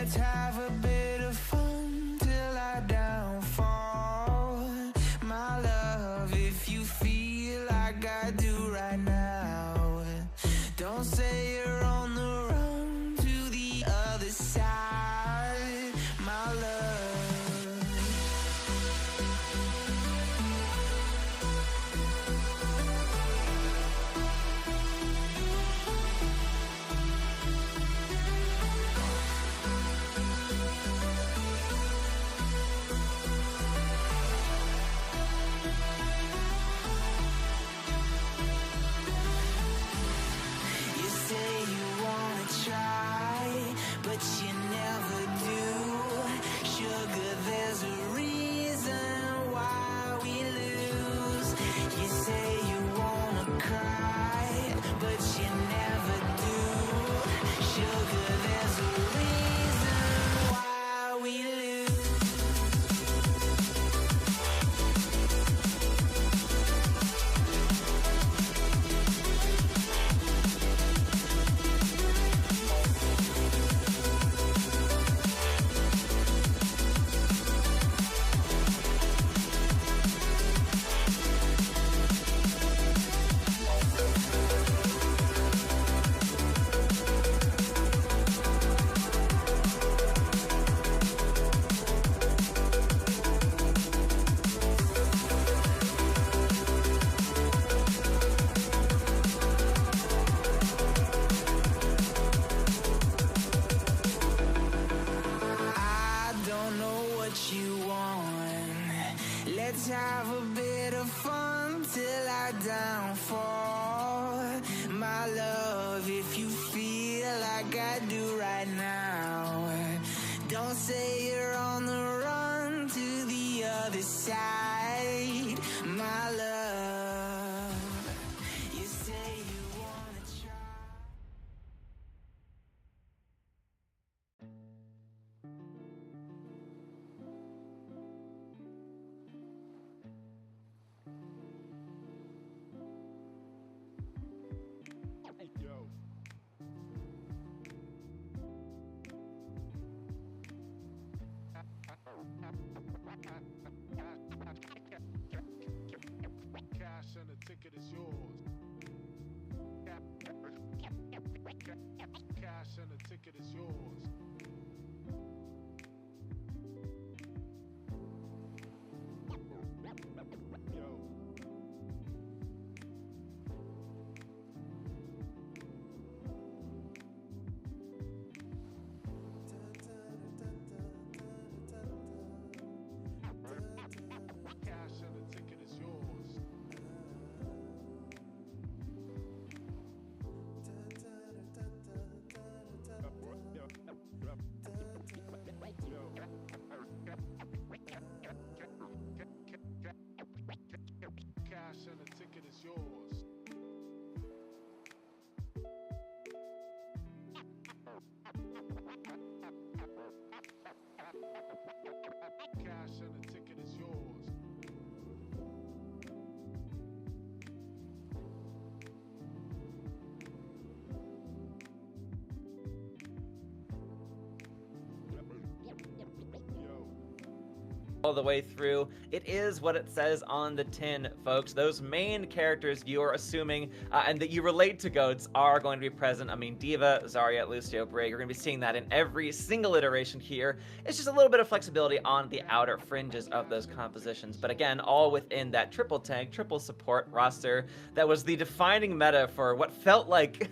Let's have a bit of fun till I downfall. My love, if you feel like I do right now, don't say you're on the run to the other side, my love. Let's have a bit of fun till I downfall. My love, if you feel like I do right now, don't say you're on the run to the other side, my love. You say you wanna try. Yo. Cash and the ticket is yours. Cash and the ticket is yours. Yo. Cash and the ticket is yours. all the way through. It is what it says on the tin, folks. Those main characters you are assuming and that you relate to goats are going to be present. I mean, Diva, Zarya, Lucio, Brig, you're going to be seeing that in every single iteration here. It's just a little bit of flexibility on the outer fringes of those compositions. But again, all within that triple tank, triple support roster that was the defining meta for what felt like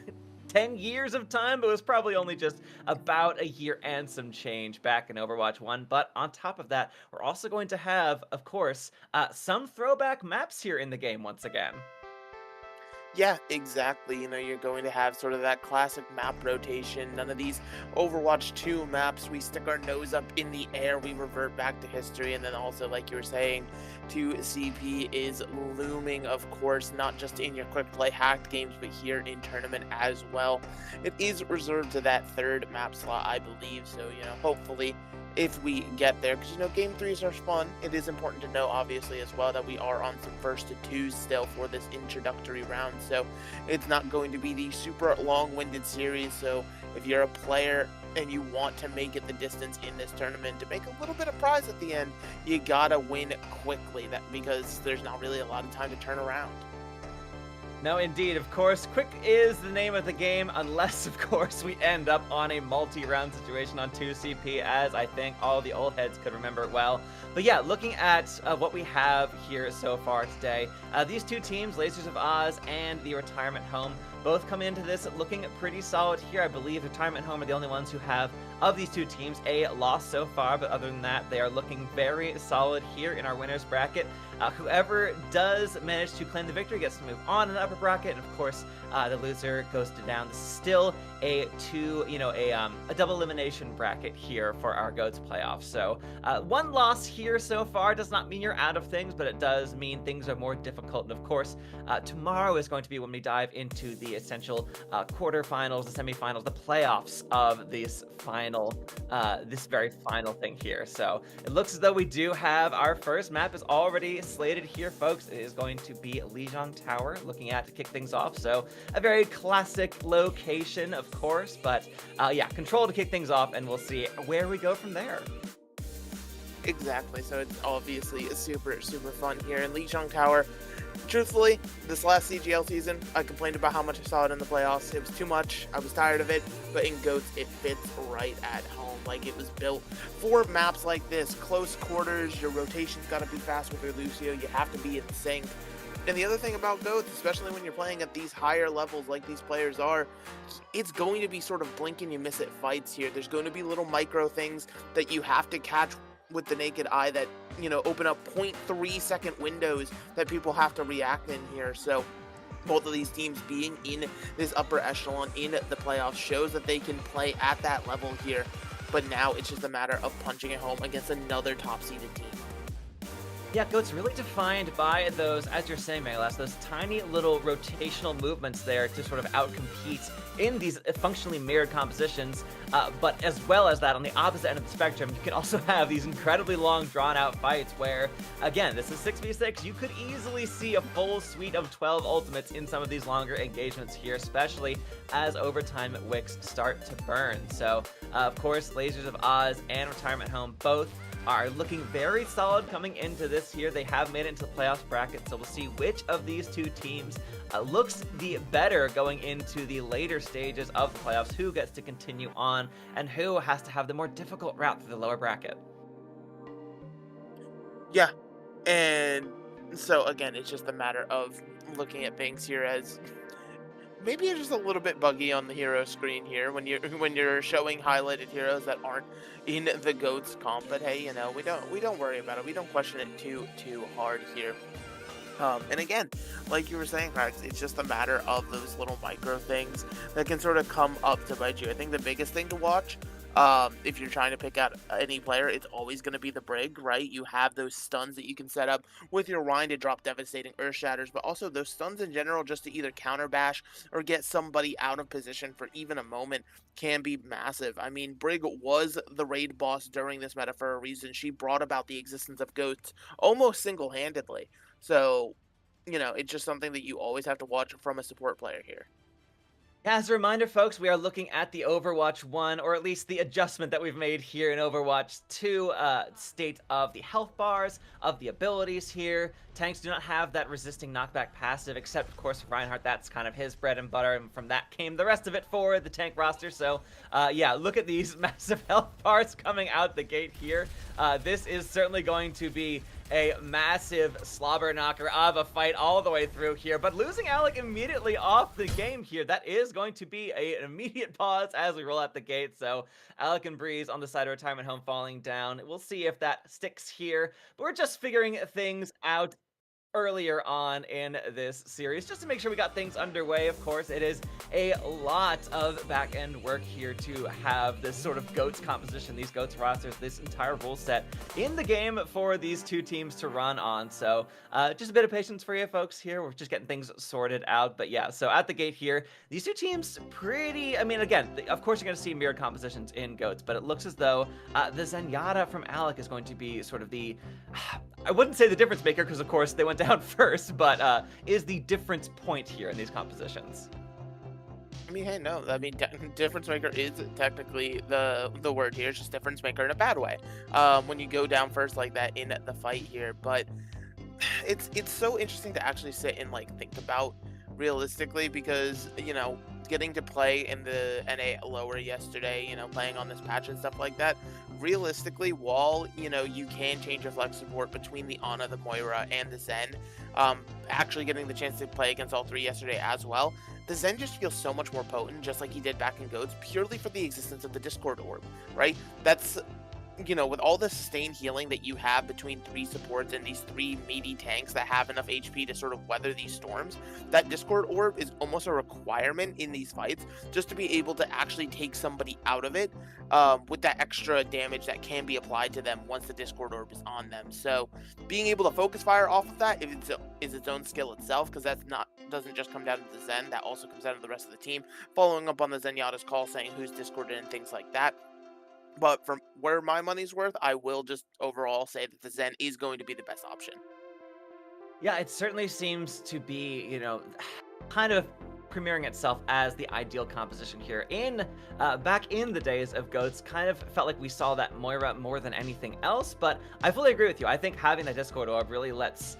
10 years of time, but it was probably only just about a year and some change back in Overwatch 1. But on top of that, we're also going to have, of course, some throwback maps here in the game once again. Yeah, exactly. You're going to have sort of that classic map rotation. None of these Overwatch 2 maps, we stick our nose up in the air, we revert back to history, and then also, like you were saying, 2CP is looming, of course, not just in your quick play hacked games, but here in tournament as well. It is reserved to that third map slot, I believe, so, hopefully if we get there, because game threes are fun. It is important to know, obviously, as well, that we are on some first to twos still for this introductory round, so it's not going to be the super long-winded series. So if you're a player and you want to make it the distance in this tournament to make a little bit of prize at the end, you gotta win quickly, because there's not really a lot of time to turn around. No, indeed. Of course, quick is the name of the game, unless, of course, we end up on a multi-round situation on 2CP, as I think all the old heads could remember well. But yeah, looking at what we have here so far today, these two teams, Lasers of Oz and the Retirement Home, both come into this looking pretty solid here. I believe Retirement Home are the only ones who have, of these two teams, a loss so far, but other than that, they are looking very solid here in our winners bracket. Whoever does manage to claim the victory gets to move on in the upper bracket, and of course, the loser goes to down. This is still a double elimination bracket here for our GOATS playoffs. So one loss here so far does not mean you're out of things, but it does mean things are more difficult. And of course, tomorrow is going to be when we dive into the essential quarterfinals, the semifinals, the playoffs of this very final thing here. So it looks as though we do have our first map is already slated here, folks. It is going to be Lijiang Tower, looking at to kick things off. So a very classic location, of course, but yeah, control to kick things off, and we'll see where we go from there. Exactly, so it's obviously super fun here in Lijiang Tower. Truthfully, this last CGL season, I complained about how much I saw it in the playoffs. It was too much, I was tired of it, but in GOATS, it fits right at home. Like, it was built for maps like this, close quarters, your rotation's gotta be fast with your Lucio, you have to be in sync. And the other thing about GOATS, especially when you're playing at these higher levels like these players are, it's going to be sort of blink and you miss it fights here. There's going to be little micro things that you have to catch with the naked eye that, open up 0.3 second windows that people have to react in here. So both of these teams being in this upper echelon in the playoffs shows that they can play at that level here. But now it's just a matter of punching it home against another top-seeded team. Yeah, GOAT's really defined by those, as you're saying, Megalas, those tiny little rotational movements there to sort of outcompete in these functionally mirrored compositions. But as well as that, on the opposite end of the spectrum, you can also have these incredibly long, drawn-out fights where, again, this is 6v6. You could easily see a full suite of 12 ultimates in some of these longer engagements here, especially as overtime wicks start to burn. So, of course, Lasers of Oz and Retirement Home both are looking very solid coming into this here. They have made it into the playoffs bracket, so we'll see which of these two teams looks the better going into the later stages of the playoffs, who gets to continue on, and who has to have the more difficult route through the lower bracket. Yeah, and so again, it's just a matter of looking at things here as maybe it's just a little bit buggy on the hero screen here when you're showing highlighted heroes that aren't in the GOATS comp. But hey, we don't worry about it. We don't question it too hard here. And again, like you were saying, Krax, it's just a matter of those little micro things that can sort of come up to bite you. I think the biggest thing to watch, if you're trying to pick out any player, it's always going to be the Brig, right? You have those stuns that you can set up with your Rhine to drop devastating Earth Shatters, but also those stuns in general just to either counter bash or get somebody out of position for even a moment can be massive. I mean, Brig was the raid boss during this meta for a reason. She brought about the existence of GOATs almost single-handedly. So, it's just something that you always have to watch from a support player here. As a reminder, folks, we are looking at the Overwatch 1, or at least the adjustment that we've made here in Overwatch 2, state of the health bars, of the abilities here. Tanks do not have that resisting knockback passive, except, of course, for Reinhardt. That's kind of his bread and butter, and from that came the rest of it for the tank roster. So, yeah, look at these massive health bars coming out the gate here. This is certainly going to be a massive slobber knocker of a fight all the way through here, but losing Alec immediately off the game here, that is going to be an immediate pause as we roll out the gate. So Alec and Breeze on the side of retirement home falling down. We'll see if that sticks here, but we're just figuring things out earlier on in this series just to make sure we got things underway. Of course, it is a lot of back-end work here to have this sort of GOATs composition, these GOATs rosters, this entire rule set in the game for these two teams to run on. So just a bit of patience for you folks here. We're just getting things sorted out. But yeah, so at the gate here, these two teams pretty, I mean, again, of course you're going to see mirrored compositions in GOATs, but it looks as though the Zenyatta from Alec is going to be sort of the, I wouldn't say the difference maker because of course they went down first, but is the difference point here in these compositions. I mean, hey, no, I mean, difference maker is technically the word here. It's just difference maker in a bad way. When you go down first like that in the fight here, but it's so interesting to actually sit and like think about realistically, because you know, getting to play in the NA lower yesterday, you know, playing on this patch and stuff like that, realistically, while you know you can change your flex support between the Ana, the Moira, and the Zen, actually getting the chance to play against all three yesterday as well, the Zen just feels so much more potent, just like he did back in GOATs, purely for the existence of the Discord Orb, right? That's, you know, with all the sustained healing that you have between three supports and these three meaty tanks that have enough HP to sort of weather these storms, that Discord Orb is almost a requirement in these fights just to be able to actually take somebody out of it with that extra damage that can be applied to them once the Discord Orb is on them. So being able to focus fire off of that is its own skill itself, because that's not, doesn't just come down to the Zen, that also comes down to the rest of the team, following up on the Zenyatta's call saying who's Discorded and things like that. But from where my money's worth, I will just overall say that the Zen is going to be the best option. Yeah, it certainly seems to be, you know, kind of premiering itself as the ideal composition here. In back in the days of GOATs, kind of felt like we saw that Moira more than anything else, but I fully agree with you. I think having the Discord Orb really lets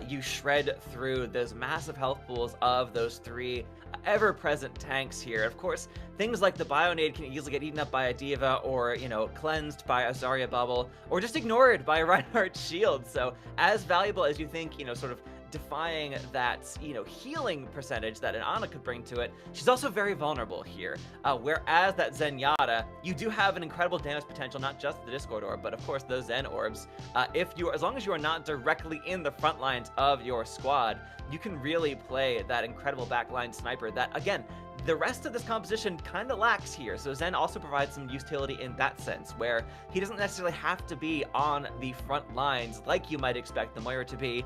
you shred through those massive health pools of those three ever-present tanks here. Of course, things like the Bionade can easily get eaten up by a Diva, or, you know, cleansed by a Zarya bubble, or just ignored by a Reinhardt shield. So as valuable as you think, you know, sort of defying that, you know, healing percentage that an Ana could bring to it, she's also very vulnerable here. Whereas that Zenyatta, you do have an incredible damage potential, not just the Discord Orb, but of course those Zen Orbs. As long as you are not directly in the front lines of your squad, you can really play that incredible backline sniper that, again, the rest of this composition kind of lacks here. So Zen also provides some utility in that sense, where he doesn't necessarily have to be on the front lines like you might expect the Moira to be,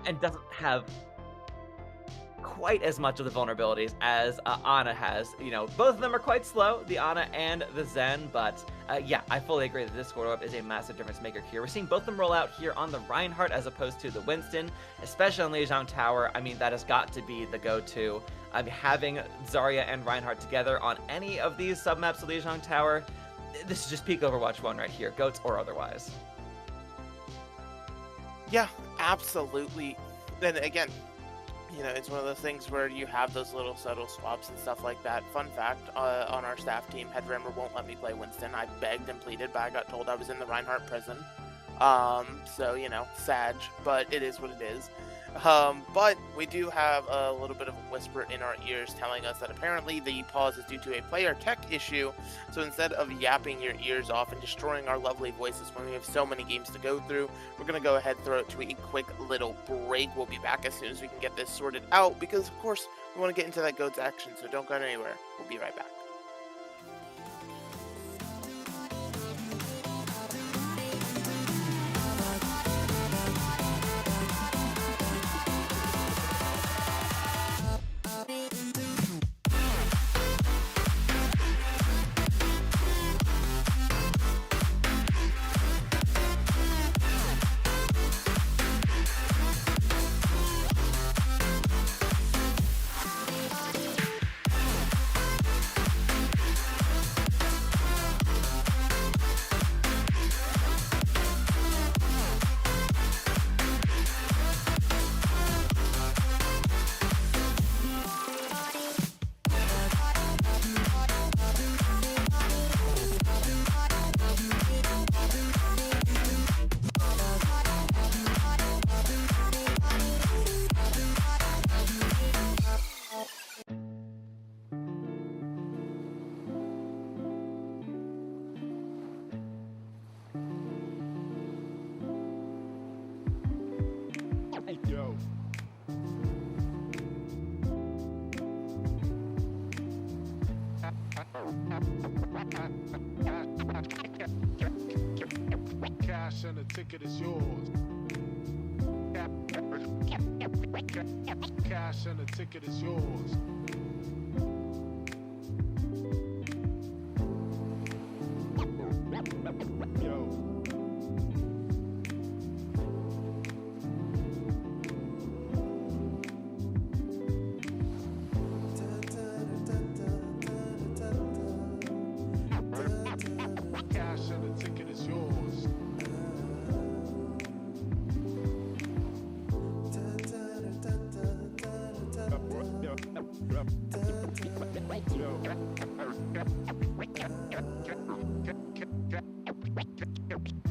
and doesn't have quite as much of the vulnerabilities as Ana has. You know, both of them are quite slow, the Ana and the Zen, but yeah, I fully agree that this Discord Orb is a massive difference maker here. We're seeing both of them roll out here on the Reinhardt as opposed to the Winston, especially on Lijiang Tower. I mean, that has got to be the go-to. Having Zarya and Reinhardt together on any of these submaps of Lijiang Tower, this is just peak Overwatch 1 right here, GOATs or otherwise. Yeah, absolutely. And again, you know, it's one of those things where you have those little subtle swaps and stuff like that. Fun fact, on our staff team, Headrammer won't let me play Winston. I begged and pleaded, but I got told I was in the Reinhardt prison. So, you know, sad, but it is what it is. But we do have a little bit of a whisper in our ears telling us that apparently the pause is due to a player tech issue. So instead of yapping your ears off and destroying our lovely voices when we have so many games to go through, we're going to go ahead and throw it to a quick little break. We'll be back as soon as we can get this sorted out, because of course we want to get into that GOATs action, so don't go anywhere. We'll be right back. Cash and the ticket is yours. Cash and the ticket is yours. Yo. Cash and the ticket is yours.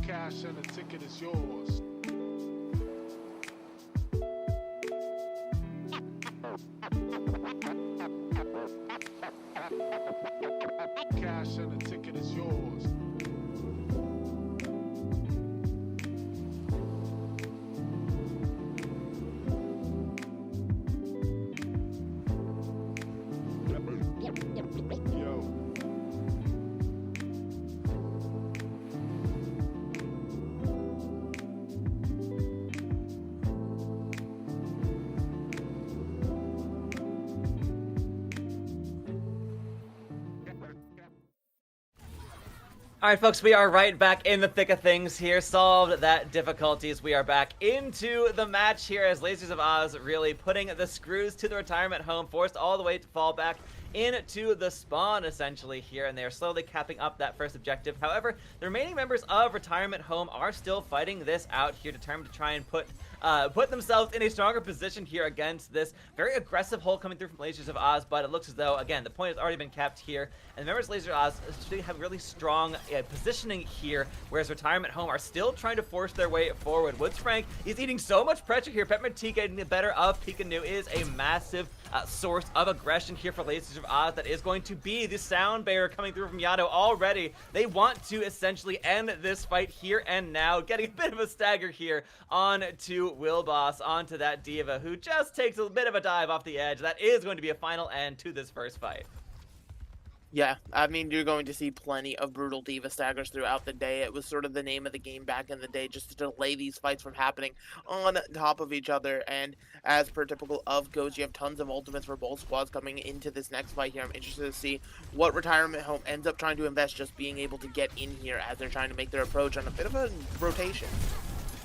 Cash and the ticket is yours. Cash and the ticket is yours. Yo. All right, folks, we are right back in the thick of things here. Solved that difficulties. We are back into the match here as Lasers of Oz really putting the screws to the retirement home, forced all the way to fall back into the spawn essentially here, and they are slowly capping up that first objective. However, the remaining members of retirement home are still fighting this out here, determined to try and put themselves in a stronger position here against this very aggressive hole coming through from Lasers of Oz. But it looks as though, again, the point has already been capped here, and the members of Lasers of Oz should have really strong positioning here, whereas retirement home are still trying to force their way forward. Woods Frank is eating so much pressure here. Peppermint Tea getting the better of Pikachu is a massive source of aggression here for Lasers of Oz. That is going to be the sound bearer coming through from Yato already. They want to essentially end this fight here and now, getting a bit of a stagger here on to Wilboss, onto that Diva, who just takes a bit of a dive off the edge. That is going to be a final end to this first fight. Yeah, I mean, you're going to see plenty of brutal Diva staggers throughout the day. It was sort of the name of the game back in the day, just to delay these fights from happening on top of each other. And as per typical of GOATs, you have tons of ultimates for both squads coming into this next fight here. I'm interested to see what retirement home ends up trying to invest, just being able to get in here as they're trying to make their approach on a bit of a rotation.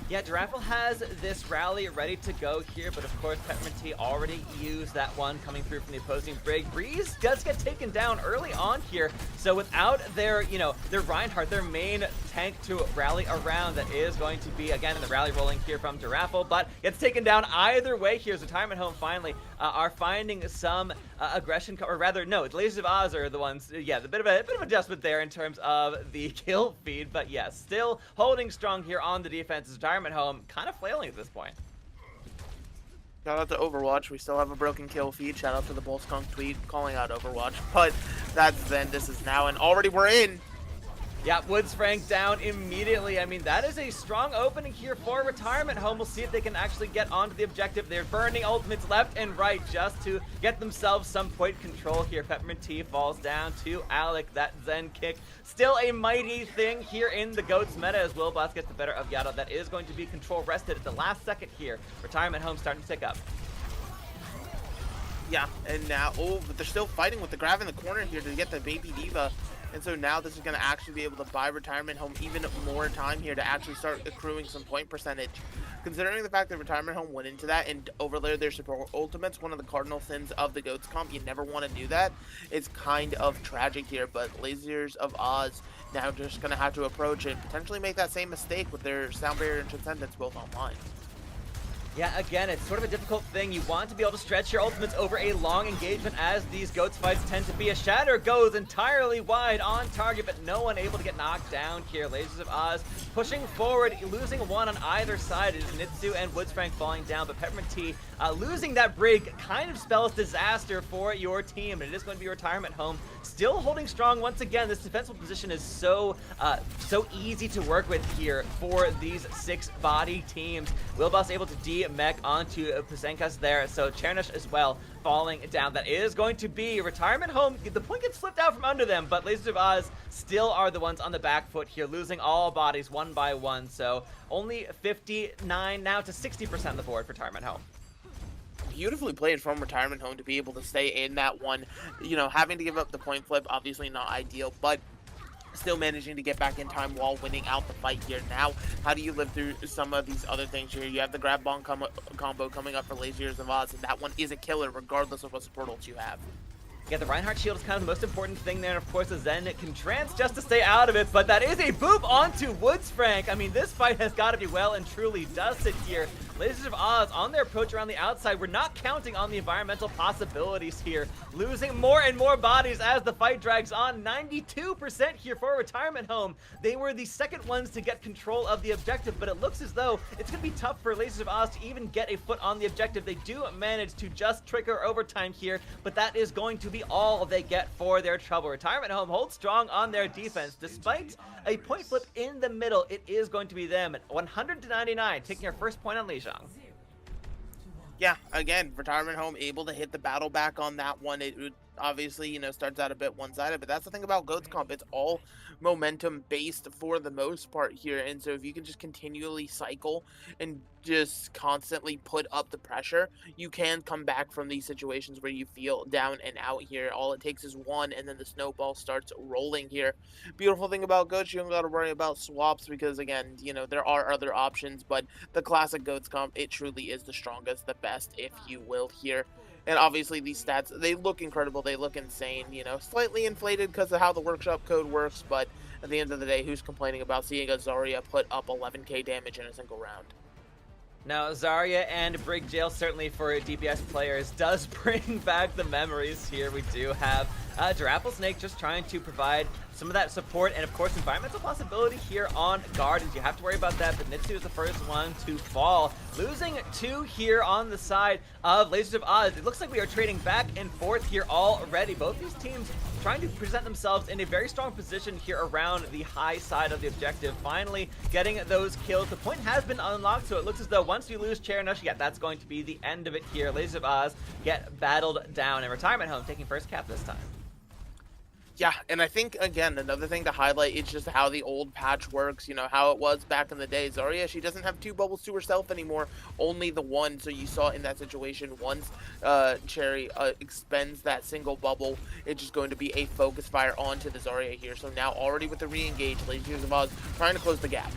Yeah, Giraffle has this rally ready to go here, but of course Peppermint Tea already used that one coming through from the opposing Brig. Breeze does get taken down early on here, so without their, their Reinhardt, their main tank to rally around, that is going to be, again, in the rally rolling here from Giraffle, but gets taken down either way here as Retirement Home finally are finding some aggression, or rather, no, the Lasers of Oz are the ones, yeah, a bit of adjustment there in terms of the kill feed, but yes, still holding strong here on the defense. Retirement Home kind of flailing at this point. Shout out to Overwatch. We still have a broken kill feed. Shout out to the Bullskunk tweet calling out Overwatch. But that's then, this is now, and already we're in. Yeah, Woods Frank down immediately. I mean, that is a strong opening here for Retirement Home. We'll see if they can actually get onto the objective. They're burning ultimates left and right just to get themselves some point control here. Peppermint Tea falls down to Alec. That Zen kick. Still a mighty thing here in the GOATs meta as Wilboss gets the better of Yato. That is going to be control wrested at the last second here. Retirement Home starting to tick up. Yeah, and now, but they're still fighting with the grab in the corner here to get the baby Diva. And so now this is going to actually be able to buy Retirement Home even more time here to actually start accruing some point percentage. Considering the fact that Retirement Home went into that and overlaid their support ultimates, one of the cardinal sins of the GOATs comp, you never want to do that. It's kind of tragic here, but Lasers of Oz now just going to have to approach and potentially make that same mistake with their Sound Barrier and Transcendence both online. Yeah, again, it's sort of a difficult thing. You want to be able to stretch your ultimates over a long engagement, as these GOATs fights tend to be. A Shatter goes entirely wide on target, but no one able to get knocked down here. Lasers of Oz pushing forward, losing one on either side. It is Nitsu and Woodsfrank falling down, but Peppermint Tea losing that Brig kind of spells disaster for your team, and it is going to be Retirement Home still holding strong once again. This defensive position is so easy to work with here for these 6 body teams. Wilboss able to mech onto Pusenkas there, so Chernish as well falling down. That is going to be Retirement Home. The point gets flipped out from under them, but Lasers of Oz still are the ones on the back foot here, losing all bodies one by one, so only 59 now to 60% on the board for Retirement Home. Beautifully played from Retirement Home to be able to stay in that one. You know, having to give up the point flip, obviously not ideal, but still managing to get back in time while winning out the fight here. Now, how do you live through some of these other things here? You have the grab bomb combo coming up for Lasers of Oz, and that one is a killer regardless of what support ults you have. Yeah, the Reinhardt shield is kind of the most important thing there, and of course the Zen can trance just to stay out of it, but that is a boop onto Woods Frank. I mean, this fight has got to be well and truly dusted here. Lasers of Oz on their approach around the outside. We're not counting on the environmental possibilities here. Losing more and more bodies as the fight drags on. 92% here for Retirement Home. They were the second ones to get control of the objective, but it looks as though it's going to be tough for Lasers of Oz to even get a foot on the objective. They do manage to just trigger overtime here, but that is going to be all they get for their trouble. Retirement Home holds strong on their defense. Despite a point flip in the middle, it is going to be them at 100-99, taking our first point on Lijiang. Yeah, again, Retirement Home able to hit the battle back on that one. It obviously, you know, starts out a bit one-sided, but that's the thing about Goats Comp. It's all momentum based for the most part here, and so if you can just continually cycle and just constantly put up the pressure, you can come back from these situations where you feel down and out here. All it takes is one, and then the snowball starts rolling here. Beautiful thing about Goats, you don't got to worry about swaps because, again, you know, there are other options, but the classic Goats Comp, it truly is the strongest, the best, if you will, here. And obviously these stats, they look incredible, they look insane, you know, slightly inflated because of how the workshop code works, but at the end of the day, who's complaining about seeing a Zarya put up 11k damage in a single round? Now, Zarya and Brig Jail, certainly for DPS players, does bring back the memories here. We do have Durapple Snake just trying to provide some of that support, and of course environmental possibility here on Guardians. You have to worry about that, but Nitsu is the first one to fall. Losing two here on the side of Lasers of Oz. It looks like we are trading back and forth here already. Both these teams trying to present themselves in a very strong position here around the high side of the objective. Finally getting those kills. The point has been unlocked, so it looks as though once you lose Chernish, yeah, that's going to be the end of it here. Lasers of Oz get battled down, and Retirement Home taking first cap this time. Yeah, and I think, again, another thing to highlight is just how the old patch works, you know, how it was back in the day. Zarya, she doesn't have two bubbles to herself anymore, only the one. So you saw in that situation, once Cherry expends that single bubble, it's just going to be a focus fire onto the Zarya here. So now already with the re-engage, Lasers of Oz trying to close the gap.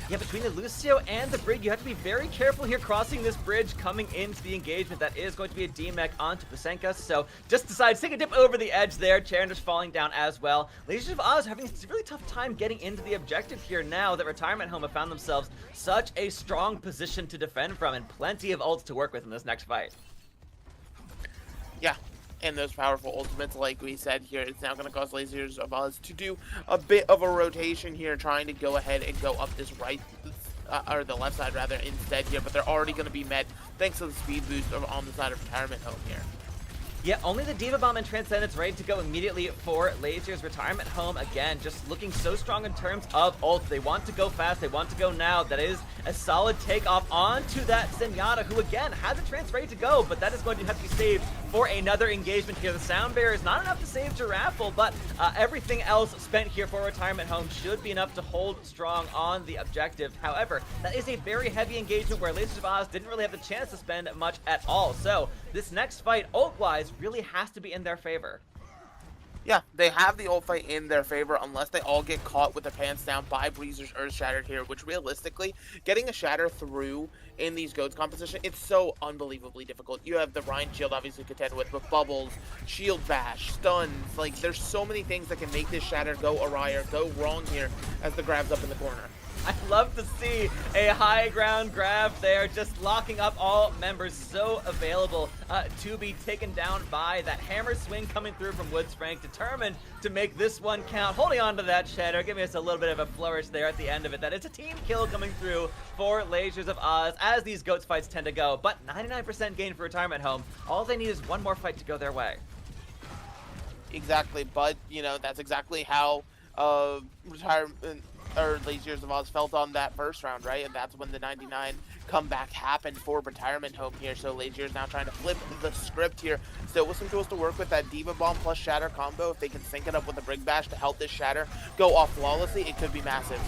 Yeah, between the Lucio and the Brig, you have to be very careful here crossing this bridge coming into the engagement. That is going to be a D-mech onto Pusenkas, so just decides to take a dip over the edge there. Chernish falling down as well. Lasers of Oz having a really tough time getting into the objective here now that Retirement Home have found themselves such a strong position to defend from, and plenty of ults to work with in this next fight. Yeah. And those powerful ultimates, like we said here, it's now going to cause Lasers of Oz to do a bit of a rotation here, trying to go ahead and go up this right, or the left side rather, instead here, but they're already going to be met thanks to the speed boost on the side of Retirement Home here. Yeah, only the Diva Bomb and Transcendence ready to go immediately for Lasers. Retirement Home, again, just looking so strong in terms of ult. They want to go fast, they want to go now. That is a solid takeoff onto that Zenyatta, who again has a trance ready to go, but that is going to have to be saved for another engagement here. The Sound Barrier is not enough to save Giraffle, but everything else spent here for Retirement Home should be enough to hold strong on the objective. However, that is a very heavy engagement where Lasers of Oz didn't really have the chance to spend much at all. So this next fight, ult-wise, really has to be in their favor. Yeah, they have the ult fight in their favor unless they all get caught with their pants down by Breezer's Earth Shattered here, which realistically, getting a Shatter through in these Goats composition, it's so unbelievably difficult. You have the Rhine Shield obviously contend with, but Bubbles, Shield Bash, Stuns, like there's so many things that can make this Shatter go awry or go wrong here as the grab's up in the corner. I love to see a high ground grab there, just locking up all members, so available to be taken down by that hammer swing coming through from Woods Frank, determined to make this one count, holding on to that Shatter, giving us a little bit of a flourish there at the end of it. That is a team kill coming through for Lasers of Oz, as these Goats fights tend to go, but 99% gain for Retirement Home. All they need is one more fight to go their way. Exactly, but, you know, that's exactly how Lazy Years of Oz felt on that first round, right? And that's when the 99 comeback happened for Retirement Home here. So Lazy Years now trying to flip the script here. Still with some tools to work with that Diva Bomb plus Shatter combo. If they can sync it up with a Brig Bash to help this Shatter go off flawlessly, it could be massive.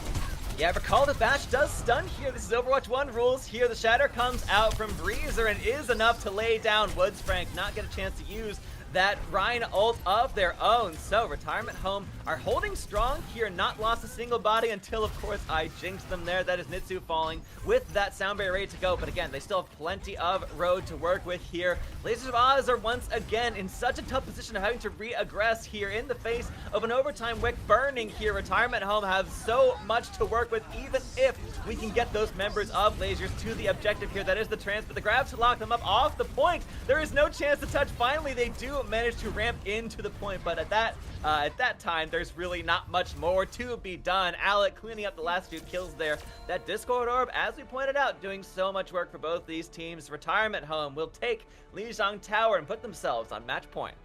Yeah, recall the Bash does stun here. This is Overwatch 1 rules here. The Shatter comes out from Breezer and is enough to lay down Woods Frank, not get a chance to use that Ryan ult of their own. So Retirement Home are holding strong here, not lost a single body until, of course, I jinxed them there. That is Nitsu falling with that sound barrier ready to go. But again, they still have plenty of road to work with here. Lasers of Oz are once again in such a tough position of having to re-aggress here in the face of an overtime wick burning here. Retirement Home have so much to work with, even if we can get those members of Lasers to the objective here. That is the transfer. The grab to lock them up off the point. There is no chance to touch. Finally, they do manage to ramp into the point, but at that time, there's really not much more to be done. Alec cleaning up the last few kills there. That Discord Orb, as we pointed out, doing so much work for both these teams. Retirement Home will take Lijiang Tower and put themselves on match point.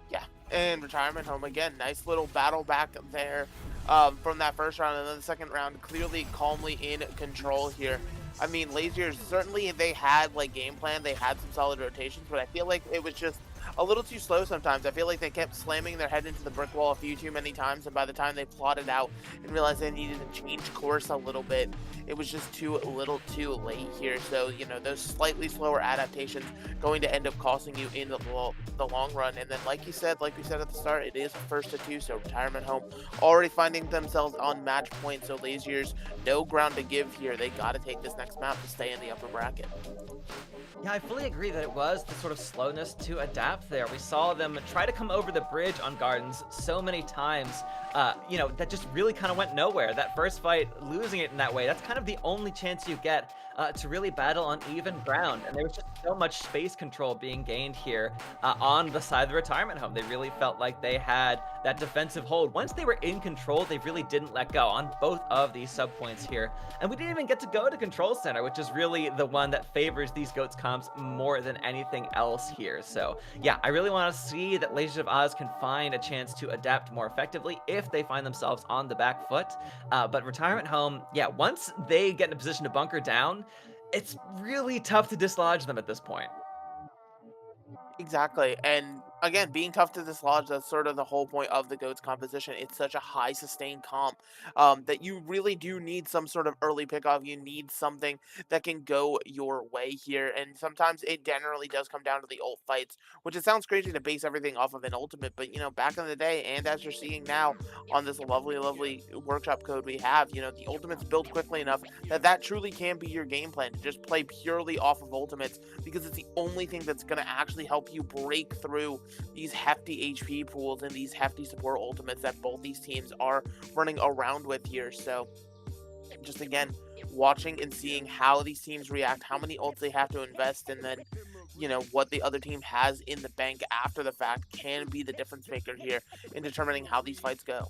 Yeah, and Retirement Home again, nice little battle back there from that first round, and then the second round clearly calmly in control here. I mean, Lazy Years, certainly they had like game plan, they had some solid rotations, but I feel like it was just a little too slow sometimes. I feel like they kept slamming their head into the brick wall a few too many times, and by the time they plotted out and realized they needed to change course a little bit, it was just too late here. So, you know, those slightly slower adaptations going to end up costing you in the long run. And then, like we said at the start, it is first to two, so Retirement Home already finding themselves on match point. So Lazy Years, no ground to give here. They got to take this next map to stay in the upper bracket. Yeah, I fully agree that it was the sort of slowness to adapt there. We saw them try to come over the bridge on Gardens so many times, you know, that just really kind of went nowhere. That first fight, losing it in that way, that's kind of the only chance you get to really battle on even ground. And there was just so much space control being gained here on the side of the Retirement Home. They really felt like they had that defensive hold. Once they were in control, they really didn't let go on both of these sub points here. And we didn't even get to go to Control Center, which is really the one that favors these GOATs comps more than anything else here. So yeah, I really want to see that Lasers of Oz can find a chance to adapt more effectively if they find themselves on the back foot. But Retirement Home, yeah, once they get in a position to bunker down, it's really tough to dislodge them at this point. Exactly, and again, being tough to dislodge, that's sort of the whole point of the GOATs composition. It's such a high sustained comp that you really do need some sort of early pickoff. You need something that can go your way here, and sometimes it generally does come down to the ult fights, which it sounds crazy to base everything off of an ultimate, but you know, back in the day, and as you're seeing now on this lovely workshop code we have, you know, the ultimates build quickly enough that truly can be your game plan, to just play purely off of ultimates, because it's the only thing that's going to actually help you break through these hefty HP pools and these hefty support ultimates that both these teams are running around with here. So just again, watching and seeing how these teams react, how many ults they have to invest, and then, you know, what the other team has in the bank after the fact can be the difference maker here in determining how these fights go.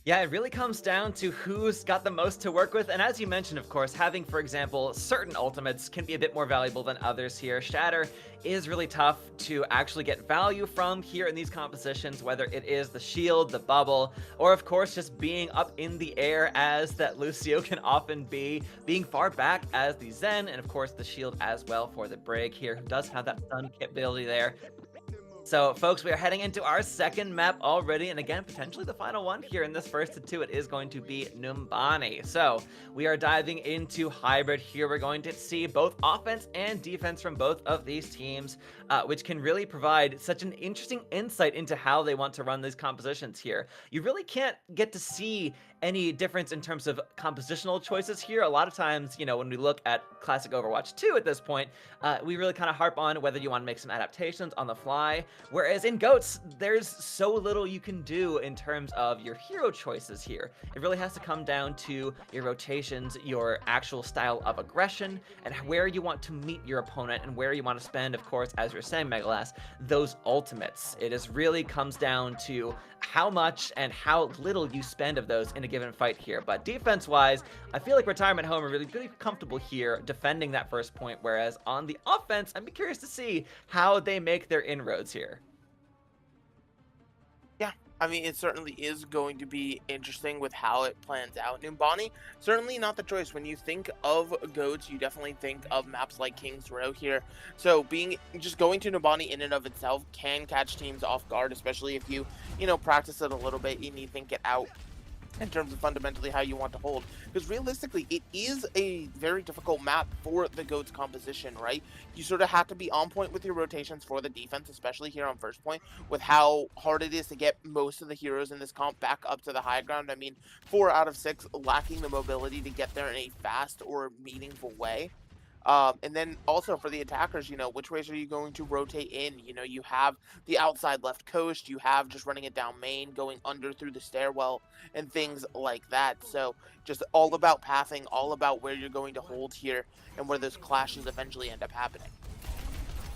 Yeah, it really comes down to who's got the most to work with, and as you mentioned, of course, having, for example, certain ultimates can be a bit more valuable than others here. Shatter is really tough to actually get value from here in these compositions, whether it is the shield, the bubble, or of course just being up in the air as that Lucio can often be, being far back as the Zen, and of course the shield as well for the Brig here, who does have that stun capability there. So, folks, we are heading into our second map already, and again, potentially the final one here in this first of two. It is going to be Numbani. So, we are diving into Hybrid here. We're going to see both offense and defense from both of these teams, which can really provide such an interesting insight into how they want to run these compositions here. You really can't get to see any difference in terms of compositional choices here. A lot of times, you know, when we look at classic Overwatch 2 at this point, we really kind of harp on whether you want to make some adaptations on the fly, whereas in GOATs, there's so little you can do in terms of your hero choices here. It really has to come down to your rotations, your actual style of aggression, and where you want to meet your opponent, and where you want to spend, of course, as you're saying, Megalas, those ultimates. It is really comes down to how much and how little you spend of those in a given fight here. But defense-wise, I feel like Retirement Home are really comfortable here defending that first point, whereas on the offense, I'd be curious to see how they make their inroads here. Yeah, I mean, it certainly is going to be interesting with how it plans out. Numbani, certainly not the choice. When you think of GOATs, you definitely think of maps like King's Row here. So just going to Numbani in and of itself can catch teams off guard, especially if you practice it a little bit and you think it out in terms of fundamentally how you want to hold. Because realistically, it is a very difficult map for the GOATS composition, right? You sort of have to be on point with your rotations for the defense, especially here on first point, with how hard it is to get most of the heroes in this comp back up to the high ground. I mean, 4 out of 6 lacking the mobility to get there in a fast or meaningful way. And then also for the attackers, which ways are you going to rotate in? You have the outside left coast, you have just running it down main, going under through the stairwell, and things like that. So just all about pathing, all about where you're going to hold here, and where those clashes eventually end up happening.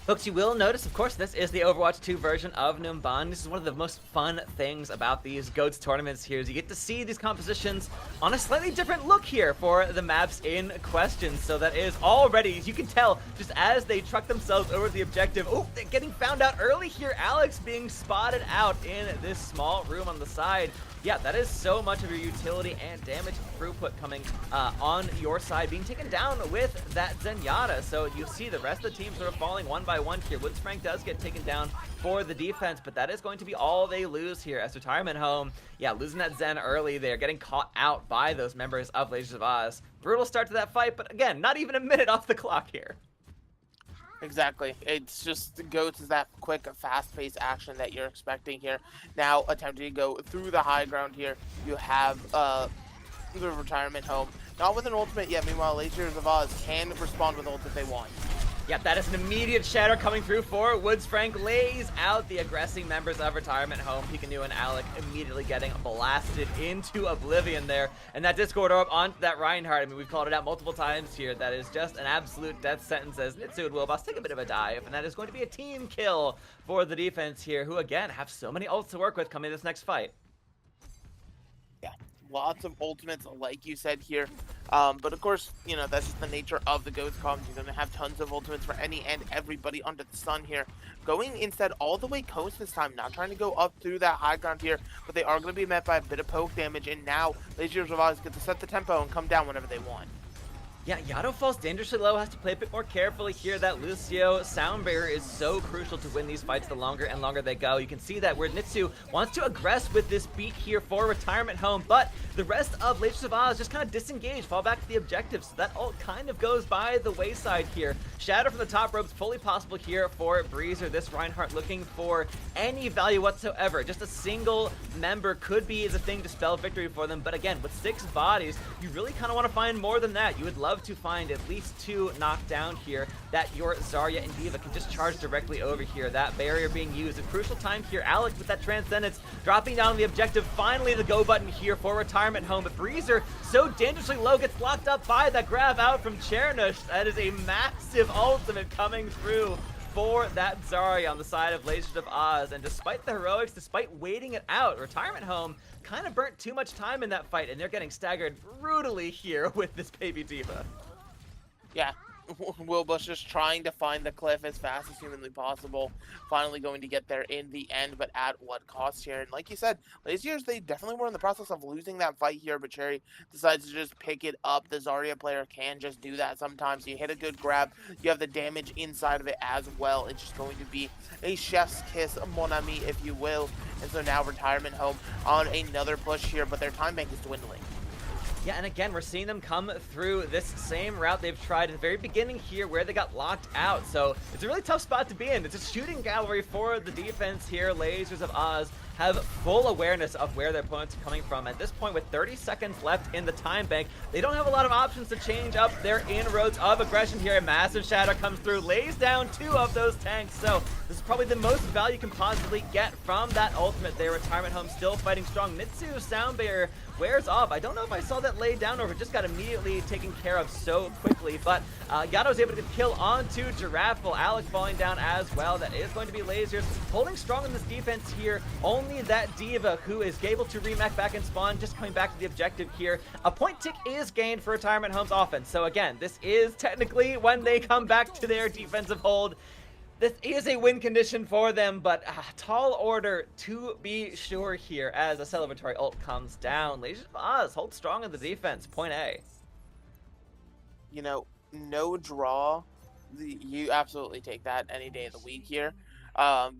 Folks, you will notice, of course, this is the Overwatch 2 version of Numban. This is one of the most fun things about these GOATS tournaments here, is you get to see these compositions on a slightly different look here for the maps in question. So that is already, as you can tell, just as they truck themselves over the objective. Oh, they're getting found out early here. Alex being spotted out in this small room on the side. Yeah, that is so much of your utility and damage throughput coming on your side, being taken down with that Zenyatta. So you see the rest of the team sort of falling one by one here. Woodsfrank does get taken down for the defense, but that is going to be all they lose here as Retirement Home, yeah, losing that Zen early there, getting caught out by those members of Lasers of Oz. Brutal start to that fight, but again, not even a minute off the clock here. Exactly. It's just the GOATs is that quick, fast-paced action that you're expecting here. Now attempting to go through the high ground here. You have the Retirement Home. Not with an ultimate yet. Meanwhile, Lasers of Oz can respond with ult if they want. Yep, that is an immediate shatter coming through for Woodsfrank. Lays out the aggressing members of Retirement Home. Pikanu and Alec immediately getting blasted into oblivion there. And that Discord orb onto that Reinhardt. I mean, we've called it out multiple times here. That is just an absolute death sentence as Nitsu and Wilboss take a bit of a dive. And that is going to be a team kill for the defense here, who again have so many ults to work with coming this next fight. Yeah, lots of ultimates, like you said here. But of course, that's just the nature of the GOATS comps. You're going to have tons of ultimates for any and everybody under the sun here. Going instead all the way coast this time, not trying to go up through that high ground here, but they are going to be met by a bit of poke damage, and now Lasers of Oz get to set the tempo and come down whenever they want. Yeah, Yato falls dangerously low, has to play a bit more carefully here. That Lucio sound barrier is so crucial to win these fights the longer and longer they go. You can see that where Nitsu wants to aggress with this beat here for Retirement Home, but the rest of Lasers of Oz just kind of disengage, fall back to the objective, so that ult kind of goes by the wayside here. Shatter from the top ropes, fully possible here for Breezer. This Reinhardt looking for any value whatsoever. Just a single member could be the thing to spell victory for them, but again, with 6 bodies, you really kind of want to find more than that. You would love to find at least 2 knocked down here that your Zarya and D.Va can just charge directly over here. That barrier being used. A crucial time here. Alec with that Transcendence dropping down on the objective. Finally the go button here for Retirement Home. But Breezer so dangerously low gets locked up by that grab out from Chernush. That is a massive ultimate coming through for that Zarya on the side of Lasers of Oz. And despite the heroics, despite waiting it out, Retirement Home kind of burnt too much time in that fight, and they're getting staggered brutally here with this baby D.Va. Yeah, Wilbus just trying to find the cliff as fast as humanly possible. Finally going to get there in the end, but at what cost here? And like you said, Lasers, they definitely were in the process of losing that fight here, but Cherry decides to just pick it up. The Zarya player can just do that sometimes. You hit a good grab, you have the damage inside of it as well. It's just going to be a chef's kiss, mon ami, if you will. And so now Retirement Home on another push here, but their time bank is dwindling. Yeah, and again, we're seeing them come through this same route they've tried at the very beginning here where they got locked out. So it's a really tough spot to be in. It's a shooting gallery for the defense here. Lasers of Oz have full awareness of where their opponents are coming from. At this point, with 30 seconds left in the time bank, they don't have a lot of options to change up their inroads of aggression here. A massive shatter comes through, lays down 2 of those tanks. So this is probably the most value you can possibly get from that ultimate there. Retirement Home still fighting strong. Nitsu sound barrier wears off. I don't know if I saw that laid down or if it just got immediately taken care of so quickly, but Yato's able to get the kill onto Giraffle. Alec falling down as well. That is going to be Lasers holding strong in this defense here. Only that D.Va who is able to remech back and spawn, just coming back to the objective here. A point tick is gained for Retirement Home's offense. So again, this is technically when they come back to their defensive hold. This is a win condition for them, but tall order to be sure here as a celebratory ult comes down. Legion of Oz hold strong in the defense. Point A. You know, no draw. You absolutely take that any day of the week here.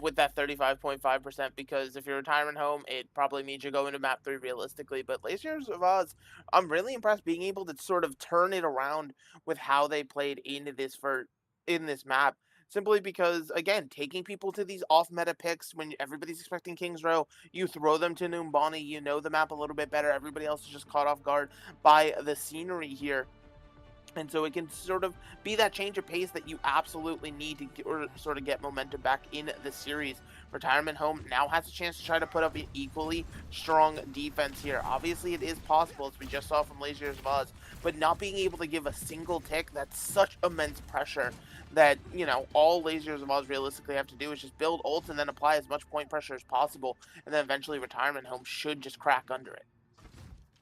With that 35.5%, because if you're retirement home, it probably means you're going to map 3 realistically. But Lasers of Oz, I'm really impressed being able to sort of turn it around with how they played in this map. Simply because, again, taking people to these off-meta picks when everybody's expecting King's Row, you throw them to Numbani, you know the map a little bit better. Everybody else is just caught off guard by the scenery here. And so it can sort of be that change of pace that you absolutely need to sort of get momentum back in the series. Retirement Home now has a chance to try to put up an equally strong defense here. Obviously, it is possible, as we just saw from Lasers of Oz, but not being able to give a single tick, that's such immense pressure that, you know, all Lasers of Oz realistically have to do is just build ults and then apply as much point pressure as possible, and then eventually Retirement Home should just crack under it.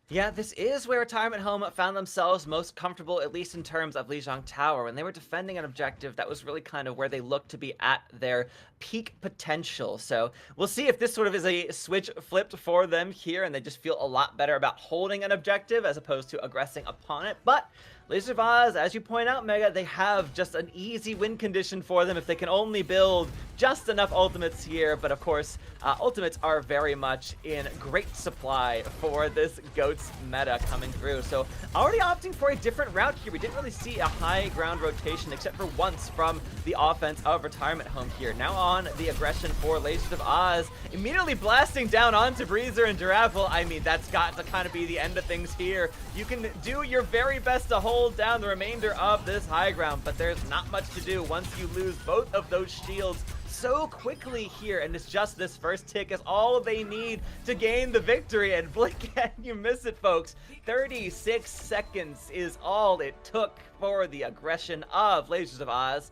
Yeah, this is where Retirement Home found themselves most comfortable, at least in terms of Lijiang Tower. When they were defending an objective, that was really kind of where they looked to be at their peak potential. So we'll see if this sort of is a switch flipped for them here, and they just feel a lot better about holding an objective as opposed to aggressing upon it. But Lasers of Oz, as you point out, Mega, they have just an easy win condition for them if they can only build just enough ultimates here. But of course, ultimates are very much in great supply for this GOATs meta coming through. So already opting for a different route here. We didn't really see a high ground rotation except for once from the offense of Retirement Home here. Now on the aggression for Lasers of Oz, immediately blasting down onto Breezer and Giraffle. I mean, that's got to kind of be the end of things here. You can do your very best to hold down the remainder of this high ground, but there's not much to do once you lose both of those shields so quickly here, and it's just this first tick is all they need to gain the victory, and blink and you miss it, folks. 36 seconds is all it took for the aggression of Lasers of Oz.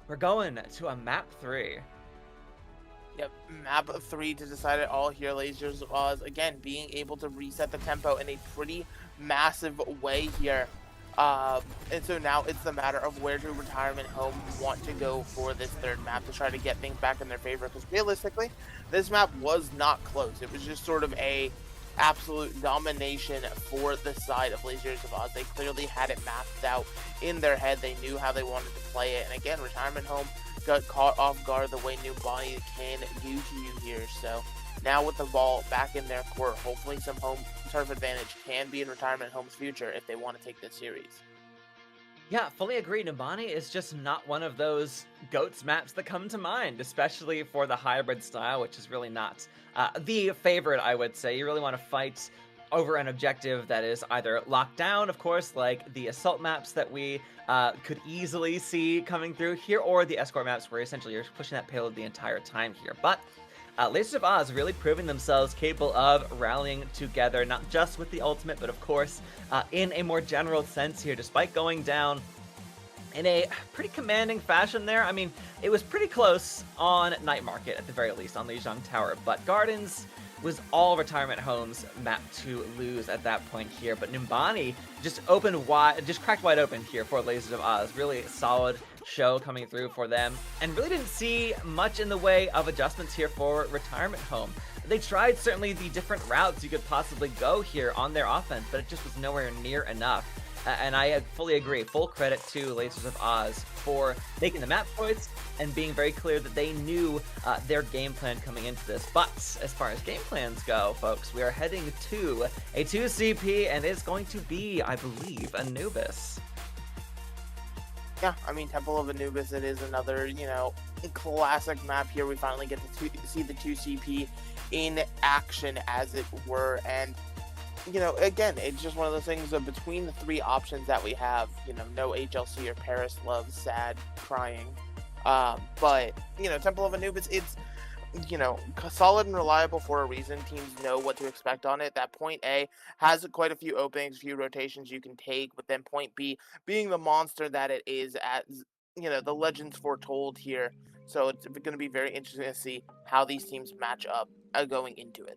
We're going to a map 3. Yep, map 3 to decide it all here. Lasers of Oz, again, being able to reset the tempo in a pretty massive way here. And so now it's the matter of where do Retirement Home want to go for this third map to try to get things back in their favor, because realistically, this map was not close. It was just sort of a absolute domination for the side of Lasers of Oz. They clearly had it mapped out in their head. They knew how they wanted to play it. And again, Retirement Home got caught off guard the way Numbani can do to you here. So now with the ball back in their court, hopefully some home turf advantage can be in Retirement Home's future if they want to take this series. Yeah, fully agree. Numbani is just not one of those GOATs maps that come to mind, especially for the hybrid style, which is really not the favorite, I would say. You really want to fight over an objective that is either locked down, of course, like the assault maps that we could easily see coming through here, or the escort maps where essentially you're pushing that payload the entire time here. But Lasers of Oz really proving themselves capable of rallying together, not just with the ultimate, but of course in a more general sense here, despite going down in a pretty commanding fashion there. I mean, it was pretty close on Night Market, at the very least, on Lijiang Tower, but Gardens was all Retirement Home's map to lose at that point here. But Numbani just cracked wide open here for Lasers of Oz. Really solid show coming through for them, and really didn't see much in the way of adjustments here for Retirement Home. They tried certainly the different routes you could possibly go here on their offense, but it just was nowhere near enough. And I fully agree. Full credit to Lasers of Oz for making the map choice and being very clear that they knew their game plan coming into this. But as far as game plans go, folks, we are heading to a 2CP, and it's going to be, I believe, Anubis. Yeah, I mean, Temple of Anubis, it is another, classic map here. We finally get to see the 2CP in action, as it were, and again, it's just one of those things of between the 3 options that we have, no HLC or Paris Love, sad, crying. But, Temple of Anubis, it's, solid and reliable for a reason. Teams know what to expect on it. That point A has quite a few openings, a few rotations you can take, but then point B being the monster that it is, as, the legends foretold here. So it's going to be very interesting to see how these teams match up going into it.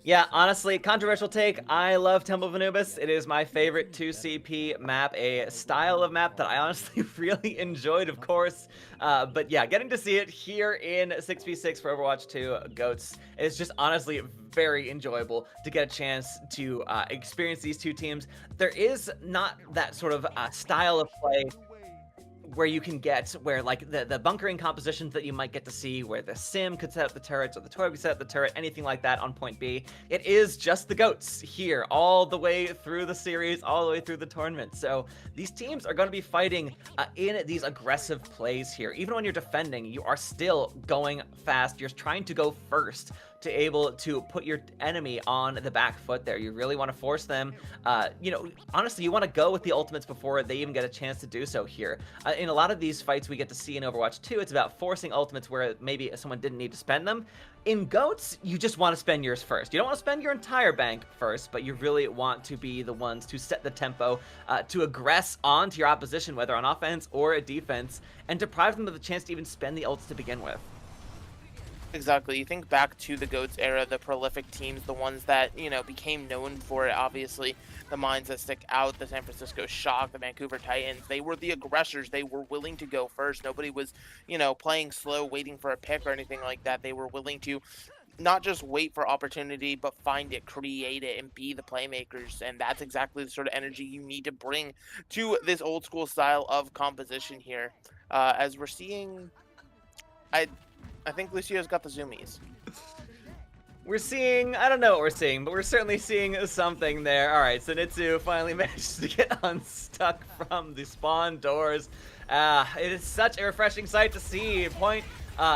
Yeah, honestly, controversial take. I love Temple of Anubis. It is my favorite 2CP map, a style of map that I honestly really enjoyed, of course. But yeah, getting to see it here in 6v6 for Overwatch 2 GOATs is just honestly very enjoyable to get a chance to experience these two teams. There is not that sort of style of play where you can get where like the bunkering compositions that you might get to see where the sim could set up the turrets or the Torb could set up the turret, anything like that on point B. It is just the GOATs here all the way through the series, all the way through the tournament. So these teams are going to be fighting in these aggressive plays here. Even when you're defending, you are still going fast. You're trying to go first to able to put your enemy on the back foot there. You really want to force them. You know, honestly, you want to go with the ultimates before they even get a chance to do so here. In a lot of these fights we get to see in Overwatch 2, it's about forcing ultimates where maybe someone didn't need to spend them. In GOATs, you just want to spend yours first. You don't want to spend your entire bank first, but you really want to be the ones to set the tempo, to aggress onto your opposition, whether on offense or defense, and deprive them of the chance to even spend the ults to begin with. Exactly. You think back to the GOATS era, the prolific teams, the ones that, you know, became known for it, obviously, the minds that stick out, the San Francisco Shock, the Vancouver Titans, they were the aggressors. They were willing to go first. Nobody was, you know, playing slow, waiting for a pick or anything like that. They were willing to not just wait for opportunity, but find it, create it, and be the playmakers. And that's exactly the sort of energy you need to bring to this old school style of composition here. As we're seeing, I think Lucio's got the zoomies. We're seeing, I don't know what we're seeing, but we're certainly seeing something there. All right, so Nitsu finally managed to get unstuck from the spawn doors. It is such a refreshing sight to see. Point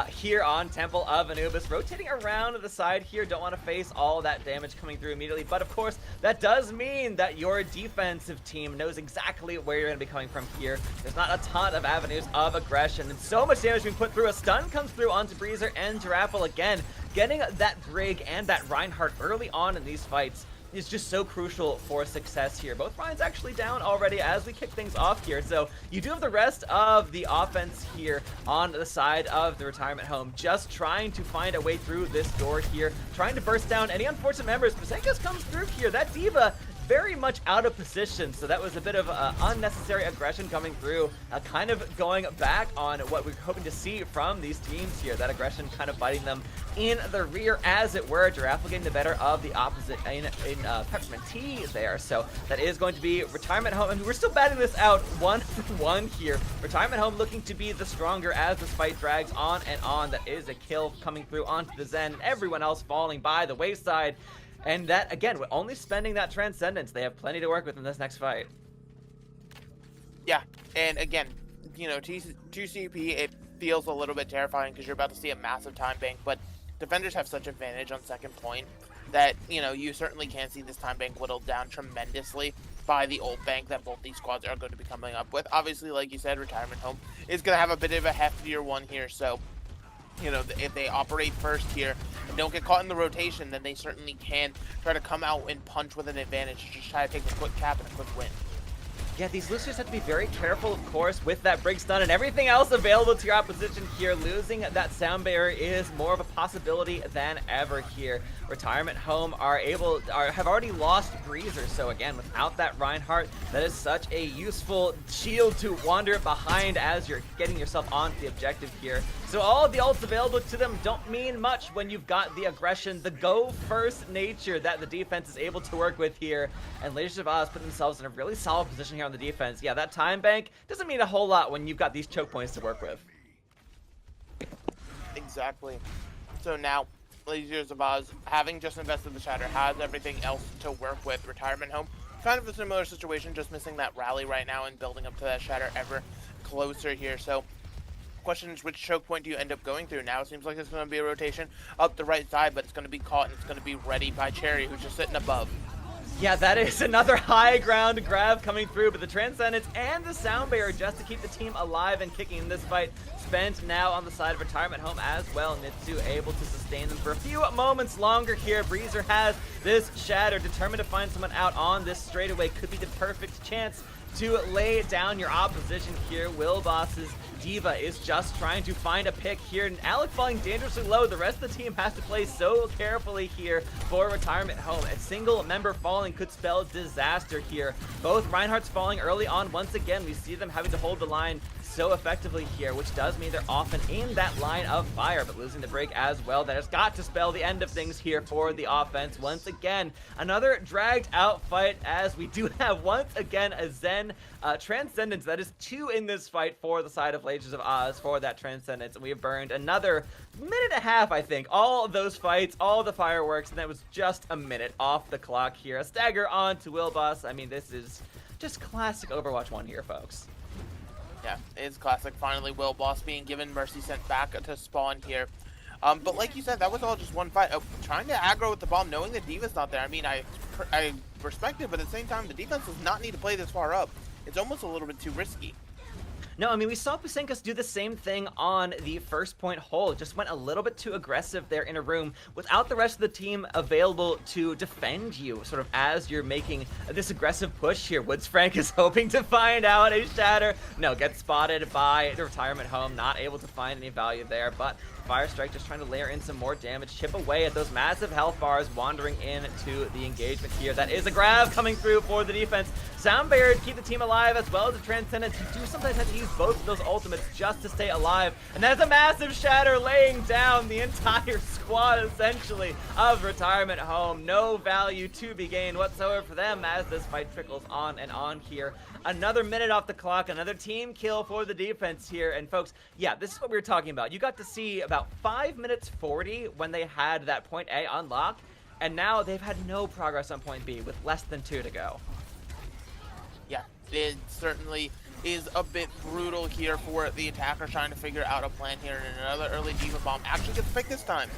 here on Temple of Anubis, rotating around to the side here. Don't want to face all that damage coming through immediately, but of course that does mean that your defensive team knows exactly where you're going to be coming from here. There's not a ton of avenues of aggression, and so much damage being put through. A stun comes through onto Breezer and Girapple again. Getting that Brig and that Reinhardt early on in these fights is just so crucial for success here. Both Ryan's actually down already as we kick things off here, so you do have the rest of the offense here on the side of the retirement home, just trying to find a way through this door here, trying to burst down any unfortunate members. Pasenkas comes through here. That Diva very much out of position, so that was a bit of unnecessary aggression coming through, kind of going back on what we're hoping to see from these teams here. That aggression kind of biting them in the rear, as it were. Giraffe getting the better of the opposite in Peppermint Tea there, so that is going to be Retirement Home, and we're still batting this out 1-1 here. Retirement Home looking to be the stronger as this fight drags on and on. That is a kill coming through onto the Zen, and everyone else falling by the wayside. And that, again, we're only spending that Transcendence. They have plenty to work with in this next fight. Yeah, and again, you know, 2CP, it feels a little bit terrifying because you're about to see a massive time bank, but defenders have such advantage on second point that, you know, you certainly can see this time bank whittled down tremendously by the old bank that both these squads are going to be coming up with. Obviously, like you said, Retirement Home is going to have a bit of a heftier one here, so you know, if they operate first here and don't get caught in the rotation, then they certainly can try to come out and punch with an advantage, just try to take a quick cap and a quick win. Yeah, these losers have to be very careful, of course, with that Brig stun and everything else available to your opposition here. Losing that sound barrier is more of a possibility than ever here. Retirement Home have already lost Breezer, so again, without that Reinhardt, that is such a useful shield to wander behind as you're getting yourself onto the objective here. So all of the ults available to them don't mean much when you've got the aggression, the go-first nature that the defense is able to work with here. And Leisure of Oz put themselves in a really solid position here on the defense. Yeah, that time bank doesn't mean a whole lot when you've got these choke points to work with. Exactly. So now, Leisure of Oz, having just invested the Shatter, has everything else to work with. Retirement Home, kind of a similar situation, just missing that rally right now and building up to that Shatter ever closer here. So question is, which choke point do you end up going through? Now it seems like it's going to be a rotation up the right side, but it's going to be caught and it's going to be ready by Cherry, who's just sitting above. Yeah, that is another high ground grab coming through, but the Transcendence and the Sound Barrier just to keep the team alive and kicking in this fight spent now on the side of Retirement Home as well. Nitsu able to sustain them for a few moments longer here. Breezer has this Shatter, determined to find someone out on this straightaway. Could be the perfect chance to lay down your opposition here. Will Boss's D.Va is just trying to find a pick here, and Alec falling dangerously low. The rest of the team has to play so carefully here for Retirement Home. A single member falling could spell disaster here. Both Reinhardt's falling early on. Once again, we see them having to hold the line so effectively here, which does mean they're often in that line of fire, but losing the break as well. That has got to spell the end of things here for the offense. Once again, another dragged out fight, as we do have once again a Zen Transcendence. That is 2 in this fight for the side of Lasers of Oz for that Transcendence, and we have burned another minute and a half, I think. All of those fights, all the fireworks, and that was just a minute off the clock here. A stagger on to Will Boss. I mean, this is just classic Overwatch 1 here, folks. Yeah, it's classic. Finally, Will Boss being given Mercy sent back to spawn here. But like you said, that was all just one fight. Trying to aggro with the bomb, knowing the D.Va's not there. I mean, I respect it, but at the same time, the defense does not need to play this far up. It's almost a little bit too risky. No, I mean, we saw Pusenkas do the same thing on the first point hole. Just went a little bit too aggressive there in a room without the rest of the team available to defend you, sort of as you're making this aggressive push here. Woods Frank is hoping to find out a shatter. No, gets spotted by the Retirement Home, not able to find any value there, but Fire Strike just trying to layer in some more damage, chip away at those massive health bars, wandering into the engagement here. That is a grab coming through for the defense. Sound Barrier to keep the team alive, as well as the Transcendence. You do sometimes have to use both of those ultimates just to stay alive. And that is a massive shatter, laying down the entire squad, essentially, of Retirement Home. No value to be gained whatsoever for them as this fight trickles on and on here. Another minute off the clock, another team kill for the defense here. And folks, yeah, this is what we were talking about. You got to see about 5 minutes 40 when they had that point A unlocked, and now they've had no progress on point B with less than 2 to go. Yeah, it certainly is a bit brutal here for the attacker trying to figure out a plan here, and another early D.Va bomb actually gets picked this time.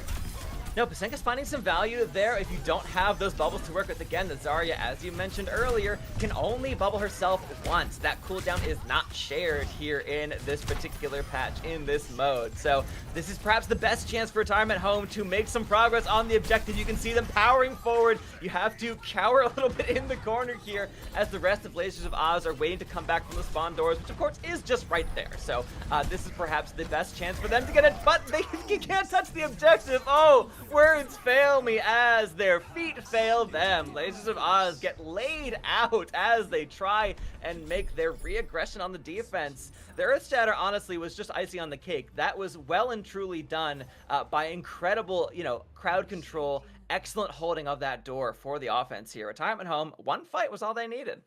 No, Pusenka's finding some value there if you don't have those bubbles to work with. Again, the Zarya, as you mentioned earlier, can only bubble herself once. That cooldown is not shared here in this particular patch, in this mode. So this is perhaps the best chance for Retirement Home to make some progress on the objective. You can see them powering forward. You have to cower a little bit in the corner here as the rest of Lasers of Oz are waiting to come back from the spawn doors, which of course is just right there. So this is perhaps the best chance for them to get it, but they can't touch the objective. Oh, words fail me as their feet fail them. Lasers of Oz get laid out as they try and make their re-aggression on the defense. The Earth Shatter honestly was just icing on the cake. That was well and truly done by incredible, crowd control, excellent holding of that door for the offense here. Retirement Home, one fight was all they needed.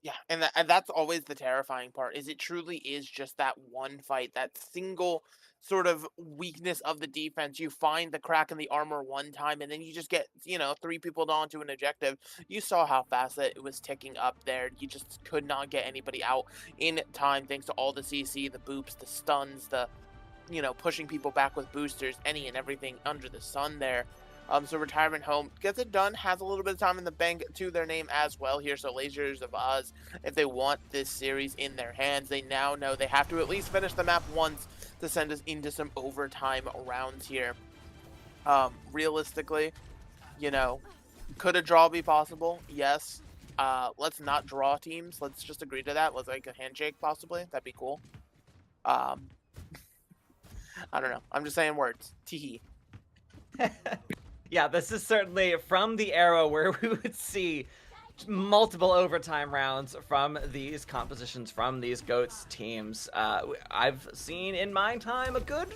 Yeah, and that's always the terrifying part, is it truly is just that one fight, that single sort of weakness of the defense. You find the crack in the armor one time, and then you just get, 3 people onto an objective. You saw how fast it was ticking up there. You just could not get anybody out in time, thanks to all the CC, the boops, the stuns, the, pushing people back with boosters, any and everything under the sun there. So Retirement Home gets it done, has a little bit of time in the bank to their name as well here. So Lasers of Oz, if they want this series in their hands, they now know they have to at least finish the map once to send us into some overtime rounds here. Realistically, could a draw be possible? Yes. Let's not draw teams. Let's just agree to that. Let's like a handshake possibly. That'd be cool. I don't know. I'm just saying words. Teehee. Yeah, this is certainly from the era where we would see multiple overtime rounds from these compositions, from these GOATs teams. I've seen in my time a good,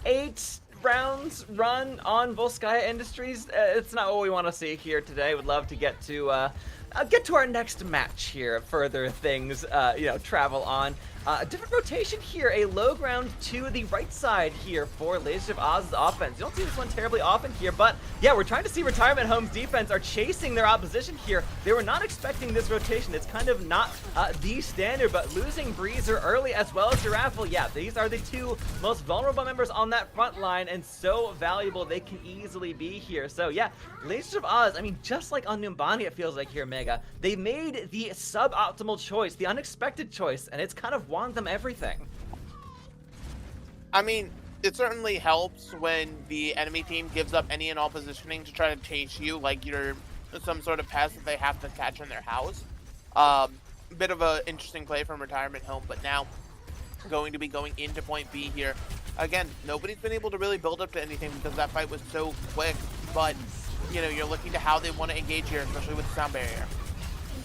8 rounds run on Volskaya Industries. It's not what we want to see here today. Would love to get to our next match here. Further things, travel on. A different rotation here, a low ground to the right side here for Lasers of Oz's offense. You don't see this one terribly often here, but yeah, we're trying to see Retirement Home's defense are chasing their opposition here. They were not expecting this rotation. It's kind of not the standard, but losing Breezer early as well as Giraffle, yeah, these are the 2 most vulnerable members on that front line, and so valuable they can easily be here. So yeah, Lasers of Oz, I mean, just like on Numbani, it feels like here, Mega, they made the suboptimal choice, the unexpected choice, and it's kind of won them everything. I mean, it certainly helps when the enemy team gives up any and all positioning to try to chase you like you're some sort of pest that they have to catch in their house. Bit of a interesting play from Retirement Home, but now going to be going into point B here. Again, nobody's been able to really build up to anything because that fight was so quick, but you know, you're looking to how they want to engage here, especially with the sound barrier.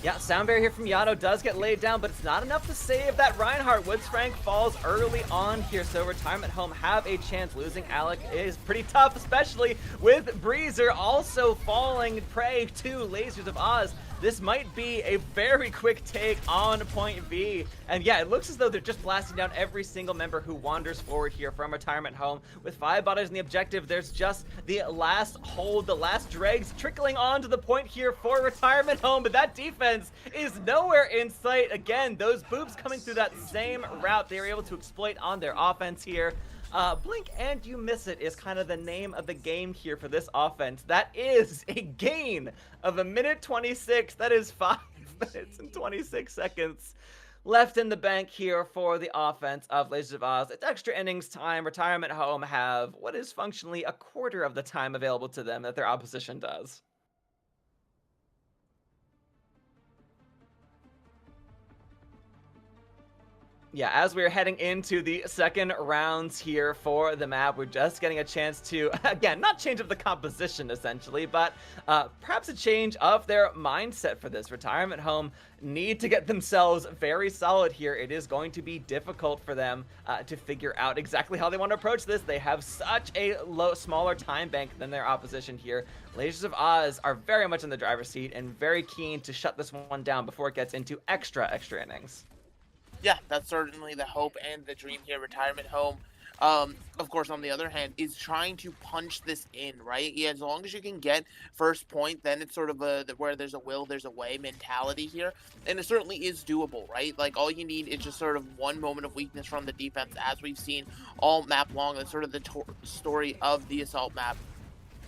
Yeah, sound barrier here from Yato does get laid down, but it's not enough to save that Reinhardt. Woodsfrank falls early on here, so Retirement Home have a chance. Losing Alec is pretty tough, especially with Breezer also falling prey to Lasers of Oz. This might be a very quick take on point B. And yeah, it looks as though they're just blasting down every single member who wanders forward here from Retirement Home. With 5 bodies in the objective, there's just the last hold, the last dregs trickling onto the point here for Retirement Home. But that defense is nowhere in sight. Again, those boobs coming through that same route they were able to exploit on their offense here. Blink and you miss it is kind of the name of the game here for this offense. That is a gain of 1:26. That is 5 minutes and 26 seconds left in the bank here for the offense of Lasers of Oz. It's extra innings time. Retirement Home have what is functionally a quarter of the time available to them that their opposition does. Yeah, as we're heading into the second rounds here for the map, we're just getting a chance to, again, not change up the composition essentially, but perhaps a change of their mindset for this. Retirement Home need to get themselves very solid here. It is going to be difficult for them to figure out exactly how they want to approach this. They have such a smaller time bank than their opposition here. Lasers of Oz are very much in the driver's seat and very keen to shut this one down before it gets into extra innings. Yeah, that's certainly the hope and the dream here. Retirement Home, of course, on the other hand, is trying to punch this in, right? Yeah, as long as you can get first point, then it's sort of where there's a will, there's a way mentality here. And it certainly is doable, right? Like, all you need is just sort of one moment of weakness from the defense, as we've seen all map long. That's sort of the story of the assault map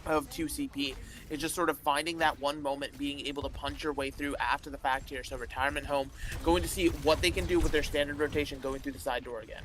of 2CP. It's just sort of finding that one moment, being able to punch your way through after the fact here. So Retirement Home going to see what they can do with their standard rotation going through the side door again.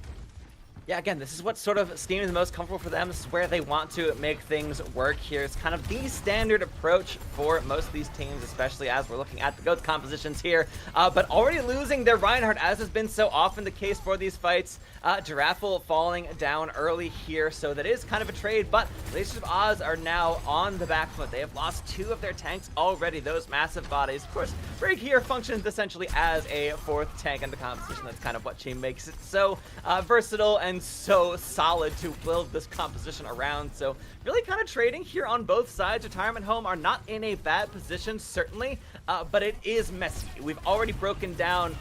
Yeah, again, this is what sort of seems the most comfortable for them. This is where they want to make things work here. It's kind of the standard approach for most of these teams, especially as we're looking at the GOATs compositions here. But already losing their Reinhardt, as has been so often the case for these fights. Giraffle falling down early here, so that is kind of a trade. But Lasers of Oz are now on the back foot. They have lost 2 of their tanks already, those massive bodies. Of course, Brig here functions essentially as a 4th tank in the composition. That's kind of what she makes it so versatile and so solid to build this composition around. So really kind of trading here on both sides. Retirement Home are not in a bad position, certainly, but it is messy. We've already broken down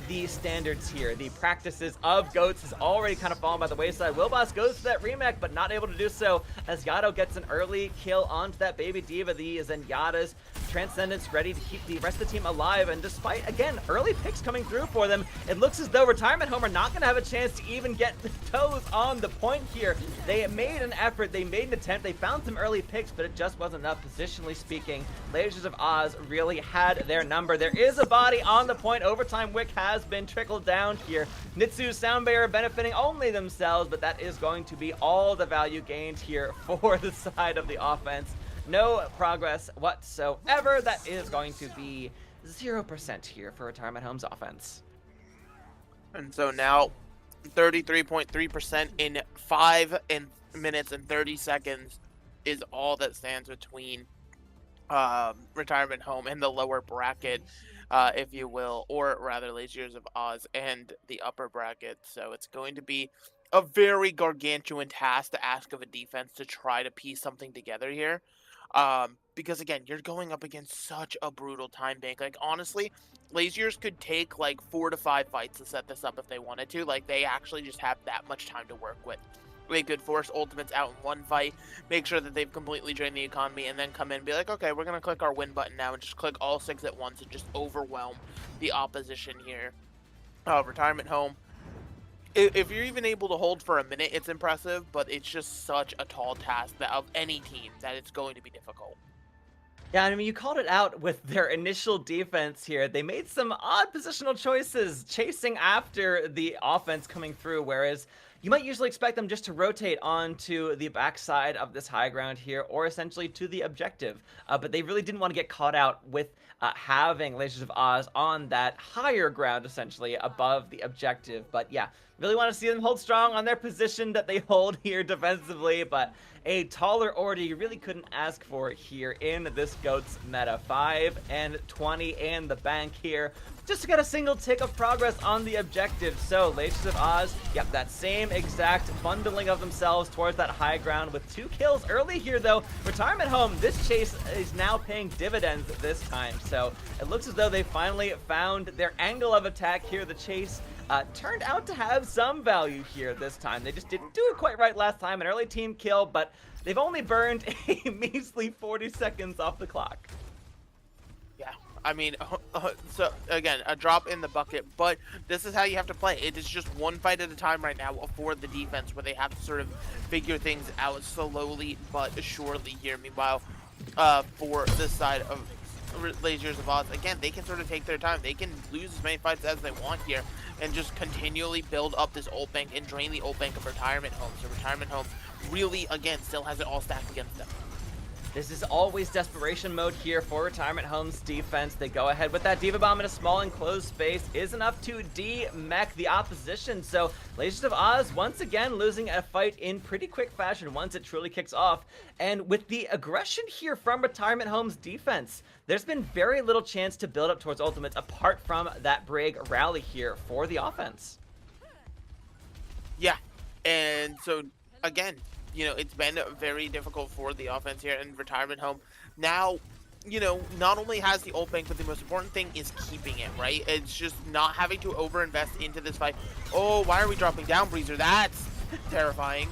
the standards here. The practices of GOATs has already kind of fallen by the wayside. Wilboss goes to that remake, but not able to do so as Yato gets an early kill onto that Baby Diva. The Zenyatta's Transcendence ready to keep the rest of the team alive, and despite, again, early picks coming through for them, it looks as though Retirement Home are not going to have a chance to even get the toes on the point here. They made an effort, they made an attempt, they found some early picks, but it just wasn't enough positionally speaking. Lasers of Oz really had their number. There is a body on the point. Overtime Wick has been trickled down here. Nitsu's Sound Barrier benefiting only themselves, but that is going to be all the value gained here for the side of the offense. No progress whatsoever. That is going to be 0% here for Retirement Home's offense. And so now 33.3% in 5 minutes and 30 seconds is all that stands between Retirement Home and the lower bracket, if you will, or rather Lasers of Oz and the upper bracket. So it's going to be a very gargantuan task to ask of a defense to try to piece something together here. Because again, you're going up against such a brutal time bank. Like, honestly, Lasers could take like 4 to 5 fights to set this up if they wanted to. Like, they actually just have that much time to work with. They could force ultimates out in one fight, make sure that they've completely drained the economy, and then come in and be like, okay, we're going to click our win button now and just click all 6 at once and just overwhelm the opposition here. Retirement Home, if you're even able to hold for a minute, it's impressive, but it's just such a tall task that of any team that it's going to be difficult. Yeah, I mean, you called it out with their initial defense here. They made some odd positional choices chasing after the offense coming through, whereas you might usually expect them just to rotate onto the backside of this high ground here, or essentially to the objective. But they really didn't want to get caught out with having Lasers of Oz on that higher ground, essentially, above the objective. But yeah, really want to see them hold strong on their position that they hold here defensively, but a taller order you really couldn't ask for here in this GOATs meta. 5 and 20 in the bank here, just to get a single tick of progress on the objective. So Lasers of Oz, yep, that same exact bundling of themselves towards that high ground with 2 kills early here though. Retirement Home, this chase is now paying dividends this time, so it looks as though they finally found their angle of attack here. The chase turned out to have some value here this time. They just didn't do it quite right last time, an early team kill, but they've only burned a measly 40 seconds off the clock. Yeah, I mean, so again, a drop in the bucket, but this is how you have to play. It is just one fight at a time right now for the defense, where they have to sort of figure things out slowly but surely here. Meanwhile, for this side of Lasers of Oz, again, they can sort of take their time. They can lose as many fights as they want here and just continually build up this ult bank and drain the ult bank of Retirement Home. So Retirement Home really, again, still has it all stacked against them. This is always desperation mode here for Retirement Home's defense. They go ahead with that Diva Bomb in a small enclosed space. Is enough to de-mech the opposition. So Lasers of Oz once again losing a fight in pretty quick fashion once it truly kicks off. And with the aggression here from Retirement Home's defense, there's been very little chance to build up towards ultimates apart from that Brig rally here for the offense. Yeah, and so again, you know, it's been very difficult for the offense here in Retirement Home. Now, you know, not only has the ult bank, but the most important thing is keeping it, right? It's just not having to overinvest into this fight. Oh, why are we dropping down, Breezer? That's terrifying.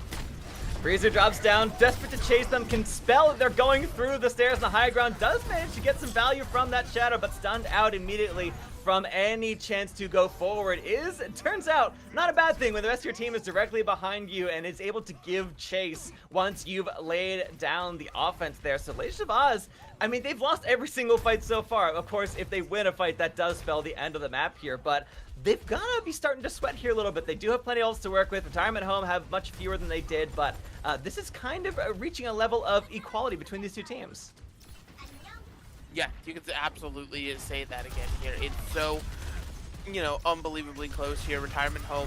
Breezer drops down, desperate to chase them, can spell that they're going through the stairs on the high ground, does manage to get some value from that shadow, but stunned out immediately from any chance to go forward. It turns out, not a bad thing when the rest of your team is directly behind you and is able to give chase once you've laid down the offense there. So Lasers of Oz, I mean, they've lost every single fight so far. Of course, if they win a fight, that does spell the end of the map here, but they've got to be starting to sweat here a little bit. They do have plenty of ults to work with. Retirement Home have much fewer than they did, but this is kind of reaching a level of equality between these two teams. Yeah, you could absolutely say that again here. It's so, you know, unbelievably close here. Retirement Home,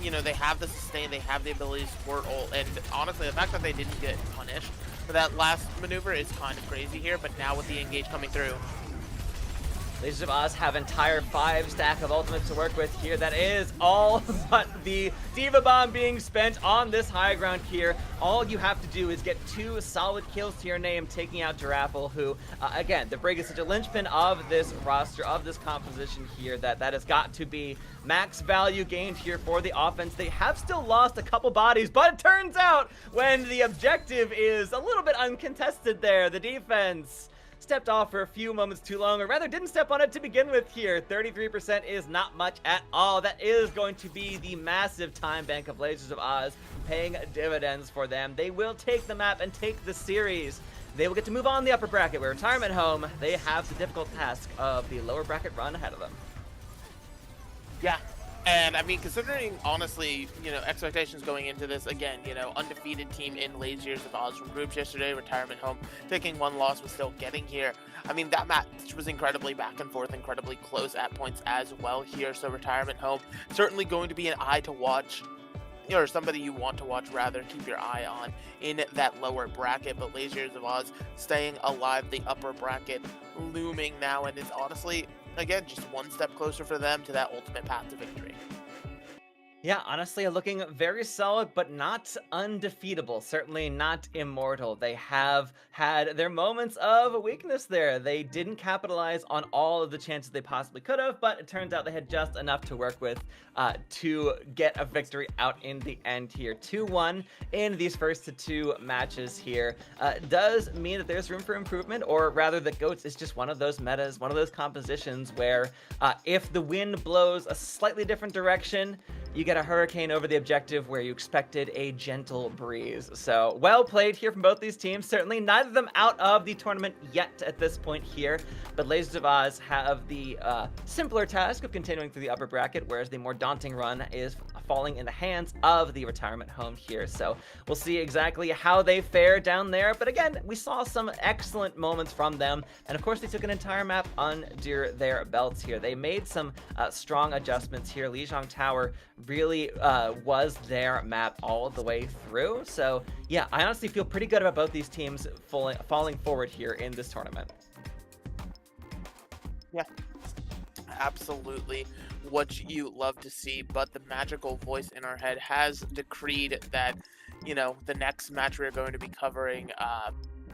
you know, they have the sustain, they have the ability to support ult, and honestly, the fact that they didn't get punished for that last maneuver is kind of crazy here, but now with the engage coming through, Lasers of Oz have entire 5 stack of ultimates to work with here. That is all but the Diva Bomb being spent on this high ground here. All you have to do is get 2 solid kills to your name, taking out Giraffe, who, again, the Brig is such a linchpin of this roster, of this composition here, that has got to be max value gained here for the offense. They have still lost a couple bodies, but it turns out when the objective is a little bit uncontested there, the defense stepped off for a few moments too long, or rather didn't step on it to begin with here. 33% is not much at all. That is going to be the massive time bank of Lasers of Oz paying dividends for them. They will take the map and take the series. They will get to move on the upper bracket, where Retirement Home, they have the difficult task of the lower bracket run ahead of them. yeah. And I mean, considering, honestly, you know, expectations going into this, again, you know, undefeated team in Lasers of Oz from groups yesterday, Retirement Home taking 1 loss, but still getting here. I mean, that match was incredibly back and forth, incredibly close at points as well here. So Retirement Home certainly going to be an eye to watch, or somebody you want to watch, rather, keep your eye on in that lower bracket. But Lasers of Oz staying alive, the upper bracket looming now, and it's honestly, again, just 1 step closer for them to that ultimate path to victory. Yeah, honestly, looking very solid, but not undefeatable. Certainly not immortal. They have had their moments of weakness there. They didn't capitalize on all of the chances they possibly could have, but it turns out they had just enough to work with to get a victory out in the end here. 2-1 in these first 2 matches here. Does mean that there's room for improvement, or rather that GOATs is just one of those metas, one of those compositions where if the wind blows a slightly different direction, you get a hurricane over the objective where you expected a gentle breeze. So, well played here from both these teams. Certainly neither of them out of the tournament yet at this point here, but Lasers of Oz have the simpler task of continuing through the upper bracket, whereas the more daunting run is falling in the hands of the retirement home here. So we'll see exactly how they fare down there. But again, we saw some excellent moments from them. And of course, they took an entire map under their belts here. They made some strong adjustments here. Lijiang Tower really was their map all the way through. So yeah, I honestly feel pretty good about both these teams falling forward here in this tournament. Yeah, absolutely what you love to see, but the magical voice in our head has decreed that, you know, the next match we're going to be covering,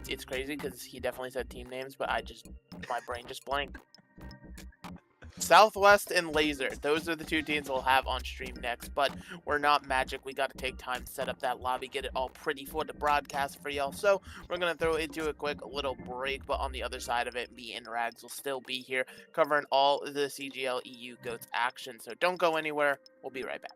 it's crazy because he definitely said team names, but my brain just blanked. Southwest and Laser, those are the two teams we'll have on stream next, but we're not Magic. We got to take time to set up that lobby, get it all pretty for the broadcast for y'all. So we're going to throw into a quick little break, but on the other side of it, me and Rags will still be here covering all the CGL EU GOATs action. So don't go anywhere. We'll be right back.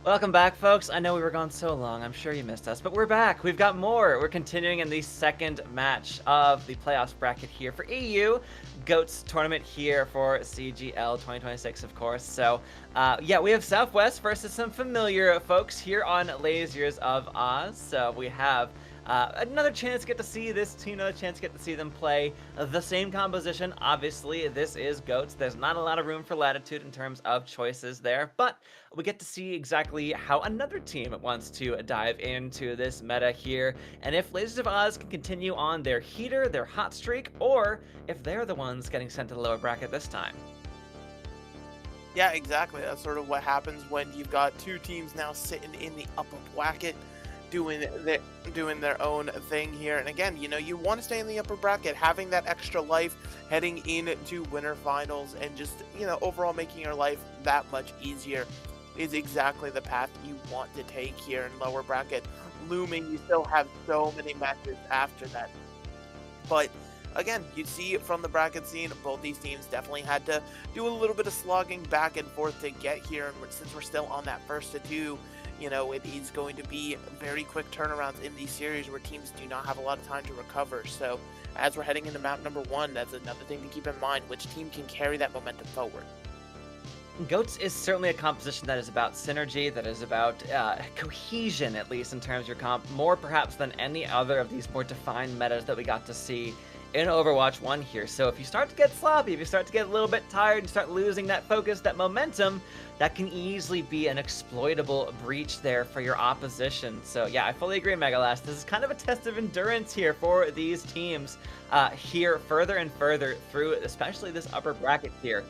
Welcome back, folks. I know we were gone so long. I'm sure you missed us, but we're back. We've got more. We're continuing in the second match of the playoffs bracket here for EU GOATs tournament here for CGL 2026, of course. So, yeah, we have Southwest versus some familiar folks here on Lasers of Oz. So we have another chance to get to see this team, another chance to get to see them play the same composition. Obviously, this is GOATs. There's not a lot of room for latitude in terms of choices there, but we get to see exactly how another team wants to dive into this meta here, and if Lasers of Oz can continue on their heater, their hot streak, or if they're the ones getting sent to the lower bracket this time. Yeah, exactly. That's sort of what happens when you've got two teams now sitting in the upper bracket doing their own thing here. And again, you know, you want to stay in the upper bracket, having that extra life heading into winter finals, and just, you know, overall making your life that much easier is exactly the path you want to take here in lower bracket. Looming, you still have so many matches after that. But again, you see it from the bracket scene, both these teams definitely had to do a little bit of slogging back and forth to get here. And since we're still on that first to two, you know, it is going to be very quick turnarounds in these series where teams do not have a lot of time to recover. So as we're heading into map number one, that's another thing to keep in mind, which team can carry that momentum forward. GOATs is certainly a composition that is about synergy, that is about cohesion, at least in terms of your comp, more perhaps than any other of these more defined metas that we got to see in Overwatch 1 here. So if you start to get sloppy, if you start to get a little bit tired and start losing that focus, that momentum, that can easily be an exploitable breach there for your opposition. So yeah, I fully agree, Megalast. This is kind of a test of endurance here for these teams here further and further through, especially this upper bracket here.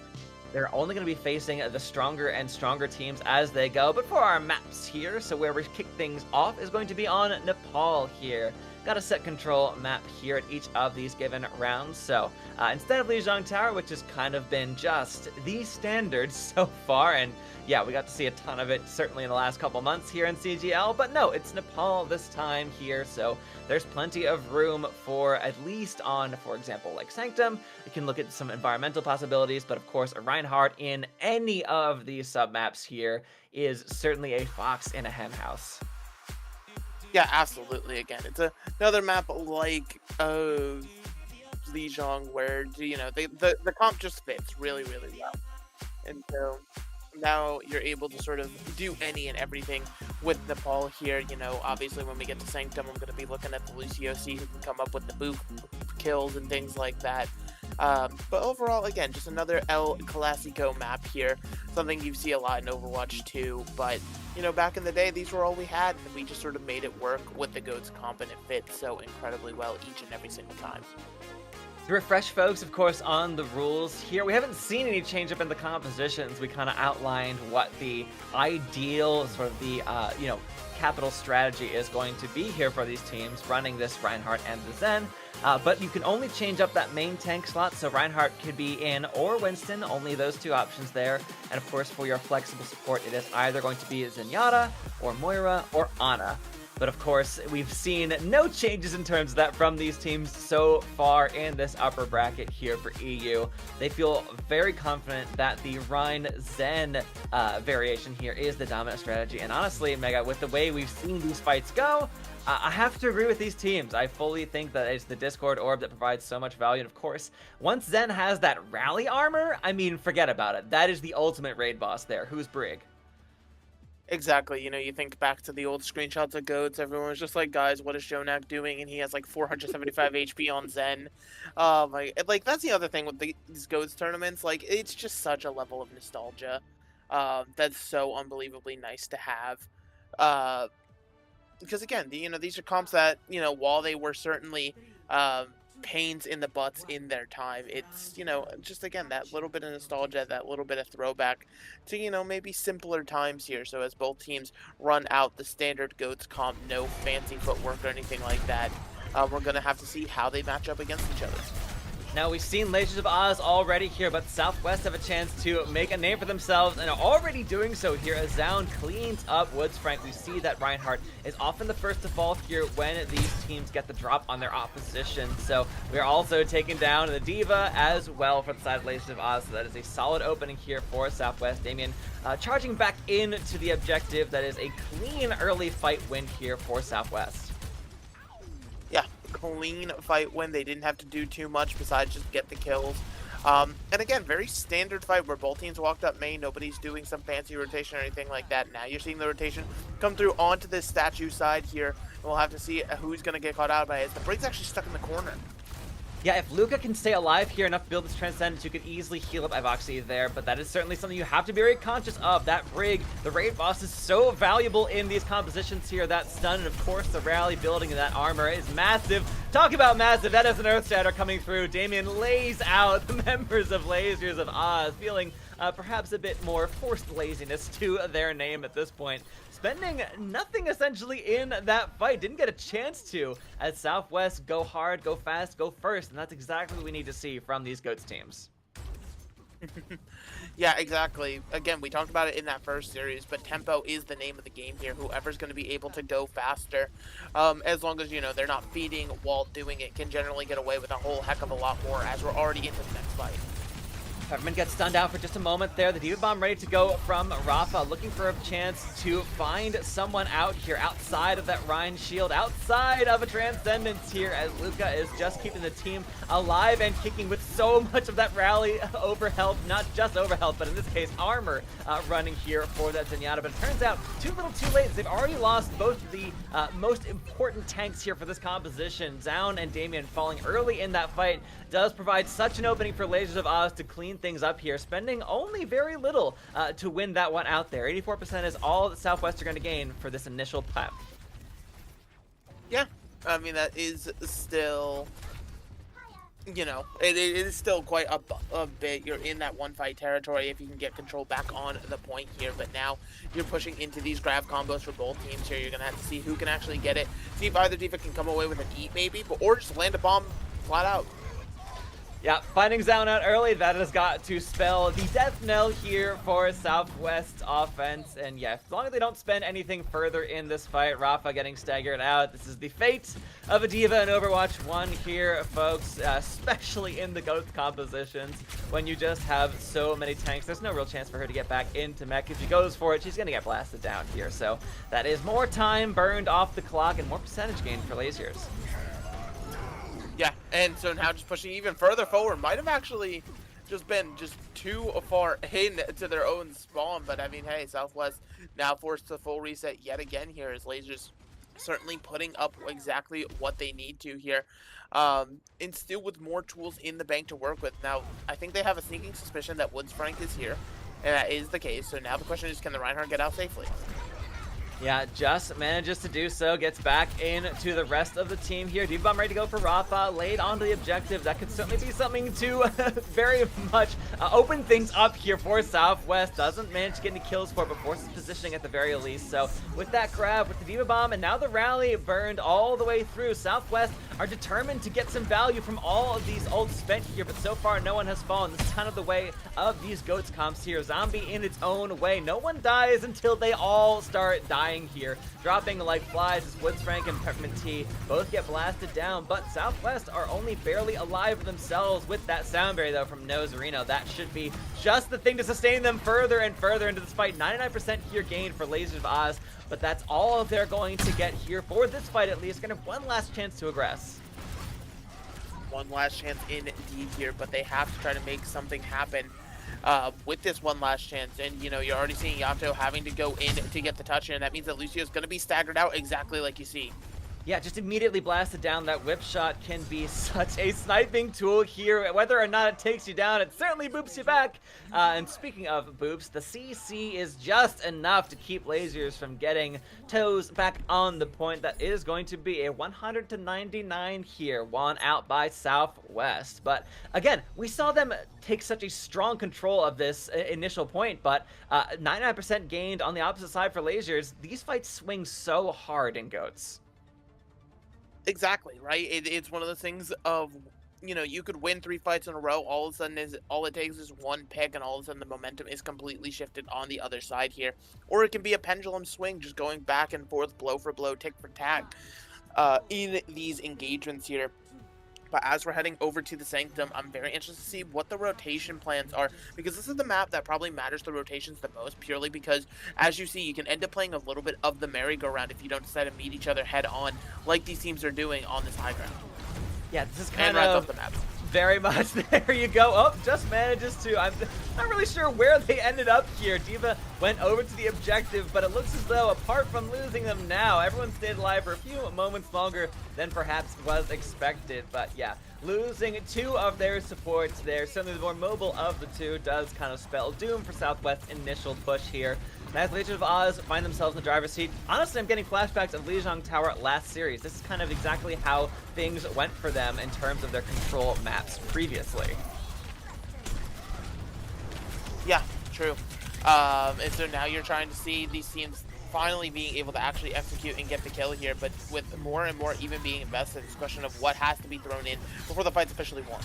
They're only going to be facing the stronger and stronger teams as they go. But for our maps here, so where we kick things off is going to be on Nepal here. Got a set control map here at each of these given rounds. So instead of Lijiang Tower, which has kind of been just the standard so far, and yeah, we got to see a ton of it certainly in the last couple months here in CGL, but no, it's Nepal this time here, so there's plenty of room for at least on, for example, like Sanctum. You can look at some environmental possibilities, but of course, a Reinhardt in any of these submaps here is certainly a fox in a hen house. Yeah, absolutely. Again, it's another map like Lijiang, where, you know, the comp just fits really, really well. And so now you're able to sort of do any and everything with Nepal here. You know, obviously when we get to Sanctum, I'm going to be looking at the Lucio, see who can come up with the boot kills and things like that. But overall, again, just another El Clasico map here. Something you see a lot in Overwatch 2, but, you know, back in the day, these were all we had, and we just sort of made it work with the GOATs comp, and it fit so incredibly well each and every single time. To refresh folks, of course, on the rules here, we haven't seen any change up in the compositions. We kind of outlined what the ideal, sort of the, you know, capital strategy is going to be here for these teams running this Reinhardt and the Zen. But you can only change up that main tank slot, so Reinhardt could be in or Winston, only those two options there. And of course, for your flexible support, it is either going to be Zenyatta, or Moira, or Ana. But of course, we've seen no changes in terms of that from these teams so far in this upper bracket here for EU. They feel very confident that the Rein-Zen variation here is the dominant strategy. And honestly, Mega, with the way we've seen these fights go, I have to agree with these teams. I fully think that it's the Discord orb that provides so much value. And of course, once Zen has that rally armor, I mean, forget about it. That is the ultimate raid boss there. Who's Brig? Exactly. You know, you think back to the old screenshots of GOATs, everyone was just like, guys, what is Jonak doing? And he has like 475 HP on Zen. Like that's the other thing with these GOATs tournaments. Like, it's just such a level of nostalgia that's so unbelievably nice to have. Because again, these are comps that, while they were certainly pains in the butts in their time, it's, just again, that little bit of nostalgia, that little bit of throwback to, maybe simpler times here. So as both teams run out the standard GOATs comp, no fancy footwork or anything like that, we're going to have to see how they match up against each other. Now, we've seen Lasers of Oz already here, but Southwest have a chance to make a name for themselves, and are already doing so here as Zound cleans up Woods Frank. We see that Reinhardt is often the first to fall here when these teams get the drop on their opposition. So we are also taking down the Diva as well for the side of Lasers of Oz. So that is a solid opening here for Southwest. Damien charging back into the objective. That is a clean early fight win here for Southwest. Yeah, clean fight win. They didn't have to do too much besides just get the kills. And again, very standard fight where both teams walked up main. Nobody's doing some fancy rotation or anything like that. Now you're seeing the rotation come through onto this statue side here. And we'll have to see who's going to get caught out by it. The Brig's actually stuck in the corner. Yeah, if Luca can stay alive here enough to build this Transcendence, you could easily heal up Ivoxy there, but that is certainly something you have to be very conscious of. That Brig, the raid boss, is so valuable in these compositions here. That stun, and of course the rally building of that armor is massive. Talk about massive, that is an Earthshatter coming through. Damien lays out the members of Lasers of Oz, feeling perhaps a bit more forced laziness to their name at this point. Spending nothing essentially in that fight. Didn't get a chance to, as Southwest go hard, go fast, go first, and that's exactly what we need to see from these GOATs teams. Yeah, exactly. Again, we talked about it in that first series, but tempo is the name of the game here. Whoever's going to be able to go faster, as long as, they're not feeding while doing it, can generally get away with a whole heck of a lot more as we're already into the next fight. Peppermint gets stunned out for just a moment there. The Diva Bomb ready to go from Rafa, looking for a chance to find someone out here outside of that Rhine shield, outside of a Transcendence here, as Luca is just keeping the team alive and kicking with so much of that rally over health, not just over health, but in this case armor running here for that Zenyatta. But it turns out too little too late. They've already lost both of the most important tanks here for this composition. Zound and Damien falling early in that fight does provide such an opening for Lasers of Oz to clean things up here, spending only very little to win that one out there. 84% is all that Southwest are going to gain for this initial prep. Yeah, I mean, that is still, it is still quite a bit. You're in that one fight territory if you can get control back on the point here, but now you're pushing into these grab combos for both teams here. You're going to have to see who can actually get it, see if either Diva can come away with an eat maybe, or just land a bomb flat out. Yeah, finding Zound out early, that has got to spell the death knell here for Southwest offense. And yeah, as long as they don't spend anything further in this fight, Rafa getting staggered out. This is the fate of a Diva in Overwatch 1 here, folks, especially in the GOAT compositions. When you just have so many tanks, there's no real chance for her to get back into mech. If she goes for it, she's going to get blasted down here. So that is more time burned off the clock and more percentage gain for Lasers. Yeah, and so now just pushing even further forward might have actually just been too far into their own spawn, but I mean, hey, Southwest now forced to full reset yet again here as Lasers certainly putting up exactly what they need to here, and still with more tools in the bank to work with. Now, I think they have a sneaking suspicion that Woods Frank is here, and that is the case, so now the question is, can the Reinhardt get out safely? Yeah, just manages to do so, gets back into the rest of the team here. Diva Bomb ready to go for Rafa, laid onto the objective. That could certainly be something to very much open things up here for Southwest. Doesn't manage to get any kills for it, but forces positioning at the very least. So with that grab, with the Diva Bomb, and now the rally burned all the way through, Southwest are determined to get some value from all of these ults spent here, but so far no one has fallen. This is kind of the way of these GOATs comps here. Zombie in its own way. No one dies until they all start dying here, dropping like flies as Woodsfrank and Peppermint Tea both get blasted down, but Southwest are only barely alive themselves with that sound barrier though from Nozarino. That should be just the thing to sustain them further and further into this fight. 99% here gained for Lasers of Oz, but that's all they're going to get here for this fight at least. Gonna have one last chance to aggress. One last chance indeed here, but they have to try to make something happen with this one last chance. And, you know, you're already seeing Yato having to go in to get the touch, and that means that Lucio's going to be staggered out exactly like you see. Yeah, just immediately blasted down. That whip shot can be such a sniping tool here. Whether or not it takes you down, it certainly boops you back. And speaking of boops, the CC is just enough to keep Lasers from getting toes back on the point. That is going to be a 100-99 here, won out by Southwest. But again, we saw them take such a strong control of this initial point, but 99% gained on the opposite side for Lasers. These fights swing so hard in GOATs. Exactly, right? It's one of those things of, you know, you could win 3 fights in a row. All of a sudden, all it takes is one pick, and all of a sudden the momentum is completely shifted on the other side here. Or it can be a pendulum swing, just going back and forth, blow for blow, tick for tack in these engagements here. But as we're heading over to the Sanctum, I'm very interested to see what the rotation plans are, because this is the map that probably matters the rotations the most, purely because, as you see, you can end up playing a little bit of the merry-go-round if you don't decide to meet each other head-on, like these teams are doing on this high ground. Yeah, this is kind of of the map. Very much. There you go. Oh, just manages to. I'm not really sure where they ended up here. D.Va went over to the objective, but it looks as though, apart from losing them now, everyone stayed alive for a few moments longer than perhaps was expected. But yeah, losing 2 of their supports there, certainly the more mobile of the 2, does kind of spell doom for Southwest's initial push here. As Lasers of Oz find themselves in the driver's seat, honestly, I'm getting flashbacks of Lijiang Tower last series. This is kind of exactly how things went for them in terms of their control maps previously. Yeah, true. And so now you're trying to see these teams finally being able to actually execute and get the kill here, but with more and more even being invested, it's a question of what has to be thrown in before the fight's officially won.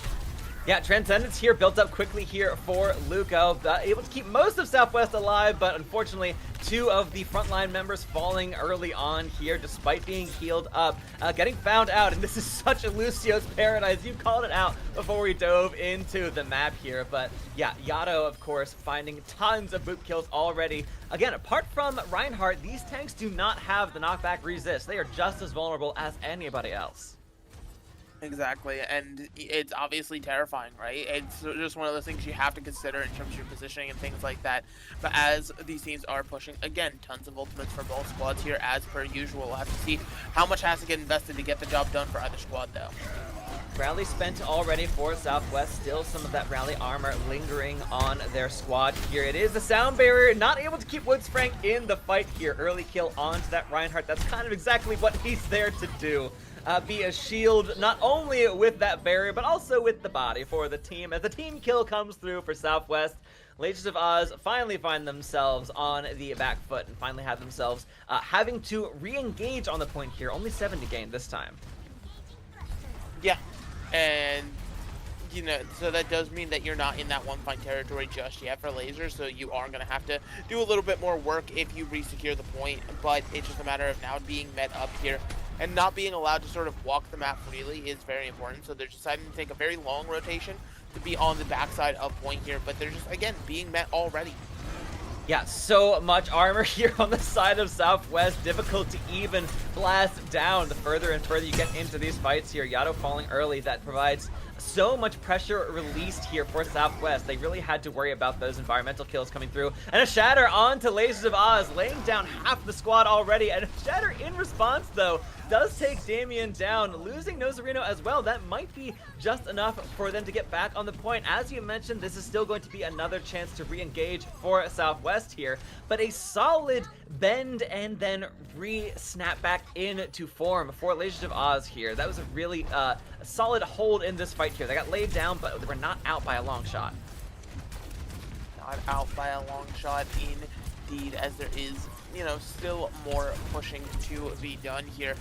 Yeah, Transcendence here built up quickly here for Luco, able to keep most of Southwest alive, but unfortunately 2 of the frontline members falling early on here despite being healed up, getting found out, and this is such a Lucio's paradise. You called it out before we dove into the map here, but yeah, Yato, of course, finding tons of boot kills already. Again, apart from Reinhardt, these tanks do not have the knockback resist. They are just as vulnerable as anybody else. Exactly, and it's obviously terrifying, right? It's just one of those things you have to consider in terms of your positioning and things like that. But as these teams are pushing, again, tons of ultimates for both squads here, as per usual. We'll have to see how much has to get invested to get the job done for either squad, though. Rally spent already for Southwest. Still some of that rally armor lingering on their squad here. It is the sound barrier, not able to keep Woodsfrank in the fight here. Early kill onto that Reinhardt. That's kind of exactly what he's there to do. Be a shield, not only with that barrier, but also with the body for the team. As the team kill comes through for Southwest, Lasers of Oz finally find themselves on the back foot and finally have themselves having to re-engage on the point here. Only 7 to gain this time. Yeah, and you know, so that does mean that you're not in that one fight territory just yet for Lasers, so you are going to have to do a little bit more work if you re-secure the point, but it's just a matter of now being met up here. And not being allowed to sort of walk the map freely is very important. So they're deciding to take a very long rotation to be on the backside of point here. But they're just, again, being met already. Yeah, so much armor here on the side of Southwest. Difficult to even blast down the further and further you get into these fights here. Yato falling early, that provides so much pressure released here for Southwest. They really had to worry about those environmental kills coming through. And a Shatter onto Lasers of Oz, laying down half the squad already. And a Shatter in response, though, does take Damien down, losing Nozarino as well. That might be just enough for them to get back on the point. As you mentioned, this is still going to be another chance to re-engage for Southwest here, but a solid bend and then re-snap back into form for Lasers of Oz here. That was a really a solid hold in this fight here. They got laid down, but they were not out by a long shot. Not out by a long shot indeed, as there is, you know, still more pushing to be done here.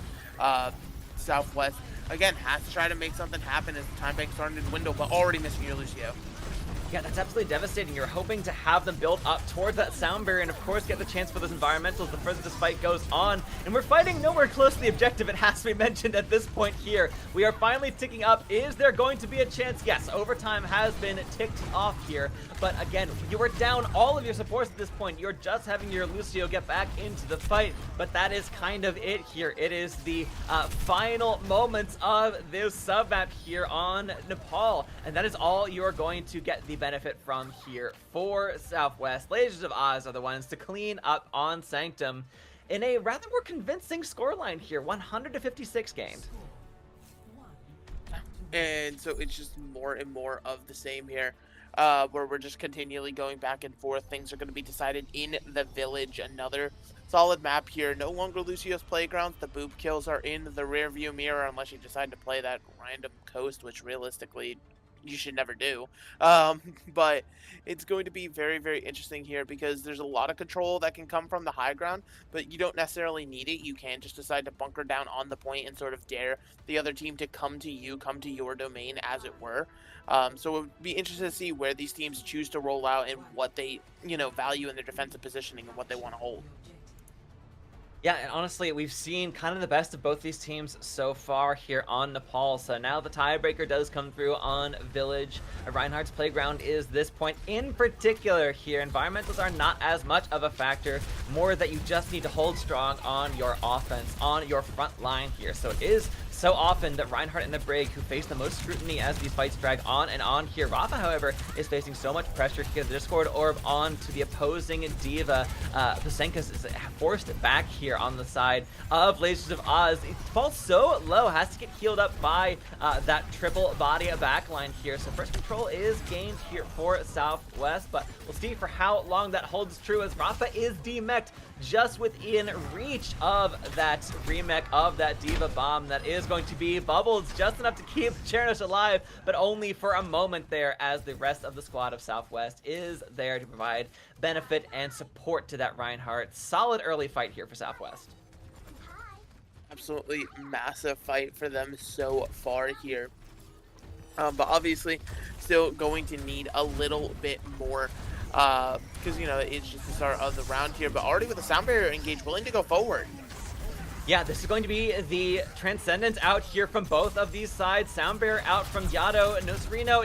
Southwest, again, has to try to make something happen as the time bank starting to dwindle, but already missing your Lucio. Yeah, that's absolutely devastating. You're hoping to have them build up towards that sound barrier and, of course, get the chance for those environmentals the further this fight goes on. And we're fighting nowhere close to the objective, it has to be mentioned at this point here. We are finally ticking up. Is there going to be a chance? Yes, overtime has been ticked off here. But again, you are down all of your supports at this point. You're just having your Lucio get back into the fight. But that is kind of it here. It is the final moments of this sub-map here on Nepal. And that is all you are going to get the benefit from here for Southwest. Lasers of Oz are the ones to clean up on Sanctum in a rather more convincing scoreline here. 100-56 gained. And so it's just more and more of the same here, where we're just continually going back and forth. Things are going to be decided in the village. Another solid map here. No longer Lucio's Playgrounds. The boob kills are in the rear view mirror unless you decide to play that random coast, which realistically you should never do. But it's going to be very, very interesting here because there's a lot of control that can come from the high ground, but you don't necessarily need it. You can just decide to bunker down on the point and sort of dare the other team to come to you, come to your domain, as it were. So it would be interesting to see where these teams choose to roll out and what they, value in their defensive positioning and what they want to hold. Yeah, and honestly, we've seen kind of the best of both these teams so far here on Nepal. So now the tiebreaker does come through on Village. Reinhardt's Playground is this point in particular here. Environmentals are not as much of a factor, more that you just need to hold strong on your offense, on your front line here. So it is so often that Reinhardt and the Brig, who face the most scrutiny as these fights drag on and on here. Rafa, however, is facing so much pressure here. The Discord Orb on to the opposing D.Va. Pasenkas is forced back here on the side of Lasers of Oz. It falls so low, has to get healed up by that triple body backline here. So first control is gained here for Southwest, but we'll see for how long that holds true as Rafa is demech'd just within reach of that remech of that D.Va bomb that is going to be bubbled just enough to keep Chernish alive, but only for a moment there as the rest of the squad of Southwest is there to provide benefit and support to that Reinhardt. Solid early fight here for Southwest. Absolutely massive fight for them so far here. But obviously still going to need a little bit more because, it's just the start of the round here, but already with the sound barrier engaged, willing to go forward. Yeah, this is going to be the Transcendence out here from both of these sides. Sound barrier out from Yado. Nocerino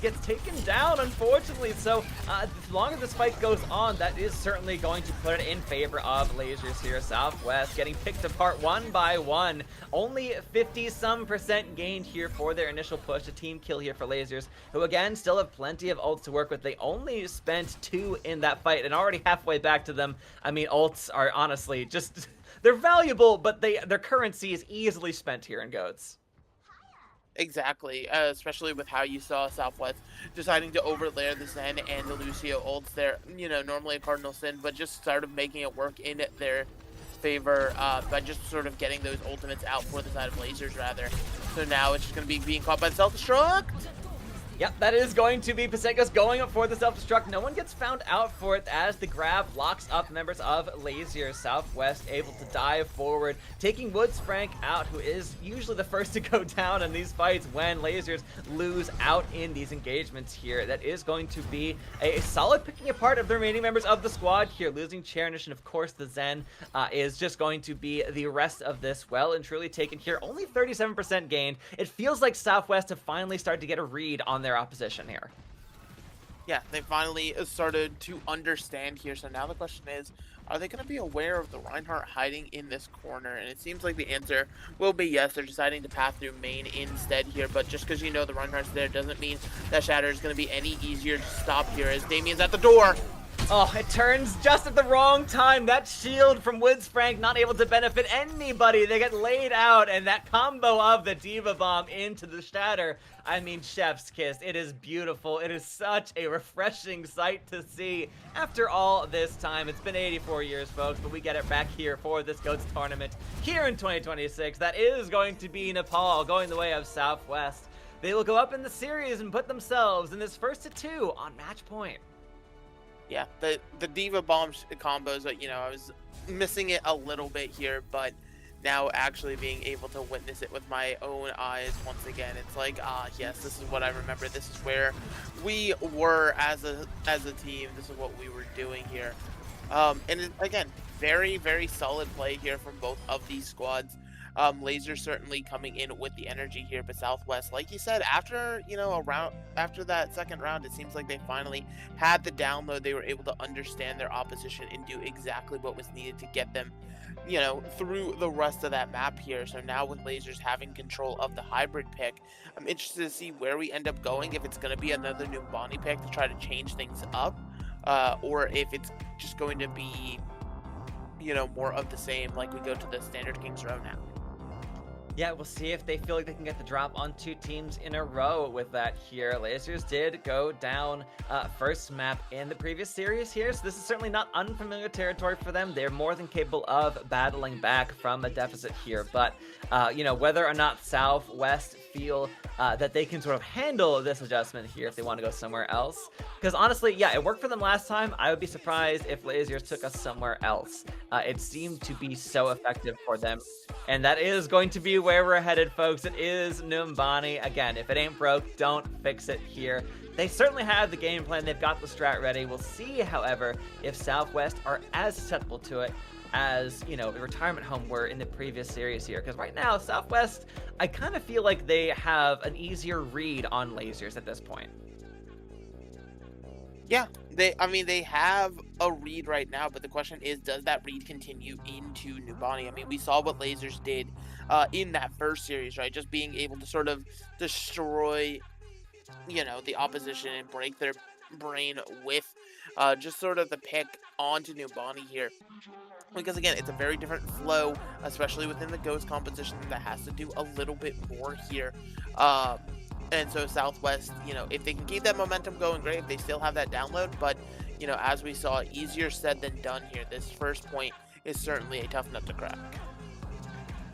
gets taken down, unfortunately. So the longer this fight goes on, that is certainly going to put it in favor of Lasers here. Southwest getting picked apart one by one. Only 50-some% gained here for their initial push. A team kill here for Lasers, who again still have plenty of ults to work with. They only spent 2 in that fight and already halfway back to them. I mean, ults are honestly just... They're valuable, but their currency is easily spent here in GOATs. Exactly, especially with how you saw Southwest deciding to overlay the Zen and the Lucio ults there. Normally a Cardinal Sin, but just started making it work in their favor by just sort of getting those ultimates out for the side of Lasers, rather. So now it's just going to be being caught by the self-destruct. Yep, that is going to be Pasenkas going up for the self-destruct. No one gets found out for it as the grab locks up members of Lazier. Southwest able to dive forward, taking Woods Frank out, who is usually the first to go down in these fights when Lasers lose out in these engagements here. That is going to be a solid picking apart of the remaining members of the squad here. Losing Chernish and, of course, the Zen is just going to be the rest of this well and truly taken here. Only 37% gained. It feels like Southwest have finally started to get a read on their opposition here. Yeah, they finally started to understand here. So now the question is, are they going to be aware of the Reinhardt hiding in this corner? And it seems like the answer will be yes. They're deciding to path through main instead here. But just because the Reinhardt's there doesn't mean that Shatter is going to be any easier to stop here as Damien's at the door. Oh, it turns just at the wrong time. That shield from Woods Frank not able to benefit anybody. They get laid out, and that combo of the D.Va bomb into the Shatter. I mean, chef's kiss. It is beautiful. It is such a refreshing sight to see after all this time. It's been 84 years, folks, but we get it back here for this GOATS tournament here in 2026. That is going to be Nepal going the way of Southwest. They will go up in the series and put themselves in this first to 2 on match point. Yeah, the D.Va bomb combos, I was missing it a little bit here, but now actually being able to witness it with my own eyes once again, it's like, yes, this is what I remember. This is where we were as a team. This is what we were doing here. Again, very, very solid play here from both of these squads. Laser certainly coming in with the energy here, but Southwest, like you said, after after that second round, it seems like they finally had the download. They were able to understand their opposition and do exactly what was needed to get them, through the rest of that map here. So now with Lasers having control of the hybrid pick, I'm interested to see where we end up going. If it's going to be another new Bonnie pick to try to change things up, or if it's just going to be, more of the same, like we go to the standard Kings Row now. Yeah, we'll see if they feel like they can get the drop on 2 teams in a row with that here. Lasers did go down first map in the previous series here, so this is certainly not unfamiliar territory for them. They're more than capable of battling back from a deficit here, but whether or not Southwest feel that they can sort of handle this adjustment here if they want to go somewhere else. Because honestly, yeah, it worked for them last time. I would be surprised if Lasers took us somewhere else. It seemed to be so effective for them. And that is going to be where we're headed, folks. It is Numbani. Again, if it ain't broke, don't fix it here. They certainly have the game plan. They've got the strat ready. We'll see, however, if Southwest are as susceptible to it as, the retirement home were in the previous series here. Because right now, Southwest, I kind of feel like they have an easier read on Lasers at this point. Yeah, they have a read right now, but the question is, does that read continue into Numbani? I mean, we saw what Lasers did in that first series, right? Just being able to sort of destroy, the opposition and break their brain with just sort of the pick onto Numbani here. Because again, it's a very different flow, especially within the Ghost composition, that has to do a little bit more here. And so Southwest, if they can keep that momentum going, great. If they still have that download, but, as we saw, easier said than done here. This first point is certainly a tough nut to crack.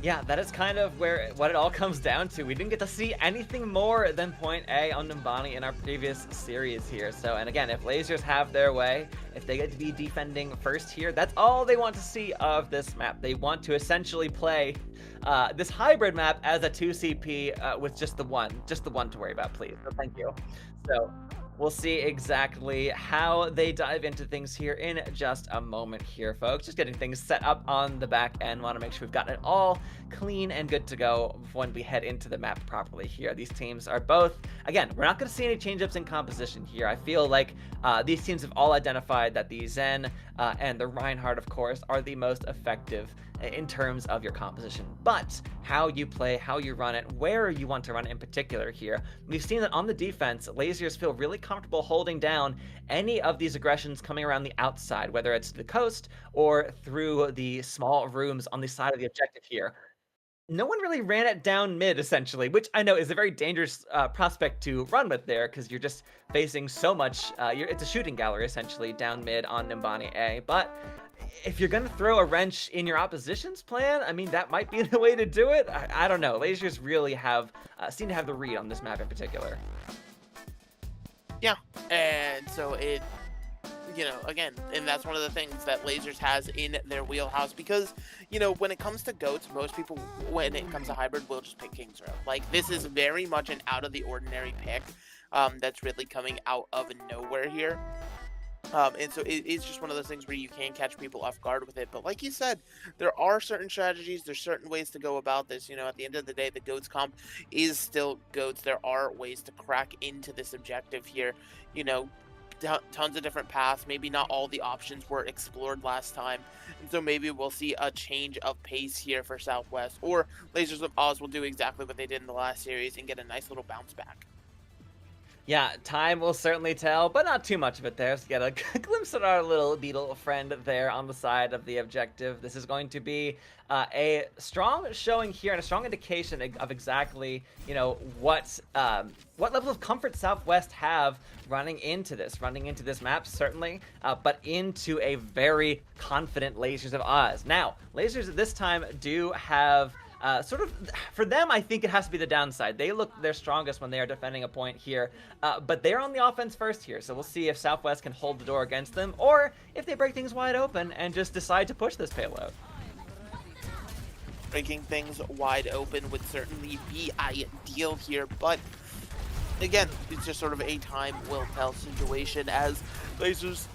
Yeah, that is kind of what it all comes down to. We didn't get to see anything more than point A on Numbani in our previous series here. So, and again, if Lasers have their way, if they get to be defending first here, that's all they want to see of this map. They want to essentially play this hybrid map as a 2CP with just the one to worry about, please. So thank you. So we'll see exactly how they dive into things here in just a moment here, folks. Just getting things set up on the back end. Want to make sure we've gotten it all clean and good to go when we head into the map properly here. These teams are both, again, we're not going to see any change-ups in composition here. I feel like these teams have all identified that the Zen and the Reinhardt, of course, are the most effective in terms of your composition, but how you play, how you run it, where you want to run it in particular here. We've seen that on the defense, Lasers feel really comfortable holding down any of these aggressions coming around the outside, whether it's the coast or through the small rooms on the side of the objective here. No one really ran it down mid, essentially, which I know is a very dangerous prospect to run with there, because you're just facing so much, it's a shooting gallery, essentially, down mid on Numbani A, but if you're going to throw a wrench in your opposition's plan, I mean, that might be the way to do it. I don't know. Lasers really have seem to have the read on this map in particular. Yeah, and so it, again, and that's one of the things that Lasers has in their wheelhouse, because, when it comes to GOATs, most people, when it comes to hybrid, will just pick Kings Row. Like, this is very much an out-of-the-ordinary pick that's really coming out of nowhere here. And so it's just one of those things where you can catch people off guard with it. But like you said, there are certain strategies, there's certain ways to go about this. At the end of the day, the GOATs comp is still GOATs. There are ways to crack into this objective here. Tons of different paths. Maybe not all the options were explored last time. And so maybe we'll see a change of pace here for Southwest. Or Lasers of Oz will do exactly what they did in the last series and get a nice little bounce back. Yeah, time will certainly tell, but not too much of it there. So get a glimpse at our little beetle friend there on the side of the objective. This is going to be a strong showing here and a strong indication of exactly, what level of comfort Southwest have running into this map, certainly, but into a very confident Lasers of Oz. Now, Lasers at this time do have sort of, for them, I think it has to be the downside. They look their strongest when they are defending a point here, but they're on the offense first here, so we'll see if Southwest can hold the door against them, or if they break things wide open and just decide to push this payload. breaking things wide open would certainly be ideal here, but again, it's just sort of a time will tell situation as Lasers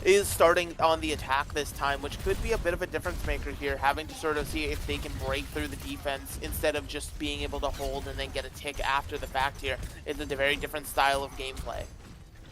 is starting on the attack this time, which could be a bit of a difference maker here, having to sort of see if they can break through the defense instead of just being able to hold and then get a tick after the fact here. It's a very different style of gameplay.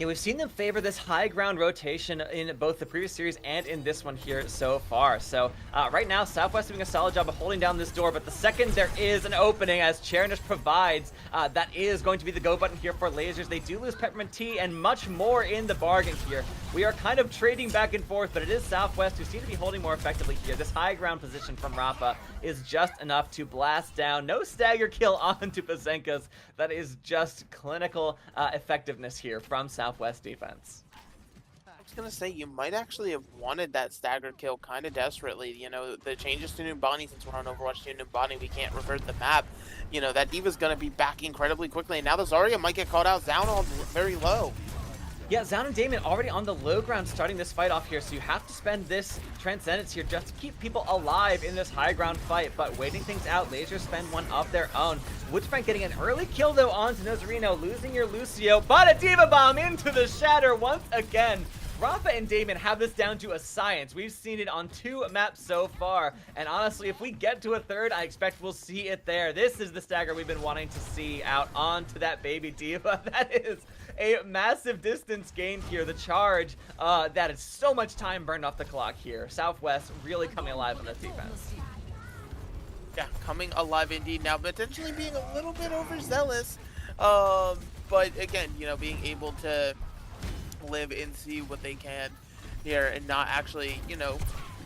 Yeah, we've seen them favor this high ground rotation in both the previous series and in this one here so far. So right now, Southwest doing a solid job of holding down this door, but the second there is an opening, as Chernish provides, that is going to be the go button here for Lasers. They do lose Peppermint Tea and much more in the bargain here. We are kind of trading back and forth, but it is Southwest who seem to be holding more effectively here. This high ground position from Rafa is just enough to blast down. No stagger kill onto Pazenkas. That is just clinical effectiveness here from Southwest defense. I was going to say, you might actually have wanted that stagger kill kind of desperately. You know, the changes to Numbani, since we're on Overwatch 2 Numbani, we can't revert the map. You know, that Diva's going to be back incredibly quickly, and now the Zarya might get caught out. Zaun on very low. Yeah, Zaun and Damien already on the low ground starting this fight off here, so you have to spend this Transcendence here just to keep people alive in this high ground fight, but waiting things out, Lasers spend one of their own. Woodsprite getting an early kill though onto Nozarino, losing your Lucio, but a Diva Bomb into the Shatter once again. Rafa and Damien have this down to a science. We've seen it on 2 maps so far, and honestly, if we get to a third, I expect we'll see it there. This is the stagger we've been wanting to see out onto that baby Diva. That is a massive distance gained here. The charge, that is so much time burned off the clock here. Southwest really coming alive on this defense. Yeah, coming alive indeed now, potentially being a little bit overzealous. But again, you know, being able to live and see what they can here and not actually, you know,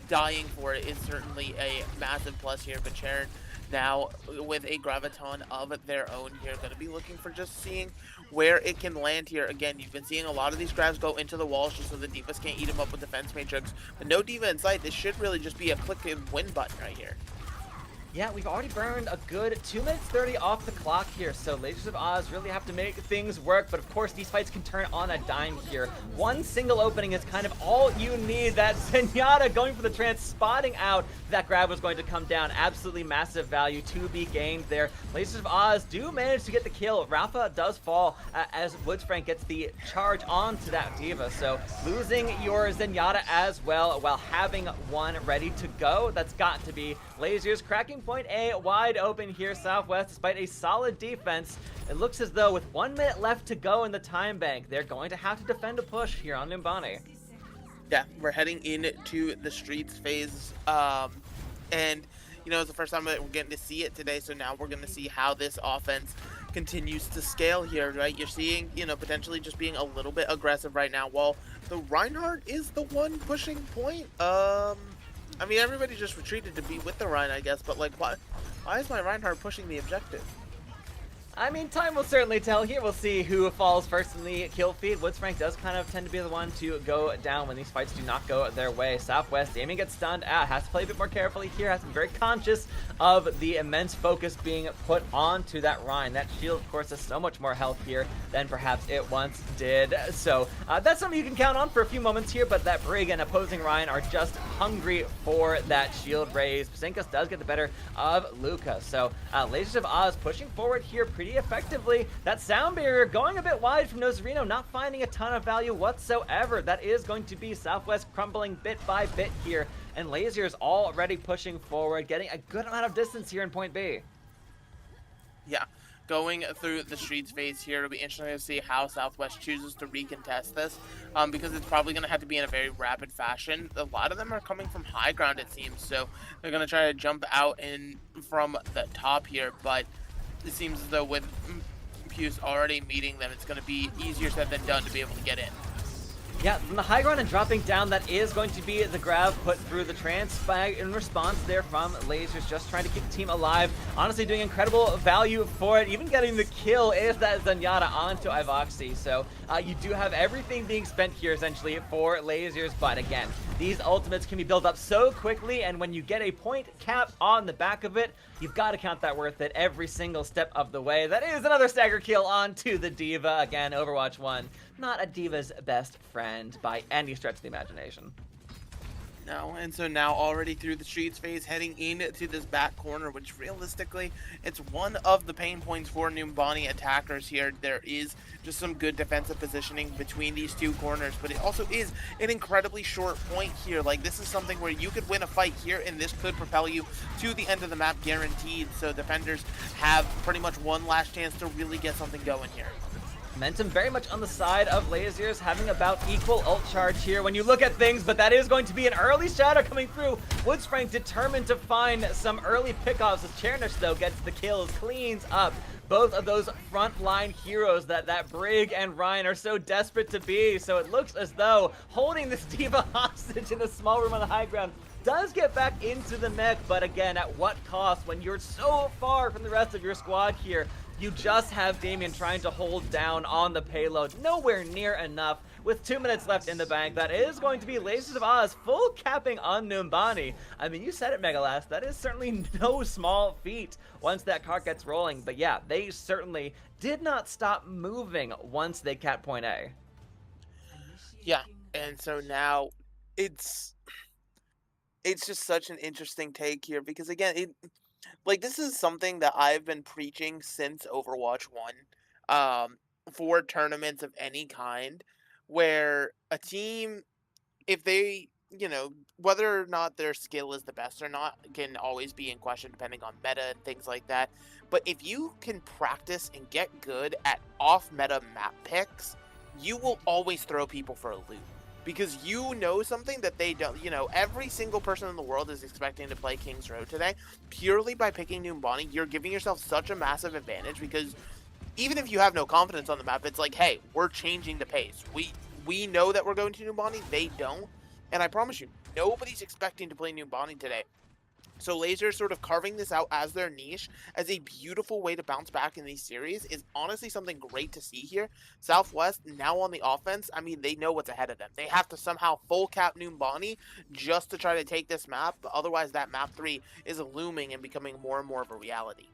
dying for it is certainly a massive plus here. But Sharon now with a Graviton of their own here, going to be looking for just seeing where it can land here. Again, you've been seeing a lot of these grabs go into the walls just so the Divas can't eat them up with Defense Matrix. But no Diva in sight. This should really just be a click and win button right here. Yeah, we've already burned a good 2 minutes 30 off the clock here, so Lasers of Oz really have to make things work, but of course these fights can turn on a dime here. One single opening is kind of all you need. That Zenyatta going for the trance, spotting out that grab was going to come down. Absolutely massive value to be gained there. Lasers of Oz do manage to get the kill. Rafa does fall as Woodsfrank gets the charge onto that Diva, so losing your Zenyatta as well while having one ready to go. That's got to be Lasers cracking point A wide open here. Southwest, despite a solid defense, it looks as though with 1 minute left to go in the time bank, they're going to have to defend a push here on Numbani. Yeah, we're heading into the streets phase, and you know, it's the first time that we're getting to see it today, so now we're going to see how this offense continues to scale here, right? You're seeing, you know, potentially just being a little bit aggressive right now, while the Reinhardt is the one pushing point. I mean, everybody just retreated to be with the Rein, I guess, but like, why is my Reinhardt pushing the objective? I mean, time will certainly tell here. We'll see who falls first in the kill feed. Woodsfrank does kind of tend to be the one to go down when these fights do not go their way. Southwest, Damien gets stunned out, has to play a bit more carefully here, has to be very conscious of the immense focus being put onto that Rein. That shield, of course, has so much more health here than perhaps it once did. So that's something you can count on for a few moments here, but that Brig and opposing Rein are just hungry for that shield raise. Pazenkas does get the better of Luca. So Lasers of Oz pushing forward here pretty effectively. That sound barrier going a bit wide from Nozarino, not finding a ton of value whatsoever. That is going to be Southwest crumbling bit by bit here, and Lasers already pushing forward, getting a good amount of distance here in point B. Yeah, going through the streets phase here, it'll be interesting to see how Southwest chooses to recontest this, because it's probably going to have to be in a very rapid fashion. A lot of them are coming from high ground, it seems, so they're going to try to jump out in from the top here, but it seems as though with Puce already meeting them, it's going to be easier said than done to be able to get in. Yeah, from the high ground and dropping down, that is going to be the grab put through the trance in response there from Lasers, just trying to keep the team alive. Honestly, doing incredible value for it. Even getting the kill is that Zenyatta onto Ivoxy. So you do have everything being spent here essentially for Lasers, but again, these ultimates can be built up so quickly, and when you get a point cap on the back of it, you've got to count that worth it every single step of the way. That is another stagger kill onto the Diva. Again, Overwatch 1, not a Diva's best friend by any stretch of the imagination. No, and so now already through the streets phase, heading into this back corner, which realistically, it's one of the pain points for Numbani attackers here. There is just some good defensive positioning between these two corners, but it also is an incredibly short point here. Like, this is something where you could win a fight here, and this could propel you to the end of the map guaranteed. So defenders have pretty much one last chance to really get something going here. Momentum very much on the side of Lasers, having about equal ult charge here when you look at things, but that is going to be an early shadow coming through. Woodsprang determined to find some early pickoffs as Chernish, though, gets the kills, cleans up both of those frontline heroes that Brig and Ryan are so desperate to be. So it looks as though holding this D.Va hostage in a small room on the high ground does get back into the mech, but again, at what cost when you're so far from the rest of your squad here? You just have Damien trying to hold down on the payload, nowhere near enough. With 2 minutes left in the bank, that is going to be Lasers of Oz full capping on Numbani. I mean, you said it, Megalast, that is certainly no small feat once that cart gets rolling. But yeah, they certainly did not stop moving once they capped point A. Yeah, and so now it's just such an interesting take here because, again, like, this is something that I've been preaching since Overwatch 1, for tournaments of any kind, where a team, if they, whether or not their skill is the best or not, can always be in question depending on meta and things like that. But if you can practice and get good at off-meta map picks, you will always throw people for a loop. Because you know something that they don't. Every single person in the world is expecting to play King's Road today. Purely by picking Numbani, you're giving yourself such a massive advantage because even if you have no confidence on the map, it's like, hey, we're changing the pace. We know that we're going to Numbani, they don't. And I promise you, nobody's expecting to play Numbani today. So Laser sort of carving this out as their niche, as a beautiful way to bounce back in these series, is honestly something great to see here. Southwest, now on the offense, I mean, they know what's ahead of them. They have to somehow full cap Numbani just to try to take this map, but otherwise that map 3 is looming and becoming more and more of a reality.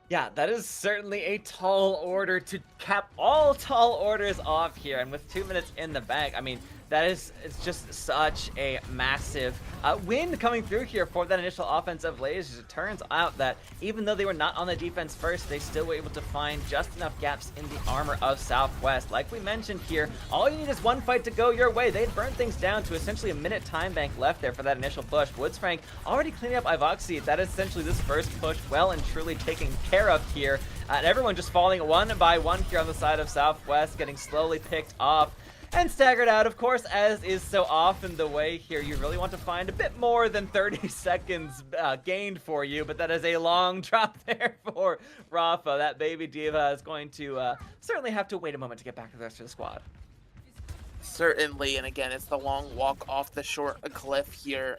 Yeah, that is certainly a tall order to cap all tall orders off here, and with 2 minutes in the bank, I mean, it's just such a massive win coming through here for that initial offensive Lasers. It turns out that even though they were not on the defense first, they still were able to find just enough gaps in the armor of Southwest. Like we mentioned here, all you need is one fight to go your way. They'd burned things down to essentially a minute time bank left there for that initial push. Woodsfrank already cleaning up Ivoxy. That is essentially this first push well and truly taken care of here. And everyone just falling one by one here on the side of Southwest, getting slowly picked off and staggered out, of course, as is so often the way here. You really want to find a bit more than 30 seconds gained for you, but that is a long drop there for Rafa. That baby D.Va is going to certainly have to wait a moment to get back to the rest of the squad. Certainly, and again, it's the long walk off the short cliff here,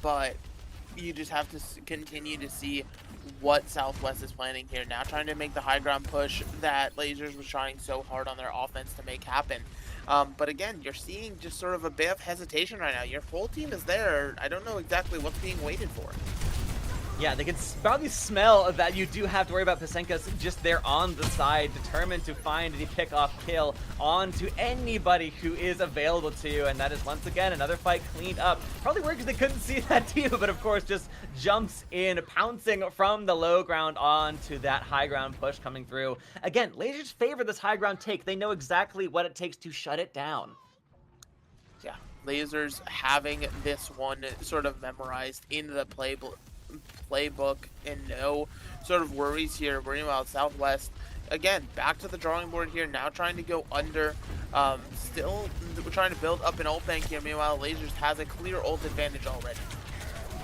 but you just have to continue to see what Southwest is planning here. Now trying to make the high ground push that Lasers was trying so hard on their offense to make happen. But again, you're seeing just sort of a bit of hesitation right now. Your full team is there. I don't know exactly what's being waited for. Yeah, they can probably smell that you do have to worry about Pasenka's just there on the side, determined to find the pick-off kill onto anybody who is available to you, and that is once again another fight cleaned up. Probably weird because they couldn't see that D.Va, but of course just jumps in, pouncing from the low ground onto that high ground push coming through. Again, Lasers favor this high ground take. They know exactly what it takes to shut it down. Yeah, Lasers having this one sort of memorized in the playbook and no sort of worries here. Worrying about Southwest again, back to the drawing board here, now trying to go under, still trying to build up an ult bank here. Meanwhile, Lasers has a clear ult advantage already.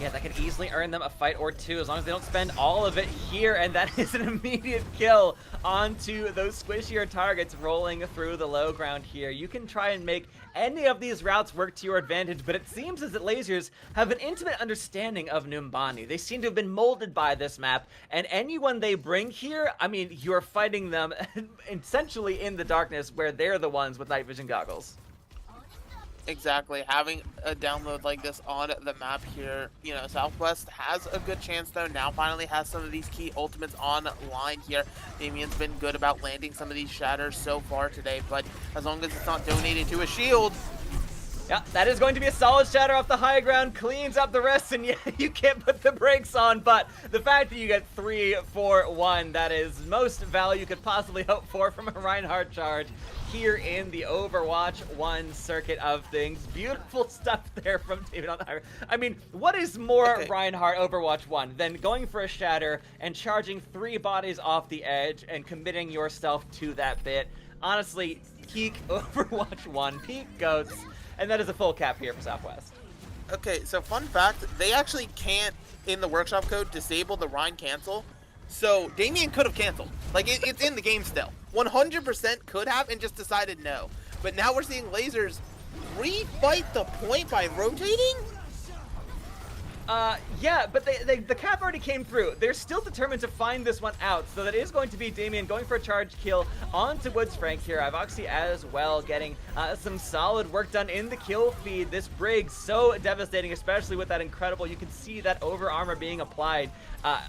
Yeah, that could easily earn them a fight or two as long as they don't spend all of it here, and that is an immediate kill onto those squishier targets rolling through the low ground here. You can try and make any of these routes work to your advantage, but it seems as that Lasers have an intimate understanding of Numbani. They seem to have been molded by this map, and anyone they bring here, I mean, you're fighting them essentially in the darkness where they're the ones with night vision goggles. Exactly, having a download like this on the map here, you know, Southwest has a good chance though. Now finally has some of these key ultimates online here. Damien's been good about landing some of these shatters so far today, but as long as it's not donated to a shield, Yeah, that is going to be a solid shatter off the high ground, cleans up the rest, and yeah, you can't put the brakes on, but the fact that you get 3 for 1, that is most value you could possibly hope for from a Reinhardt charge here in the Overwatch 1 circuit of things. Beautiful stuff there from David on the high ground. I mean, what is more Reinhardt Overwatch 1 than going for a shatter and charging 3 bodies off the edge and committing yourself to that bit? Honestly, peak Overwatch 1, peak GOATs. And that is a full cap here for Southwest. Okay, so fun fact, they actually can't, in the workshop code, disable the Rhine cancel. So Damien could have canceled. Like, it's in the game still. 100% could have and just decided no. But now we're seeing Lasers refight the point by rotating? Yeah, but the cap already came through. They're still determined to find this one out, so that is going to be Damien going for a charge kill onto Woods Frank here. Ivoxy as well getting some solid work done in the kill feed. This Brig so devastating, especially with that incredible, you can see that over armor being applied.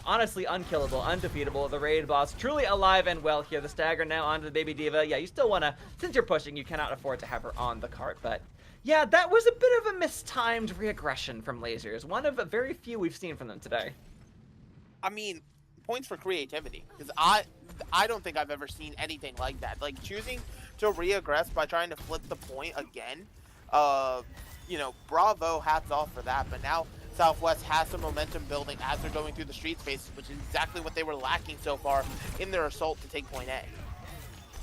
Honestly unkillable, undefeatable. The raid boss truly alive and well here. The stagger now onto the Baby Diva. Yeah, you still want to, since you're pushing, you cannot afford to have her on the cart, but yeah, that was a bit of a mistimed reaggression from Lasers. One of a very few we've seen from them today. I mean, points for creativity. Because I don't think I've ever seen anything like that. Like, choosing to reaggress by trying to flip the point again. You know, bravo, hats off for that. But now Southwest has some momentum building as they're going through the street spaces, which is exactly what they were lacking so far in their assault to take point A.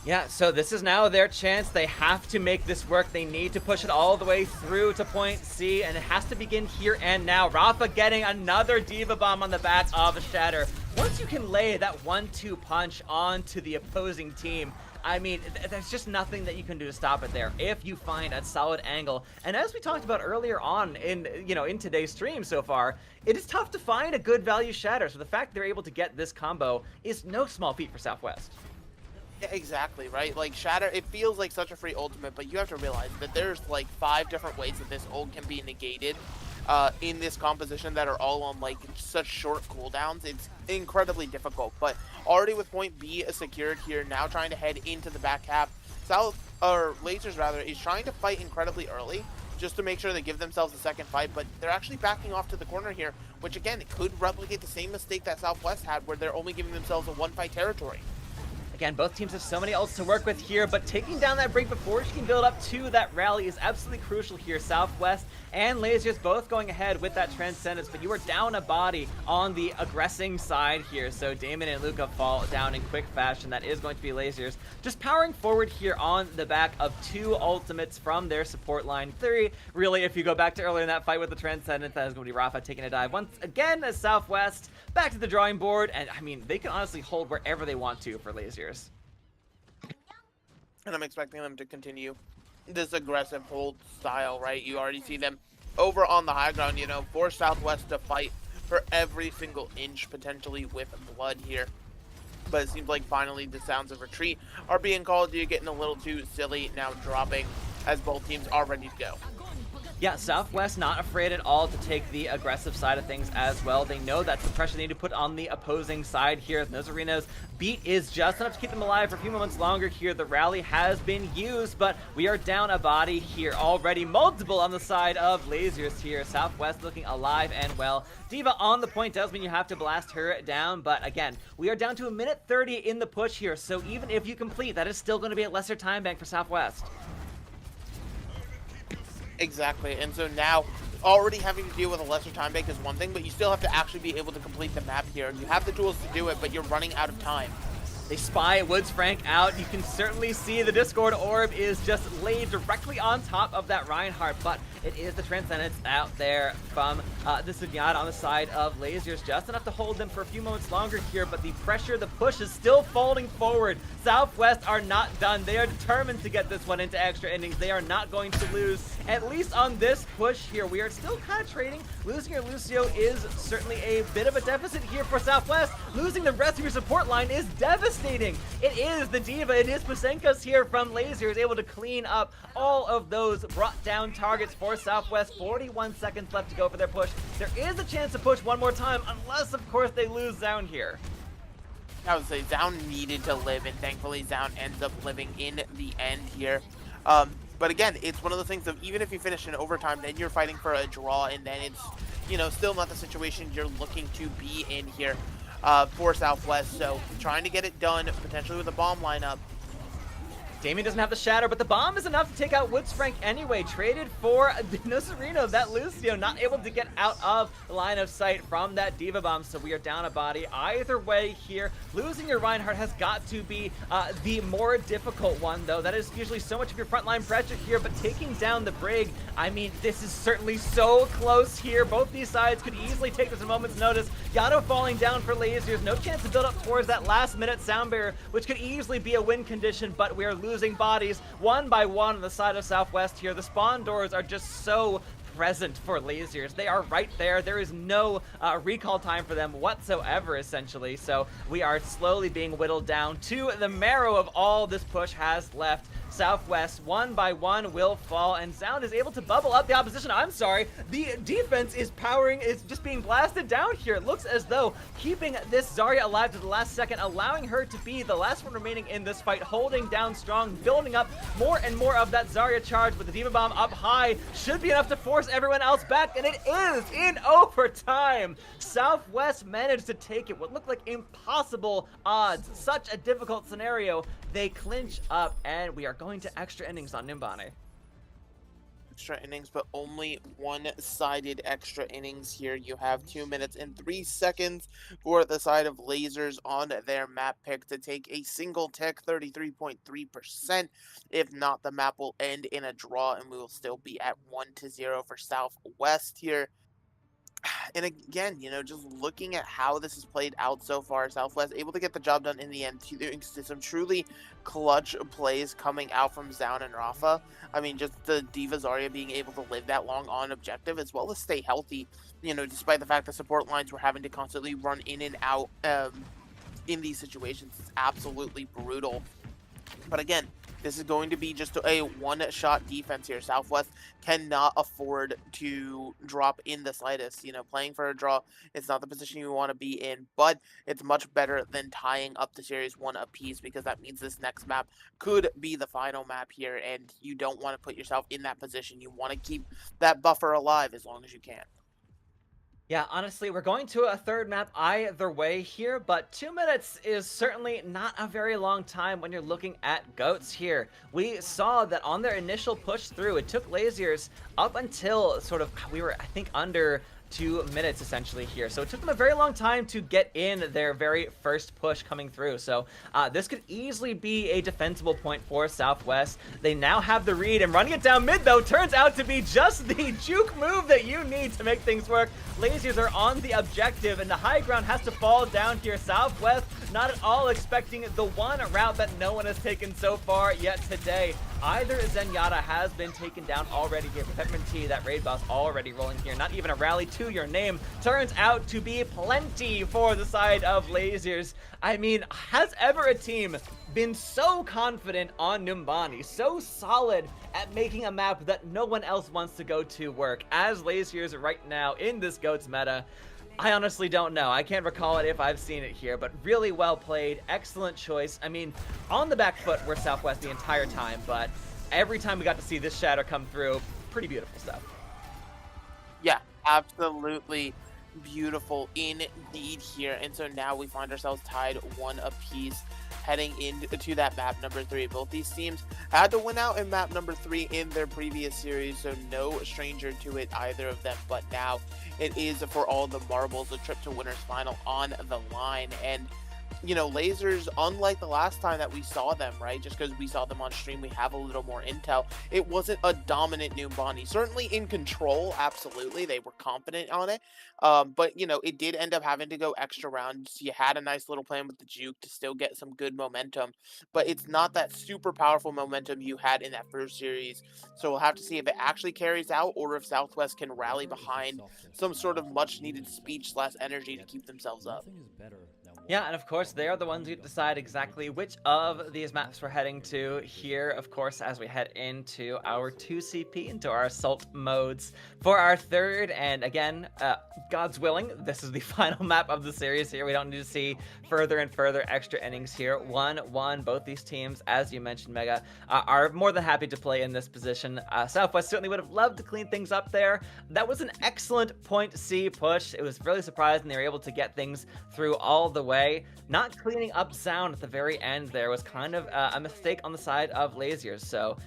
Yeah, so this is now their chance. They have to make this work. They need to push it all the way through to point C, and it has to begin here and now. Rafa getting another Diva Bomb on the back of a shatter. Once you can lay that 1-2 punch onto the opposing team, I mean, there's just nothing that you can do to stop it there if you find a solid angle. And as we talked about earlier on in today's stream so far, it is tough to find a good value shatter. So the fact they're able to get this combo is no small feat for Southwest. Exactly, right? Like, Shatter, it feels like such a free ultimate, but you have to realize that there's like 5 different ways that this ult can be negated in this composition that are all on like such short cooldowns. It's incredibly difficult, but already with point B secured here, now trying to head into the back half. Lasers rather, is trying to fight incredibly early just to make sure they give themselves a second fight, but they're actually backing off to the corner here, which again, it could replicate the same mistake that Southwest had where they're only giving themselves a 1-fight territory. Again, both teams have so many ults to work with here, but taking down that break before she can build up to that rally is absolutely crucial here. Southwest and Lasers both going ahead with that Transcendence, but you are down a body on the aggressing side here. So Damon and Luca fall down in quick fashion. That is going to be Lasers just powering forward here on the back of 2 ultimates from their support line. 3, really, if you go back to earlier in that fight with the Transcendence, that is going to be Rafa taking a dive once again as Southwest back to the drawing board. And I mean, they can honestly hold wherever they want to for Lasers. And I'm expecting them to continue this aggressive hold style, right? You already see them over on the high ground, you know, force Southwest to fight for every single inch, potentially with blood here. But it seems like finally the sounds of retreat are being called. You're getting a little too silly, now dropping as both teams are ready to go. Yeah, Southwest not afraid at all to take the aggressive side of things as well. They know that's the pressure they need to put on the opposing side here. Nozarino's beat is just enough to keep them alive for a few moments longer here. The rally has been used, but we are down a body here already. Multiple on the side of Lasers here. Southwest looking alive and well. Diva on the point does mean you have to blast her down, but again, we are down to 1:30 in the push here, so even if you complete, that is still going to be a lesser time bank for Southwest. Exactly, and so now already having to deal with a lesser time bank is one thing, but you still have to actually be able to complete the map here. You have the tools to do it, but you're running out of time. They spy Woods Frank out. You can certainly see the Discord orb is just laid directly on top of that Reinhardt, but it is the Transcendence out there from the Sunyata on the side of Lasers. Just enough to hold them for a few moments longer here, but the pressure, the push is still folding forward. Southwest are not done. They are determined to get this one into extra innings. They are not going to lose, at least on this push here. We are still kind of trading. Losing your Lucio is certainly a bit of a deficit here for Southwest. Losing the rest of your support line is devastating. It is the Diva, it is Pasenka's here from Lasers, able to clean up all of those brought down targets for Southwest. 41 seconds left to go for their push. There is a chance to push one more time, unless, of course, they lose Zaun here. I would say Zaun needed to live, and thankfully Zaun ends up living in the end here. But again, it's one of the things of even if you finish in overtime, then you're fighting for a draw, and then it's, you know, still not the situation you're looking to be in here for Southwest. So trying to get it done, potentially with a bomb lineup. Damien doesn't have the shatter, but the bomb is enough to take out Woodsfrank anyway. Traded for Nocerino, that Lucio not able to get out of the line of sight from that Diva Bomb, so we are down a body. Either way here, losing your Reinhardt has got to be the more difficult one, though. That is usually so much of your frontline pressure here, but taking down the Brig, I mean, this is certainly so close here. Both these sides could easily take this a moment's notice. Yato falling down for Lasers, no chance to build up towards that last-minute sound barrier, which could easily be a win condition, but we are losing bodies one by one on the side of Southwest here. The spawn doors are just so present for Lasers. They are right there. There is no recall time for them whatsoever, essentially. So we are slowly being whittled down to the marrow of all this push has left. Southwest, one by one, will fall, and Sound is able to bubble up the opposition. I'm sorry, the defense is powering, is just being blasted down here. It looks as though keeping this Zarya alive to the last second, allowing her to be the last one remaining in this fight, holding down strong, building up more and more of that Zarya charge with the Diva Bomb up high, should be enough to force everyone else back, and it is in overtime. Southwest managed to take it, what looked like impossible odds, such a difficult scenario. They clinch up, and we are going to extra innings on Nimbani. Extra innings, but only one-sided extra innings here. You have 2 minutes and 3 seconds for the side of Lasers on their map pick to take a single tick, 33.3%. If not, the map will end in a draw, and we will still be at 1-0 for Southwest here. And again, you know, just looking at how this has played out so far, Southwest able to get the job done in the end, thanks to some truly clutch plays coming out from Zaun and Rafa. I mean, just the Diva Zarya being able to live that long on objective, as well as stay healthy, you know, despite the fact that support lines were having to constantly run in and out in these situations. It's absolutely brutal. But again, this is going to be just a one-shot defense here. Southwest cannot afford to drop in the slightest. You know, playing for a draw, it's not the position you want to be in, but it's much better than tying up the series one apiece, because that means this next map could be the final map here, and you don't want to put yourself in that position. You want to keep that buffer alive as long as you can. Yeah, honestly, we're going to a third map either way here, but 2 minutes is certainly not a very long time when you're looking at GOATs here. We saw that on their initial push through, it took Lasers up until sort of, we were, I think, under 2 minutes essentially here. So it took them a very long time to get in their very first push coming through. So this could easily be a defensible point for Southwest. They now have the read, and running it down mid though turns out to be just the juke move that you need to make things work. Lasers are on the objective, and the high ground has to fall down here. Southwest not at all expecting the one route that no one has taken so far yet today. Either Zenyatta has been taken down already here. Peppermint Tea, that raid boss already rolling here. Not even a rally to your name. Turns out to be plenty for the side of Lasers. I mean, has ever a team been so confident on Nimbani, so solid at making a map that no one else wants to go to work as Lasers right now in this GOATs meta? I honestly don't know. I can't recall it if I've seen it here, but really well played. Excellent choice. I mean, on the back foot, we're Southwest the entire time, but every time we got to see this shatter come through, pretty beautiful stuff. Yeah, absolutely beautiful indeed here. And so now we find ourselves tied one apiece, heading into that map number 3. Both these teams had to win out in map number 3 in their previous series, so no stranger to it, either of them. But now it is for all the marbles, a trip to winners final on the line. And you know, Lasers, unlike the last time that we saw them, right, just because we saw them on stream, we have a little more intel. It wasn't a dominant Nimbani. Certainly in control, absolutely. They were confident on it. But, you know, it did end up having to go extra rounds. You had a nice little plan with the juke to still get some good momentum. But it's not that super powerful momentum you had in that first series. So we'll have to see if it actually carries out, or if Southwest can rally behind some sort of much-needed speed / energy to keep themselves up. Nothing is better than Yeah, and of course, they are the ones who decide exactly which of these maps we're heading to here, of course, as we head into our 2CP, into our assault modes for our third. And again, God's willing, this is the final map of the series here. We don't need to see further and further extra innings here. 1-1, both these teams, as you mentioned, Mega, are more than happy to play in this position. Southwest certainly would have loved to clean things up there. That was an excellent point C push. It was really surprising they were able to get things through all the way. Not cleaning up sound at the very end there was kind of a mistake on the side of Laziers. So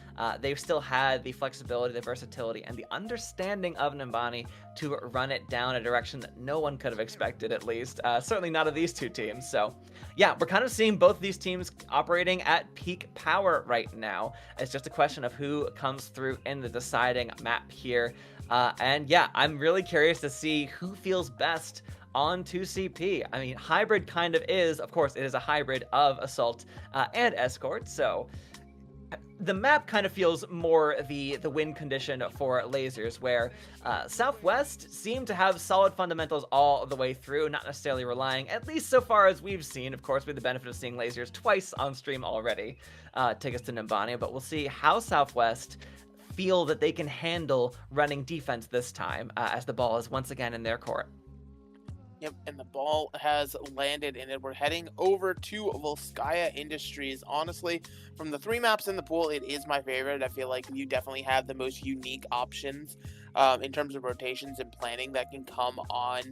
they've still had the flexibility, the versatility, and the understanding of Nimbani to run it down a direction that no one could have expected, at least. Certainly not of these two teams. So yeah, we're kind of seeing both these teams operating at peak power right now. It's just a question of who comes through in the deciding map here. And yeah, I'm really curious to see who feels best on 2CP. I mean, hybrid kind of is, of course, it is a hybrid of Assault and Escort, so the map kind of feels more the win condition for Lasers, where Southwest seem to have solid fundamentals all the way through, not necessarily relying, at least so far as we've seen, of course, with the benefit of seeing Lasers twice on stream already, take us to Nimbani, but we'll see how Southwest feel that they can handle running defense this time, as the ball is once again in their court. Yep, and the ball has landed, and we're heading over to Volskaya Industries. Honestly, from the 3 maps in the pool, it is my favorite. I feel like you definitely have the most unique options in terms of rotations and planning that can come on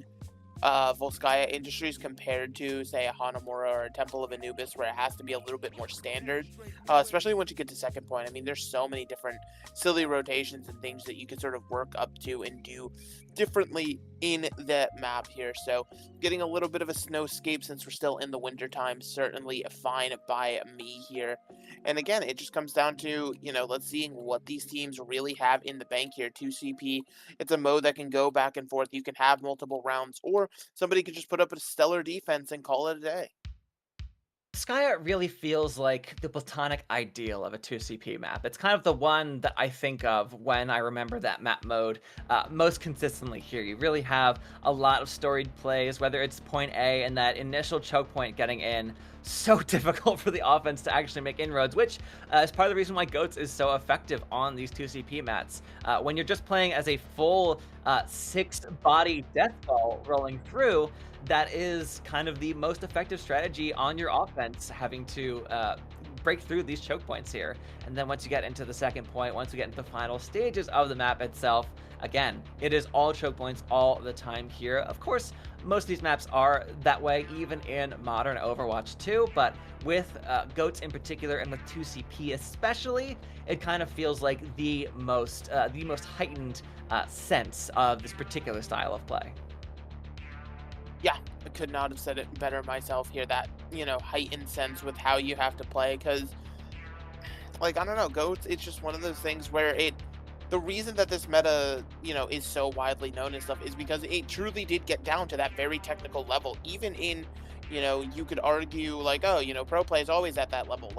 Volskaya Industries compared to, say, a Hanamura or a Temple of Anubis, where it has to be a little bit more standard, especially once you get to second point. I mean, there's so many different silly rotations and things that you can sort of work up to and do differently in that map here. So getting a little bit of a snowscape since we're still in the winter time, certainly fine by me here. And again, it just comes down to, let's see what these teams really have in the bank here. 2CP, it's a mode that can go back and forth. You can have multiple rounds, or somebody could just put up a stellar defense and call it a day. Skya really feels like the platonic ideal of a 2CP map. It's kind of the one that I think of when I remember that map mode most consistently here. You really have a lot of storied plays, whether it's point A and that initial choke point getting in, so difficult for the offense to actually make inroads, which is part of the reason why GOATs is so effective on these 2CP mats. When you're just playing as a full 6-body death ball rolling through, that is kind of the most effective strategy on your offense, having to break through these choke points here. And then once you get into the second point, once we get into the final stages of the map itself, again, it is all choke points all the time here. Of course, most of these maps are that way, even in modern Overwatch 2, but with GOATs in particular and with 2CP especially, it kind of feels like the most heightened sense of this particular style of play. Yeah, I could not have said it better myself here. That, heightened sense with how you have to play, because, I don't know, GOATs, it's just one of those things where the reason that this meta, is so widely known and stuff is because it truly did get down to that very technical level. Even in, you could argue, pro play is always at that level.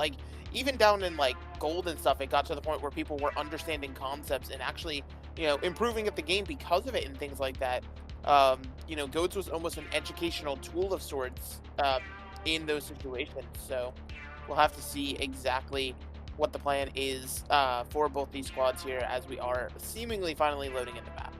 Even down in, gold and stuff, it got to the point where people were understanding concepts and actually, improving at the game because of it and things like that. GOATs was almost an educational tool of sorts in those situations. So we'll have to see exactly what the plan is for both these squads here as we are seemingly finally loading in the map.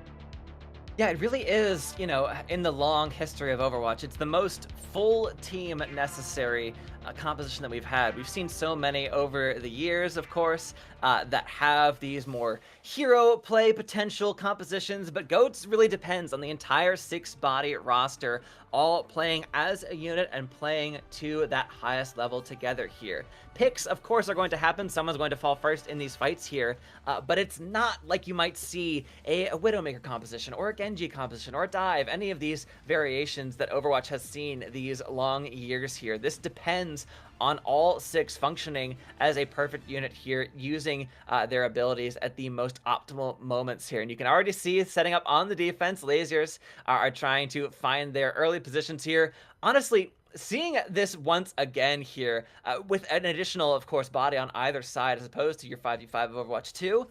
Yeah, it really is, in the long history of Overwatch, it's the most full team necessary composition that we've had. We've seen so many over the years, of course, that have these more hero play potential compositions, but GOATs really depends on the entire 6-body roster all playing as a unit and playing to that highest level together here. Picks, of course, are going to happen. Someone's going to fall first in these fights here, but it's not like you might see a Widowmaker composition or a Genji composition or a Dive, any of these variations that Overwatch has seen these long years here. This depends on all 6 functioning as a perfect unit here, using their abilities at the most optimal moments here. And you can already see setting up on the defense, Lasers are trying to find their early positions here. Honestly, seeing this once again here with an additional, of course, body on either side as opposed to your 5v5 of Overwatch 2,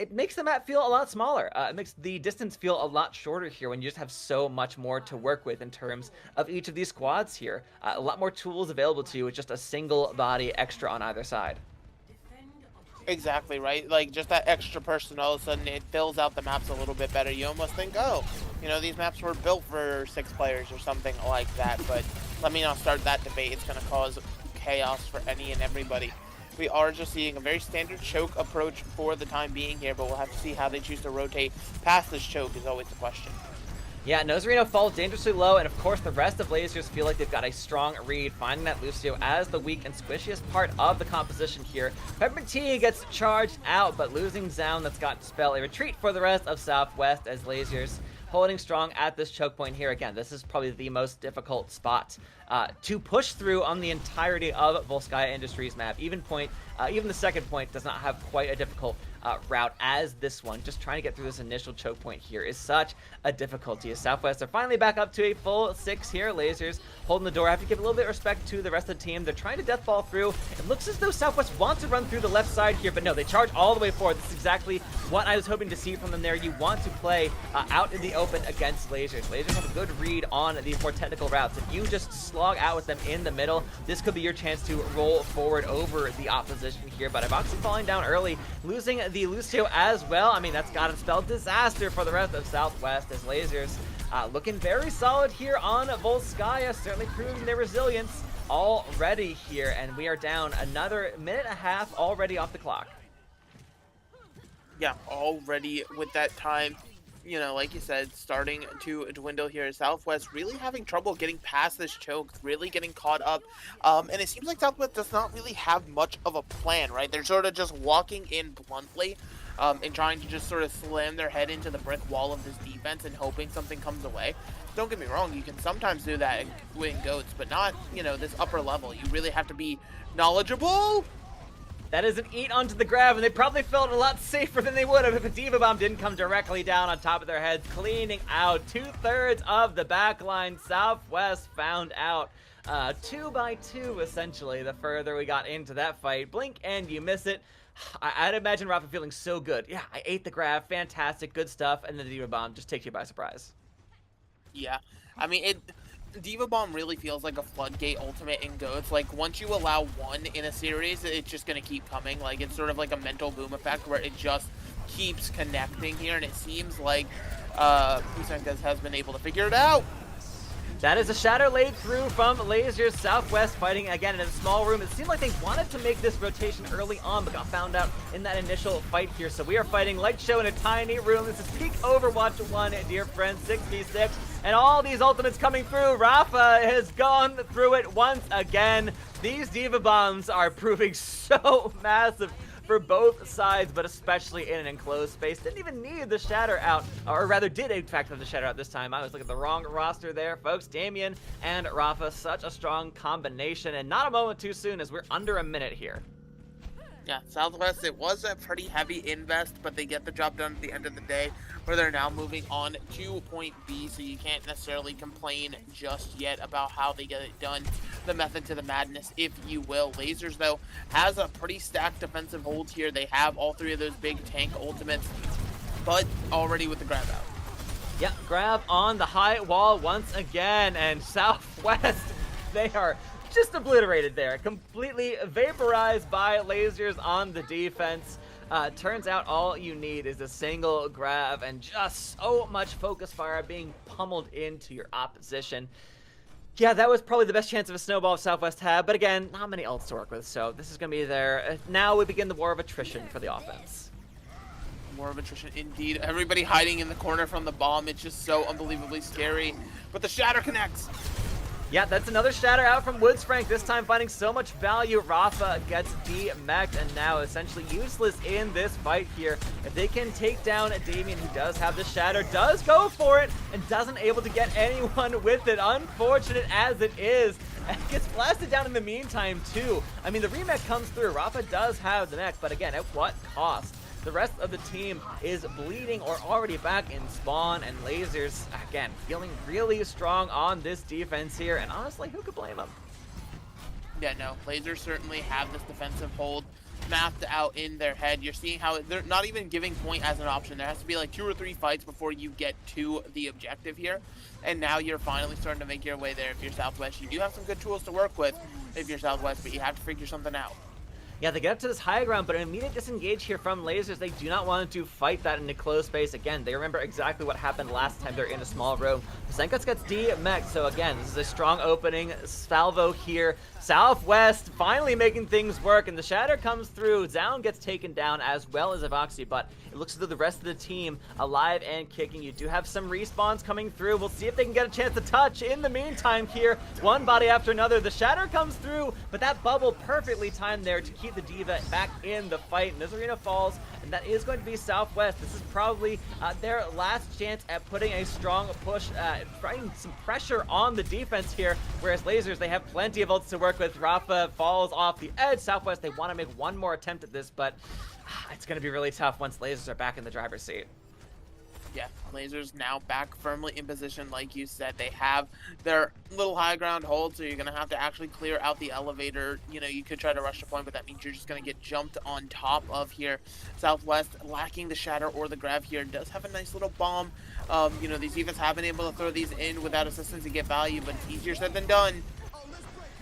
it makes the map feel a lot smaller. It makes the distance feel a lot shorter here when you just have so much more to work with in terms of each of these squads here. A lot more tools available to you with just a single body extra on either side. Exactly, right? Like, just that extra person, all of a sudden, it fills out the maps a little bit better. You almost think, oh, you know, these maps were built for 6 players or something like that. But let me not start that debate. It's going to cause chaos for any and everybody. We are just seeing a very standard choke approach for the time being here, but we'll have to see how they choose to rotate past this choke is always the question. Yeah, Nozarino falls dangerously low, and of course the rest of Lasers feel like they've got a strong read, finding that Lucio as the weak and squishiest part of the composition here. Peppermint Tea gets charged out, but losing Zound, that's got to spell a retreat for the rest of Southwest as Lasers holding strong at this choke point here. Again, this is probably the most difficult spot to push through on the entirety of Volskaya Industries map. Even the second point does not have quite a difficult route as this one. Just trying to get through this initial choke point here is such a difficulty. As Southwest are finally back up to a full 6 here. Lasers holding the door. I have to give a little bit of respect to the rest of the team. They're trying to deathball through. It looks as though Southwest wants to run through the left side here, but no, they charge all the way forward. This is exactly what I was hoping to see from them there. You want to play out in the open against Lasers. Lasers have a good read on these more technical routes. If you just slog out with them in the middle, this could be your chance to roll forward over the opposition here. But Ivoxy falling down early, losing the Lucio as well. I mean, that's got to spell disaster for the rest of Southwest as Lasers looking very solid here on Volskaya, certainly proving their resilience already here. And we are down another minute and a half already off the clock. Yeah, already with that time, you know, like you said, starting to dwindle here. Southwest really having trouble getting past this choke, really getting caught up. And it seems like Southwest does not really have much of a plan, right? They're sort of just walking in bluntly and trying to just sort of slam their head into the brick wall of this defense and hoping something comes away. Don't get me wrong, you can sometimes do that and win GOATs, but not, you know, this upper level. You really have to be knowledgeable. That is an eat onto the grab, and they probably felt a lot safer than they would have if a Diva Bomb didn't come directly down on top of their heads, cleaning out 2/3 of the backline. Southwest found out 2 by 2, essentially, the further we got into that fight. Blink and you miss it. I'd imagine Rafa feeling so good. Yeah, I ate the grab, fantastic, good stuff, and then the Diva Bomb just takes you by surprise. Yeah, I mean, Diva Bomb really feels like a floodgate ultimate in GOATs. Like, once you allow one in a series, it's just going to keep coming. Like, it's sort of like a mental boom effect where it just keeps connecting here, and it seems like Pusankes has been able to figure it out. That is a shatter laid through from Lasers. Southwest fighting again in a small room. It seemed like they wanted to make this rotation early on, but got found out in that initial fight here. So we are fighting Light Show in a tiny room. This is peak Overwatch 1, dear friends, 6v6. And all these ultimates coming through. Rafa has gone through it once again. These Diva Bombs are proving so massive for both sides, but especially in an enclosed space. Didn't even need the shatter out, or rather did in fact have the shatter out this time. I was looking at the wrong roster there, folks. Damien and Rafa, such a strong combination, and not a moment too soon as we're under a minute here. Yeah, Southwest, it was a pretty heavy invest, but they get the job done at the end of the day, where they're now moving on to point B, so you can't necessarily complain just yet about how they get it done. The method to the madness, if you will. Lasers, though, has a pretty stacked defensive hold here. They have all 3 of those big tank ultimates, but already with the grab out. Yeah, grab on the high wall once again, and Southwest, they are just obliterated there, completely vaporized by Lasers on the defense. Turns out all you need is a single grab and just so much focus fire being pummeled into your opposition. Yeah, that was probably the best chance of a snowball Southwest had, but again, not many ults to work with, so this is going to be there. Now we begin the war of attrition for the offense. War of attrition indeed. Everybody hiding in the corner from the bomb. It's just so unbelievably scary, but the shatter connects. Yeah, that's another shatter out from Woods Frank, this time finding so much value. Rafa gets de-mech'd and now essentially useless in this fight here. If they can take down Damien, who does have the shatter, does go for it, and doesn't able to get anyone with it. Unfortunate as it is. And gets blasted down in the meantime, too. I mean, the remech comes through. Rafa does have the mech, but again, at what cost? The rest of the team is bleeding or already back in spawn, and Lasers, again, feeling really strong on this defense here, and honestly, who could blame them? Yeah, no, Lasers certainly have this defensive hold. mapped out in their head. You're seeing how they're not even giving point as an option. There has to be like 2 or 3 fights before you get to the objective here. And now you're finally starting to make your way there if you're Southwest. You do have some good tools to work with if you're Southwest, but you have to figure something out. Yeah, they get up to this high ground, but an immediate disengage here from Lasers. They do not want to fight that in a closed space. Again, they remember exactly what happened last time they're in a small room. Pasenkos gets D-mech, so again, this is a strong opening. Salvo here. Southwest finally making things work, and the Shatter comes through. Down gets taken down as well as Evoxy, but it looks as though the rest of the team alive and kicking. You do have some respawns coming through. We'll see if they can get a chance to touch. In the meantime here, one body after another. The Shatter comes through, but that bubble perfectly timed there to keep the D.Va back in the fight. Nizarino falls, and that is going to be Southwest. This is probably their last chance at putting a strong push, trying some pressure on the defense here, whereas Lasers, they have plenty of ults to work with. Rafa falls off the edge. Southwest, they want to make one more attempt at this, but it's going to be really tough once Lasers are back in the driver's seat. Yeah, Lasers now back firmly in position. Like you said, they have their little high ground hold, so you're going to have to actually clear out the elevator. You know, you could try to rush the point, but that means you're just going to get jumped on top of here. Southwest, lacking the Shatter or the Grav here, does have a nice little bomb. You know, these defense have been able to throw these in without assistance to get value, but it's easier said than done.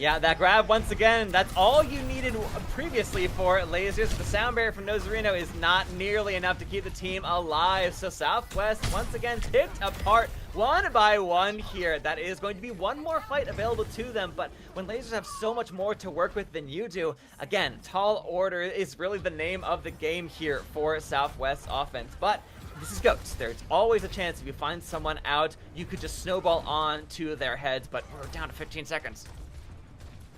Yeah, that grab once again, that's all you needed previously for Lasers. The sound barrier from Nozarino is not nearly enough to keep the team alive. So Southwest once again picked apart one by one here. That is going to be one more fight available to them, but when Lasers have so much more to work with than you do, again, tall order is really the name of the game here for Southwest offense. But this is GOATs. There's always a chance if you find someone out, you could just snowball on to their heads, but we're down to 15 seconds.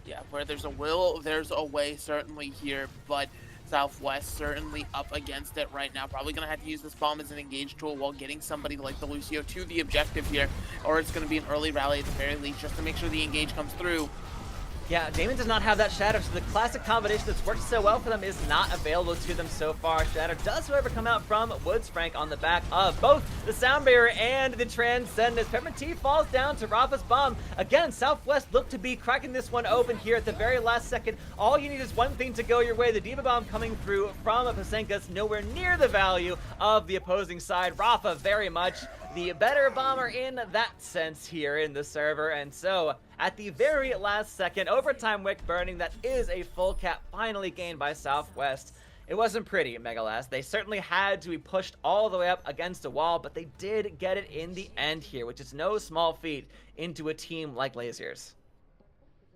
Yeah, where there's a will, there's a way certainly here, but Southwest certainly up against it right now. Probably going to have to use this bomb as an engage tool while getting somebody like the Lucio to the objective here, or it's going to be an early rally at the very least just to make sure the engage comes through. Yeah, Damon does not have that Shatter, so the classic combination that's worked so well for them is not available to them so far. Shatter does, however, come out from Woods Frank on the back of both the Sound Barrier and the Transcendence. Peppermint Tea falls down to Rafa's bomb. Again, Southwest look to be cracking this one open here at the very last second. All you need is one thing to go your way. The D.Va bomb coming through from Pasenkos, nowhere near the value of the opposing side. Rafa very much the better bomber in that sense here in the server, and so at the very last second, overtime wick burning, that is a full cap finally gained by Southwest. It wasn't pretty, Megalas. They certainly had to be pushed all the way up against a wall, but they did get it in the end here, which is no small feat into a team like Lasers.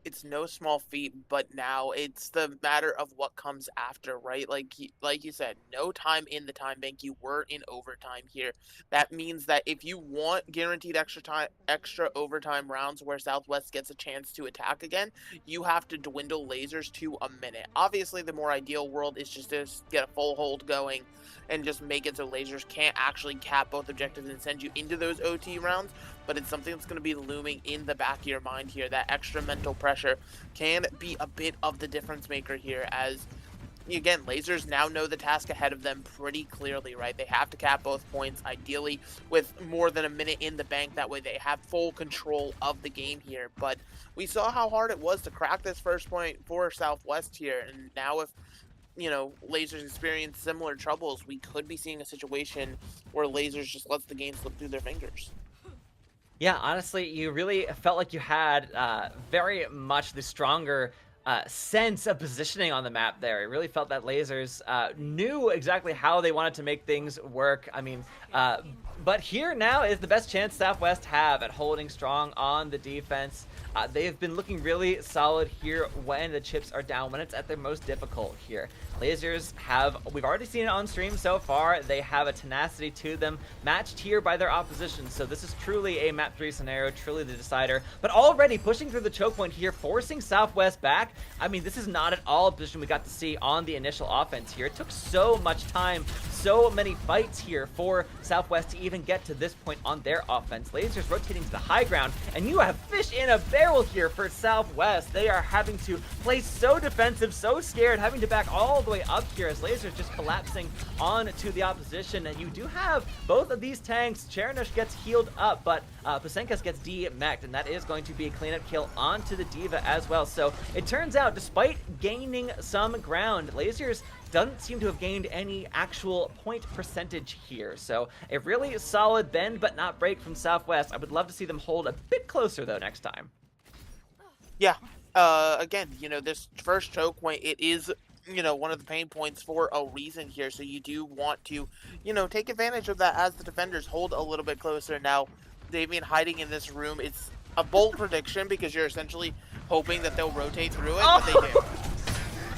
It's no small feat, but now it's the matter of what comes after, right? Like you said, no time in the time bank. You were in overtime here. That means that if you want guaranteed extra overtime rounds where Southwest gets a chance to attack again, you have to dwindle Lasers to a minute. Obviously, the more ideal world is just to get a full hold going and just make it so Lasers can't actually cap both objectives and send you into those OT rounds, but it's something that's going to be looming in the back of your mind here. That extra mental pressure can be a bit of the difference maker here, as again, Lasers now know the task ahead of them pretty clearly, right? They have to cap both points, ideally with more than a minute in the bank. That way they have full control of the game here. But we saw how hard it was to crack this first point for Southwest here, and now if Lasers experience similar troubles, we could be seeing a situation where Lasers just lets the game slip through their fingers. Yeah, honestly, you really felt like you had very much the stronger sense of positioning on the map there. It really felt that Lasers knew exactly how they wanted to make things work. I mean, but here now is the best chance Southwest have at holding strong on the defense. They've been looking really solid here when the chips are down, when it's at their most difficult here. Lasers have, we've already seen it on stream so far, they have a tenacity to them, matched here by their opposition. So this is truly a map 3 scenario, truly the decider. But already pushing through the choke point here, forcing Southwest back. I mean, this is not at all a position we got to see on the initial offense here. It took so much time, so many fights here for Southwest to even get to this point on their offense. Lasers rotating to the high ground, and you have fish in a barrel here for Southwest. They are having to play so defensive, so scared, having to back all the way up here as Lasers just collapsing onto the opposition. And you do have both of these tanks. Chernush gets healed up, but Pasenkas gets de-mech'd, and that is going to be a cleanup kill onto the D.Va as well. So it turns out, despite gaining some ground, Lasers doesn't seem to have gained any actual point percentage here. So a really solid bend but not break from Southwest. I would love to see them hold a bit closer though next time. Yeah. Again, this first choke point, it is, one of the pain points for a reason here. So you do want to, take advantage of that as the defenders hold a little bit closer. Now, Damien hiding in this room, it's a bold prediction because you're essentially hoping that they'll rotate through it, but they do.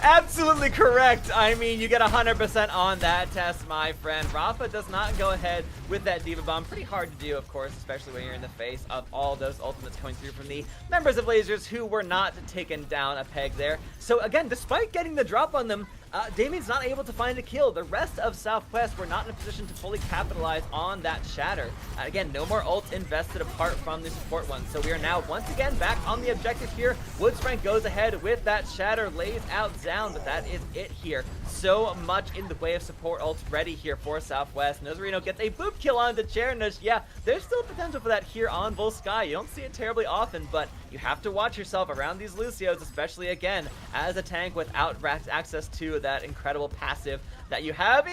Absolutely correct. I mean, you get 100% on that test, my friend. Rafa does not go ahead with that D.Va bomb. Pretty hard to do, of course, especially when you're in the face of all those ultimates coming through from the members of Lasers who were not taken down a peg there. So again, despite getting the drop on them, Damien's not able to find a kill. The rest of Southwest were not in a position to fully capitalize on that shatter. Again, no more ults invested apart from the support one. So we are now once again back on the objective here. Woodsprite goes ahead with that shatter, lays out Zound, but that is it here. So much in the way of support ults ready here for Southwest. Nozarino gets a boop kill on the Chernush. Yeah, there's still potential for that here on Volsky. You don't see it terribly often, but you have to watch yourself around these Lucios, especially again as a tank without access to that incredible passive that you have.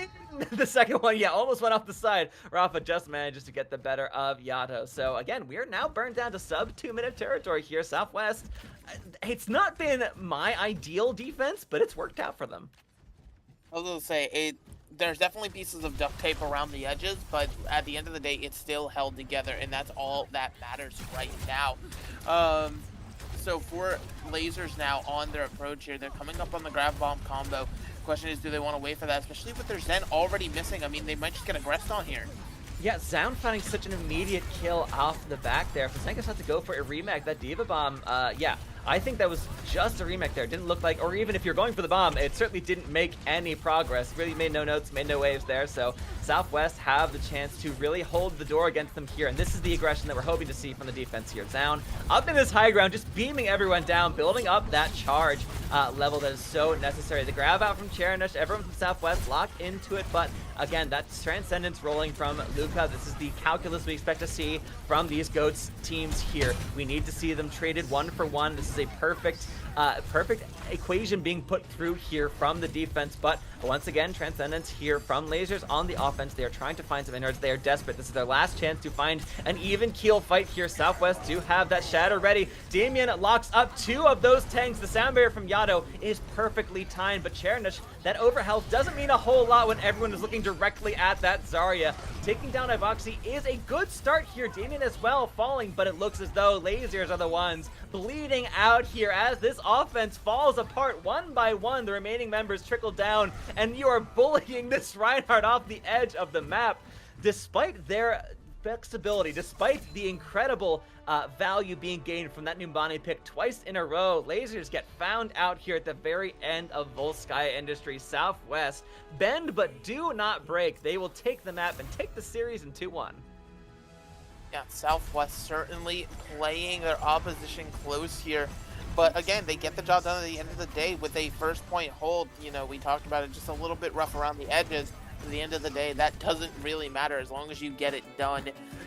The second one, yeah, almost went off the side. Rafa just manages to get the better of Yato. So again, we are now burned down to sub 2-minute territory here. Southwest, it's not been my ideal defense, but it's worked out for them. I was gonna say, there's definitely pieces of duct tape around the edges, but at the end of the day, it's still held together, and that's all that matters right now. So for Lasers now on their approach here, they're coming up on the grab bomb combo. Question is, do they want to wait for that, especially with their Zen already missing? I mean, they might just get aggressed on here. Yeah, Zound finding such an immediate kill off the back there. Pasenkas had to go for a remake. That D.Va bomb, yeah, I think that was just a remake there. Didn't look like, or even if you're going for the bomb, it certainly didn't make any progress. Really made no notes, made no waves there. So Southwest have the chance to really hold the door against them here. And this is the aggression that we're hoping to see from the defense here. Zound up in this high ground, just beaming everyone down, building up that charge level that is so necessary. The grab out from Chernush, everyone from Southwest locked into it, but again, that's Transcendence rolling from Luca. This is the calculus we expect to see from these GOATs teams here. We need to see them traded 1-for-1. This is a perfect equation being put through here from the defense, but once again, Transcendence here from Lasers on the offense. They are trying to find some innards. They are desperate. This is their last chance to find an even keel fight here. Southwest do have that shatter ready. Damien locks up 2 of those tanks. The sound barrier from Yato is perfectly timed, but Chernush, that overhealth doesn't mean a whole lot when everyone is looking directly at that Zarya. Taking down Ivoxy is a good start here. Damien as well falling, but it looks as though Lasers are the ones bleeding out here as this offense falls apart one by one. The remaining members trickle down, and you are bullying this Reinhardt off the edge of the map. Despite their flexibility, despite the incredible value being gained from that Numbani pick twice in a row, Lasers get found out here at the very end of Volskaya Industries. Southwest bend but do not break. They will take the map and take the series in 2-1. Yeah, Southwest certainly playing their opposition close here. But again, they get the job done at the end of the day with a first point hold. We talked about it, just a little bit rough around the edges. At the end of the day, that doesn't really matter as long as you get it done.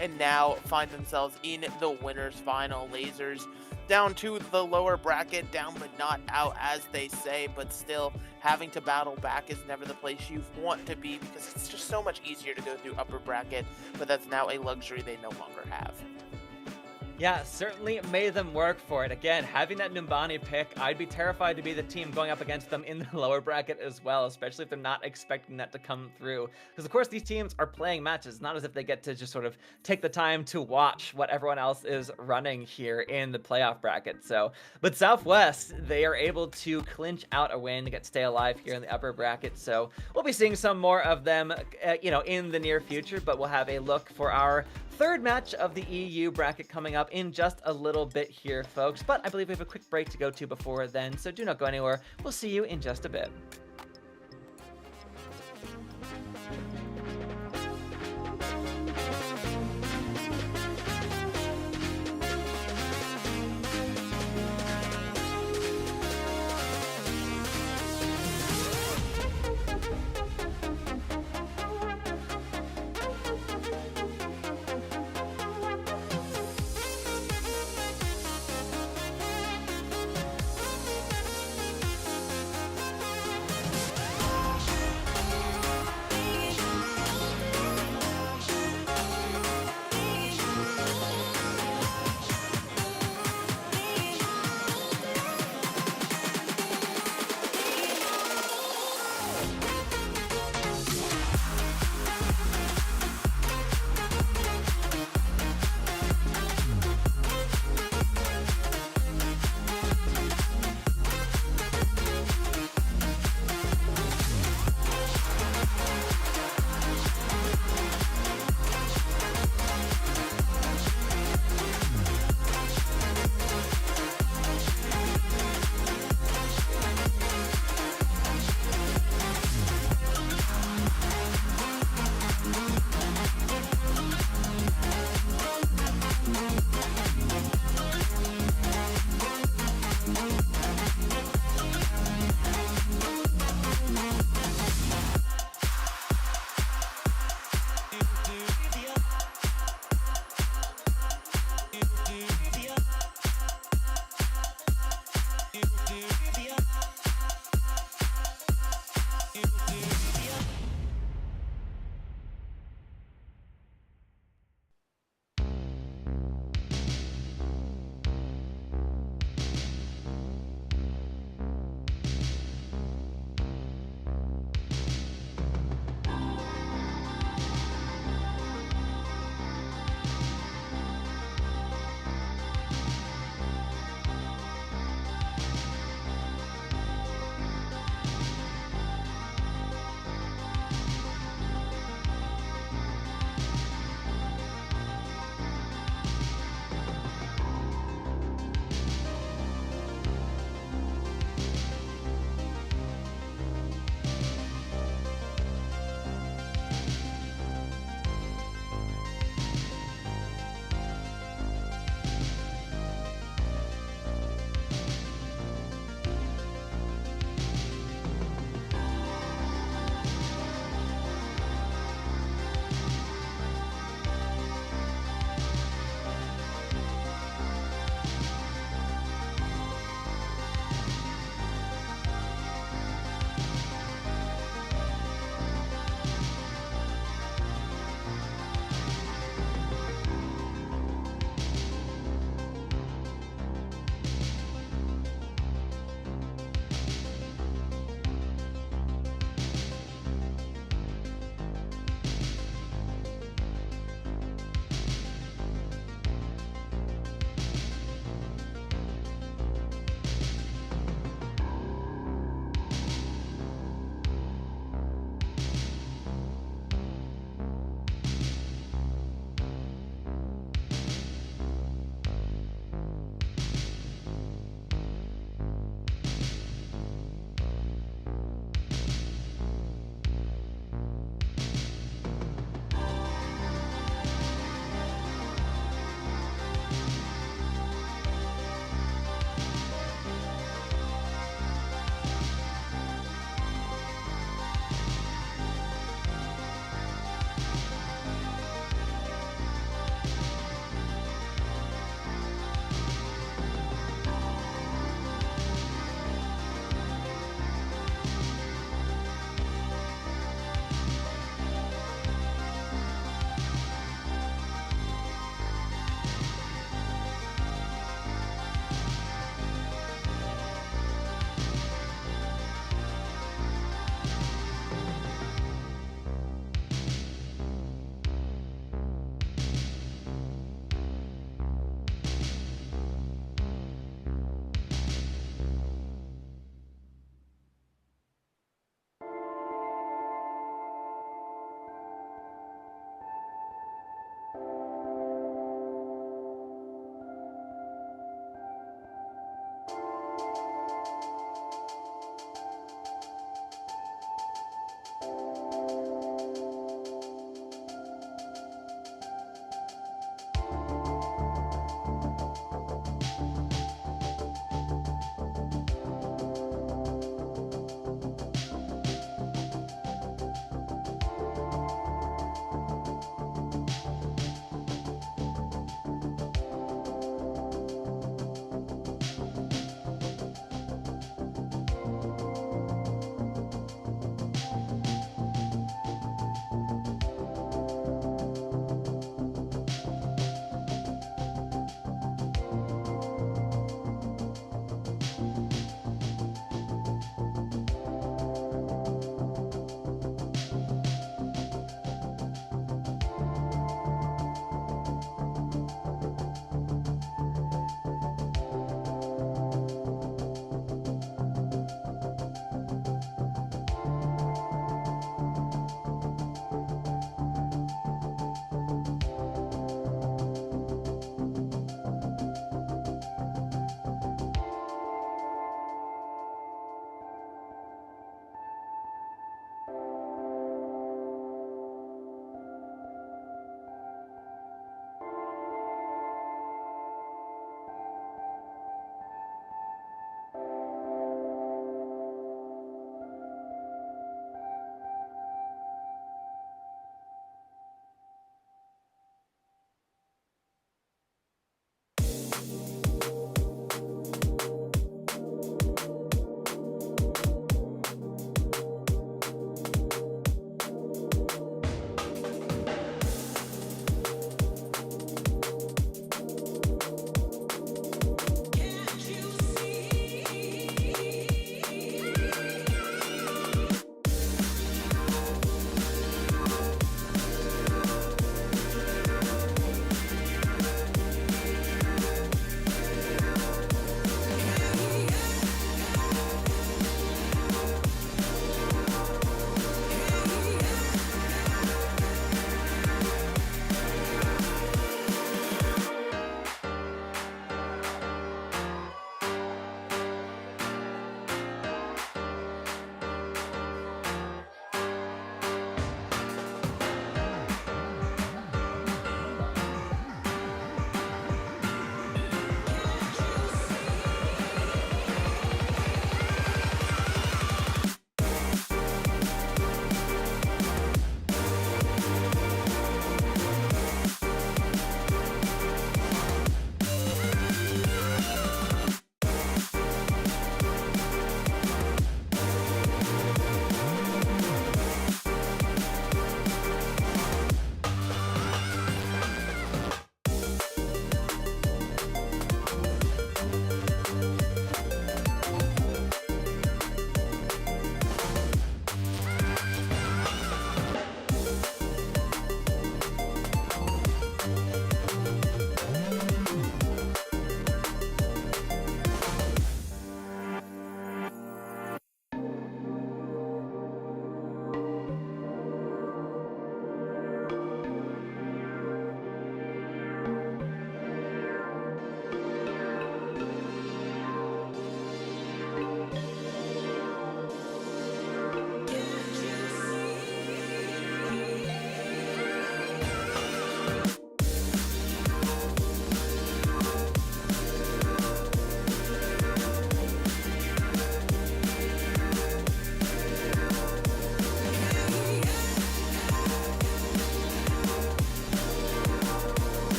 And now find themselves in the winner's final. Lasers down to the lower bracket, down but not out, as they say, but still having to battle back is never the place you want to be because it's just so much easier to go through upper bracket, but that's now a luxury they no longer have. Yeah, certainly made them work for it. Again, having that Numbani pick, I'd be terrified to be the team going up against them in the lower bracket as well, especially if they're not expecting that to come through. Because, of course, these teams are playing matches, not as if they get to just sort of take the time to watch what everyone else is running here in the playoff bracket. So, but Southwest, they are able to clinch out a win to stay alive here in the upper bracket. So we'll be seeing some more of them, in the near future, but we'll have a look for our third match of the EU bracket coming up in just a little bit here, folks. But I believe we have a quick break to go to before then, so do not go anywhere. We'll see you in just a bit.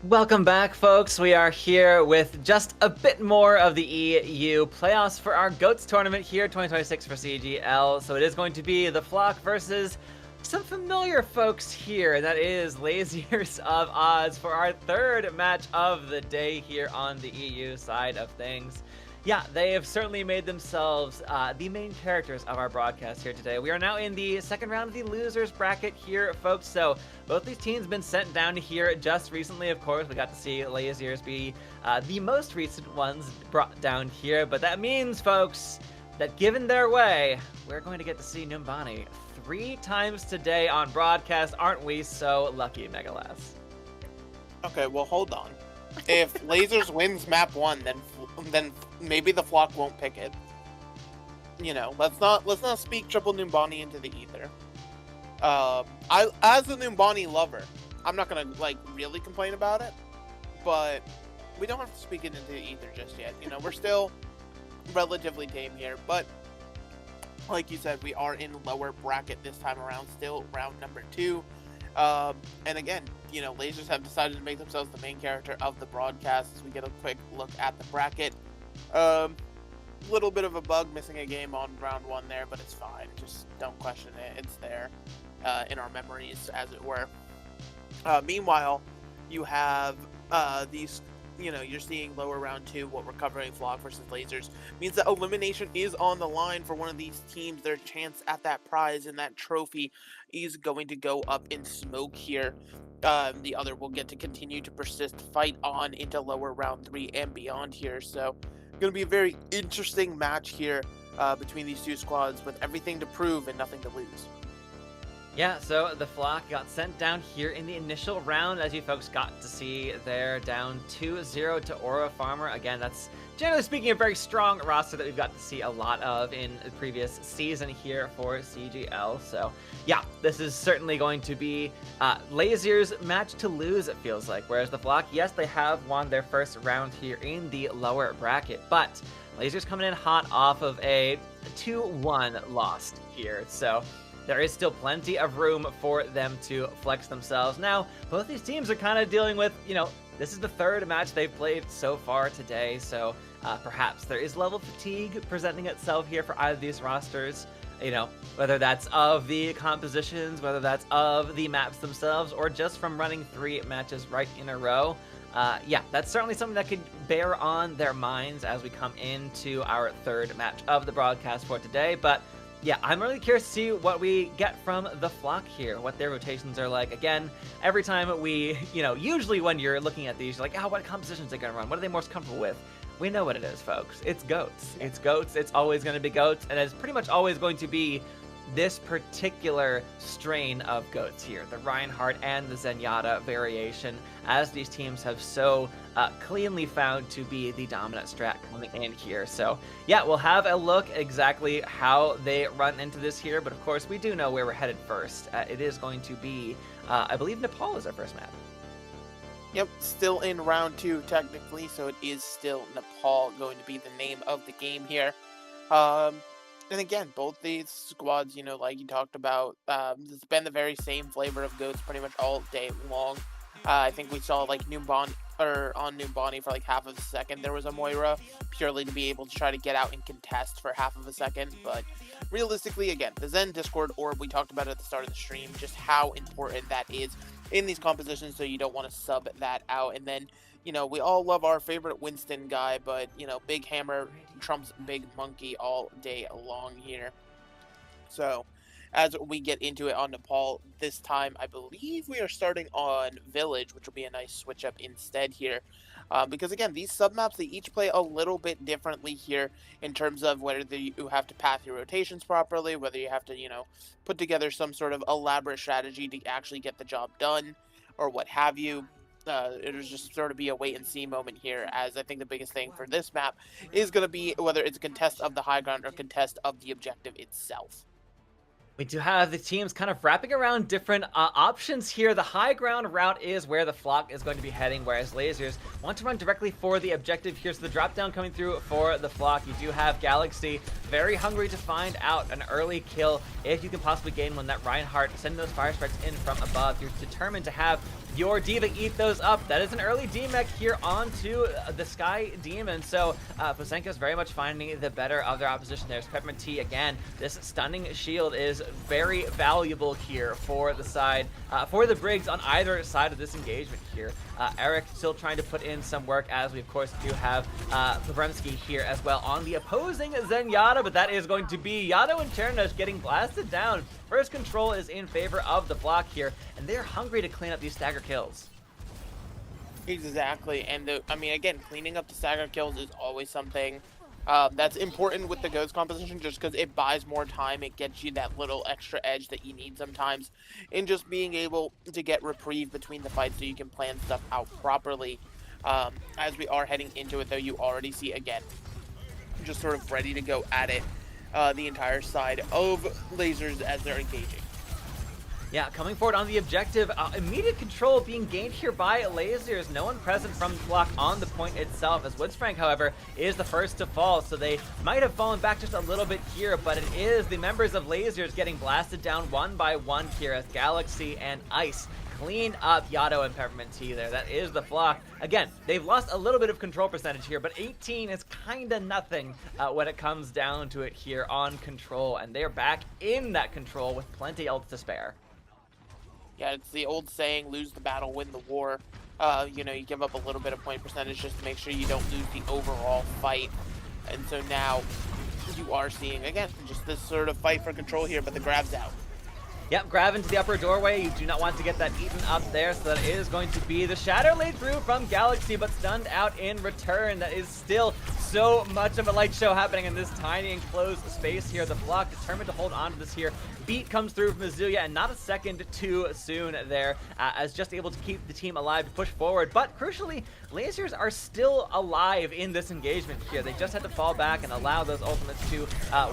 Welcome back, folks. We are here with just a bit more of the EU playoffs for our GOATs tournament here, 2026 for CGL. So it is going to be the Flock versus some familiar folks here. That is Lasers of Oz for our third match of the day here on the EU side of things. Yeah, they have certainly made themselves the main characters of our broadcast here today. We are now in the second round of the losers bracket here, folks. So both these teams have been sent down here just recently. Of course, we got to see Lasers be the most recent ones brought down here. But that means, folks, that given their way, we're going to get to see Numbani 3 times today on broadcast. Aren't we so lucky, Megalas? Okay, well, hold on. If Lasers wins map 1, then maybe the Flock won't pick it. You know, let's not speak triple Numbani into the ether. I, as a Numbani lover, I'm not gonna like really complain about it, but we don't have to speak it into the ether just yet. You know, we're still relatively tame here, but like you said, we are in lower bracket this time around, still round number 2. And again, you know, Lasers have decided to make themselves the main character of the broadcast as we get a quick look at the bracket. Little bit of a bug, missing a game on round 1 there, but it's fine. Just don't question it. It's there in our memories, as it were. Meanwhile, you have these, you know, you're seeing lower round 2, what we're covering, Flock versus Lasers, means that elimination is on the line for one of these teams. Their chance at that prize and that trophy is going to go up in smoke here. The other will get to continue to persist, fight on into lower round 3 and beyond here. So, going to be a very interesting match here between these two squads with everything to prove and nothing to lose. Yeah, so the Flock got sent down here in the initial round, as you folks got to see. They're down 2-0 to Aura Farmer. Again, that's generally speaking a very strong roster that we've got to see a lot of in the previous season here for CGL. So yeah, this is certainly going to be Lasers' match to lose, it feels like. Whereas the Flock, yes, they have won their first round here in the lower bracket, but Lasers coming in hot off of a 2-1 loss here. So there is still plenty of room for them to flex themselves. Now, both these teams are kind of dealing with, you know, this is the third match they've played so far today, so perhaps there is level fatigue presenting itself here for either of these rosters. You know, whether that's of the compositions, whether that's of the maps themselves, or just from running 3 matches right in a row. Yeah, that's certainly something that could bear on their minds as we come into our third match of the broadcast for today. But yeah, I'm really curious to see what we get from the Flock here, what their rotations are like. Again, every time we, you know, usually when you're looking at these, you're like, oh, what compositions are they going to run? What are they most comfortable with? We know what it is, folks. It's GOATs. It's GOATs. It's always going to be GOATs. And it's pretty much always going to be this particular strain of GOATs here, the Reinhardt and the Zenyatta variation, as these teams have so cleanly found to be the dominant strat coming in here. So yeah, we'll have a look exactly how they run into this here, but of course we do know where we're headed first. It is going to be, I believe Nepal is our first map. Yep, still in round 2 technically, so it is still Nepal going to be the name of the game here. And again, both these squads, you know, like you talked about, it's been the very same flavor of GOATs pretty much all day long. I think we saw like on Numbani for like half of a second there was a Moira, purely to be able to try to get out and contest for half of a second. But realistically, again, the Zen Discord orb, we talked about it at the start of the stream, just how important that is in these compositions, so you don't want to sub that out. And then, you know, we all love our favorite Winston guy, but, you know, Big Hammer trumps Big Monkey all day long here. So, as we get into it on Nepal, this time I believe we are starting on Village, which will be a nice switch up instead here. Because again, these submaps, they each play a little bit differently here in terms of whether you have to path your rotations properly, whether you have to, you know, put together some sort of elaborate strategy to actually get the job done, or what have you. It'll just sort of be a wait and see moment here, as I think the biggest thing for this map is going to be whether it's a contest of the high ground or contest of the objective itself. We do have the teams kind of wrapping around different options here. The high ground route is where the Flock is going to be heading, whereas Lasers want to run directly for the objective here. So the drop down coming through for the Flock. You do have Galaxy very hungry to find out an early kill if you can possibly gain one. That Reinhardt sending those fire strikes in from above. You're determined to have your D.Va eat those up. That is an early D-Mech here onto the Sky Demon. So Posenko's very much finding the better of their opposition. There's Peppermint Tea again. This stunning shield is very valuable here for the side, for the Briggs on either side of this engagement here. Eric still trying to put in some work, as we of course do have Pobremski here as well on the opposing Zenyatta, but that is going to be Yato and Chernosh getting blasted down. First control is in favor of the block here, and they're hungry to clean up these stagger kills. Exactly, and I mean, again, cleaning up the stagger kills is always something that's important with the GOATs composition, just because it buys more time. It gets you that little extra edge that you need sometimes in just being able to get reprieve between the fights so you can plan stuff out properly. As we are heading into it, though, you already see, again, just sort of ready to go at it, the entire side of lasers as they're engaging. Yeah, coming forward on the objective, immediate control being gained here by Lasers. No one present from the block on the point itself, as Woodsfrank, however, is the first to fall, so they might have fallen back just a little bit here, but it is the members of Lasers getting blasted down one by one here as Galaxy and Ice clean up Yato and Peppermint Tea there. That is the flock. Again, they've lost a little bit of control percentage here, but 18 is kind of nothing when it comes down to it here on control, and they're back in that control with plenty else to spare. Yeah, it's the old saying, lose the battle, win the war. You know, you give up a little bit of point percentage just to make sure you don't lose the overall fight. And so now you are seeing, again, just this sort of fight for control here, but the grab's out. Yep, grab into the upper doorway. You do not want to get that eaten up there, so that is going to be the shatter laid through from Galaxy, but stunned out in return. That is still so much of a light show happening in this tiny enclosed space here. The flock determined to hold on to this here. Beat comes through from Azulia, and not a second too soon there, as just able to keep the team alive to push forward. But crucially, Lasers are still alive in this engagement here. They just had to fall back and allow those ultimates to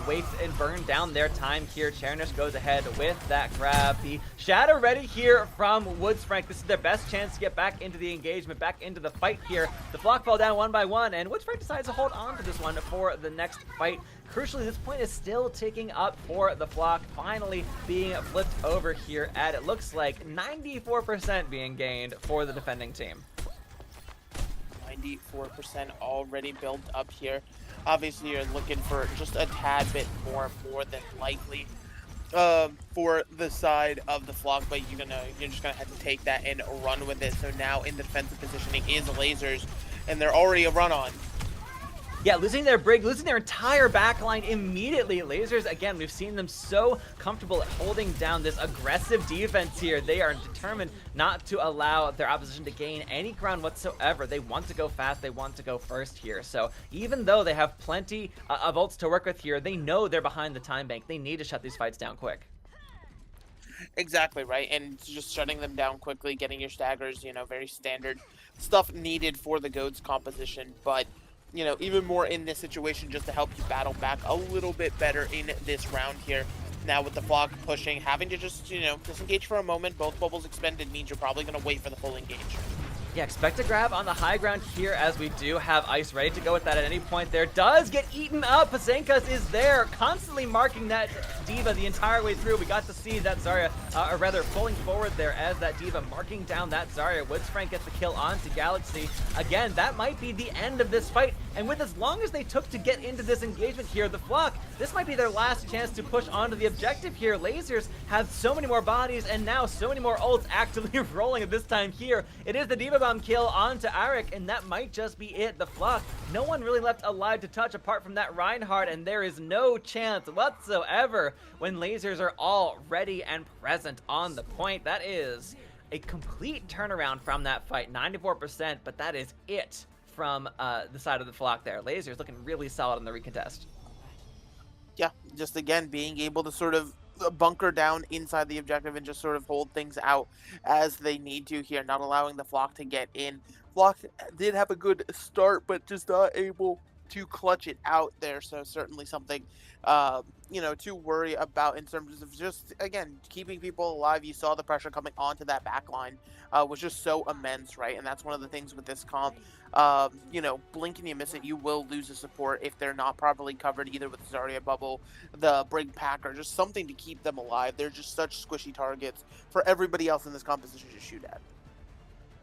wait and burn down their time here. Chernish goes ahead with that grab. The shatter ready here from Woodsfrank. This is their best chance to get back into the engagement, back into the fight here. The flock fall down one by one, and Woodsfrank decides to hold on to this one for the next fight. Crucially, this point is still ticking up for the flock, finally being flipped over here at, it looks like, 94% being gained for the defending team. 94% already built up here. Obviously, you're looking for just a tad bit more than likely for the side of the flock, but you're just gonna have to take that and run with it. So now in the defensive positioning is Lasers, and they're already a run on. Yeah, losing their Brig, losing their entire backline immediately. Lasers, again, we've seen them so comfortable at holding down this aggressive defense here. They are determined not to allow their opposition to gain any ground whatsoever. They want to go fast. They want to go first here. So even though they have plenty of ults to work with here, they know they're behind the time bank. They need to shut these fights down quick. Exactly, right? And just shutting them down quickly, getting your staggers, you know, very standard stuff needed for the GOATs composition. But you know, even more in this situation just to help you battle back a little bit better in this round here. Now with the flock pushing, having to just, you know, disengage for a moment. Both bubbles expended means you're probably going to wait for the full engage. Yeah, expect a grab on the high ground here, as we do have Ice ready to go with that at any point there. Does get eaten up. Pasenkas is there, constantly marking that D.Va the entire way through. We got to see that Zarya, or rather pulling forward there as that D.Va marking down that Zarya. Woodsfrank gets the kill onto Galaxy. Again, that might be the end of this fight. And with as long as they took to get into this engagement here, the flock, this might be their last chance to push onto the objective here. Lasers have so many more bodies and now so many more ults actively rolling at this time here. It is the D.Va bomb kill onto Arik, and that might just be it. The flock, no one really left alive to touch apart from that Reinhardt, and there is no chance whatsoever when Lasers are all ready and present on the point. That is a complete turnaround from that fight, 94%, but that is it from the side of the flock there. Lasers looking really solid in the recontest. Yeah, just again being able to sort of bunker down inside the objective and just sort of hold things out as they need to here, not allowing the flock to get in. Flock did have a good start, but just not able to clutch it out there. So certainly something, to worry about in terms of just, again, keeping people alive. You saw the pressure coming onto that back line was just so immense, right? And that's one of the things with this comp. Blink and you miss it, you will lose the support if they're not properly covered, either with the Zarya bubble, the Brig Pack, or just something to keep them alive. They're just such squishy targets for everybody else in this composition to shoot at.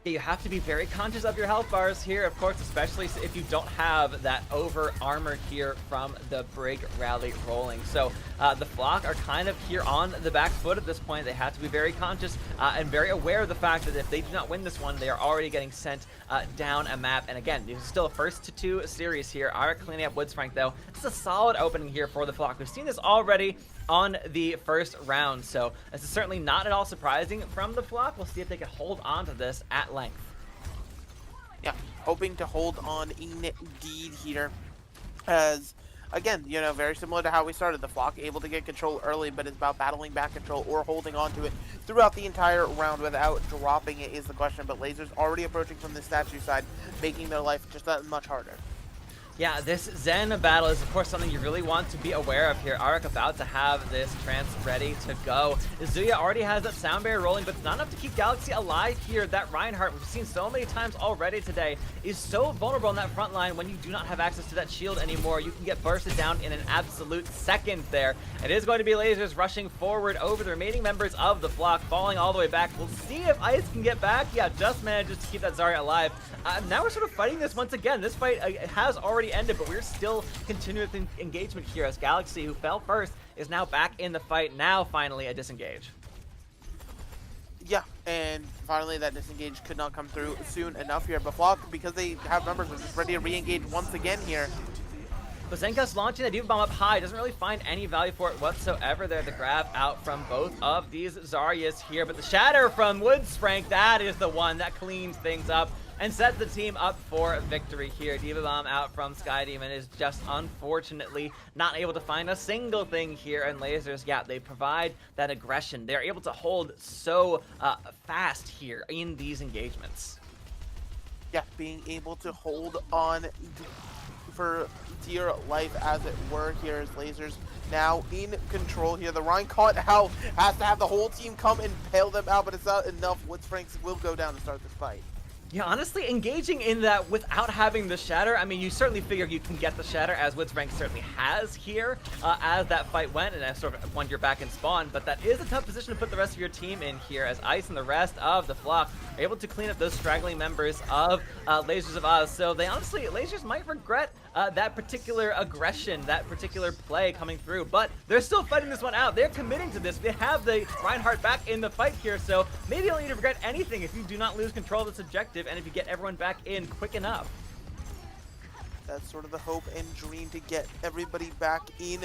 You have to be very conscious of your health bars here, of course, especially if you don't have that over armor here from the Brig rally rolling. So the Flock are kind of here on the back foot at this point. They have to be very conscious and very aware of the fact that if they do not win this one, they are already getting sent down a map. And again, this is still a 1-2 series here. Arik cleaning up Woodsfrank, though. This is a solid opening here for the Flock. We've seen this already on the first round, so this is certainly not at all surprising from the Flock. We'll see if they can hold on to this at length. Yeah, hoping to hold on indeed here, as again, very similar to how we started. The Flock able to get control early, but it's about battling back control or holding on to it throughout the entire round without dropping it is the question. But Lasers already approaching from the statue side, making their life just that much harder. Yeah, this Zen battle is, of course, something you really want to be aware of here. Arik about to have this trance ready to go. Zuya already has that sound barrier rolling, but it's not enough to keep Galaxy alive here. That Reinhardt, we've seen so many times already today, is so vulnerable on that front line when you do not have access to that shield anymore. You can get bursted down in an absolute second there. It is going to be Lasers rushing forward over the remaining members of the Flock, falling all the way back. We'll see if Ice can get back. Yeah, just manages to keep that Zarya alive. Now we're sort of fighting this once again. This fight has already ended, but we're still continuing with engagement here as Galaxy, who fell first, is now back in the fight. Now finally a disengage. Yeah, and finally that disengage could not come through soon enough here. But Flock, because they have members, are just ready to re-engage once again here. Bazenka's launching the Diva Bomb up high, doesn't really find any value for it whatsoever there. The grab out from both of these Zaryas here, but the Shatter from Woodsfrank, that is the one that cleans things up and sets the team up for victory here. Diva Bomb out from Sky Demon is just unfortunately not able to find a single thing here, and Lasers, yeah, they provide that aggression. They're able to hold so fast here in these engagements. Yeah, being able to hold on for dear life, as it were, here as Lasers now in control here. The Rhine caught out, has to have the whole team come and bail them out, but it's not enough. Woodsfranks will go down to start this fight. Yeah, honestly, engaging in that without having the Shatter, I mean, you certainly figure you can get the Shatter, as Woodsfrank certainly has here, as that fight went, and as sort of when you're back in spawn, but that is a tough position to put the rest of your team in here, as Ice and the rest of the Flock are able to clean up those straggling members of Lasers of Oz. So they honestly, Lasers might regret that particular aggression, that particular play coming through, but they're still fighting this one out. They're committing to this. They have the Reinhardt back in the fight here, so maybe you don't need to regret anything if you do not lose control of this objective, and if you get everyone back in quick enough. That's sort of the hope and dream, to get everybody back in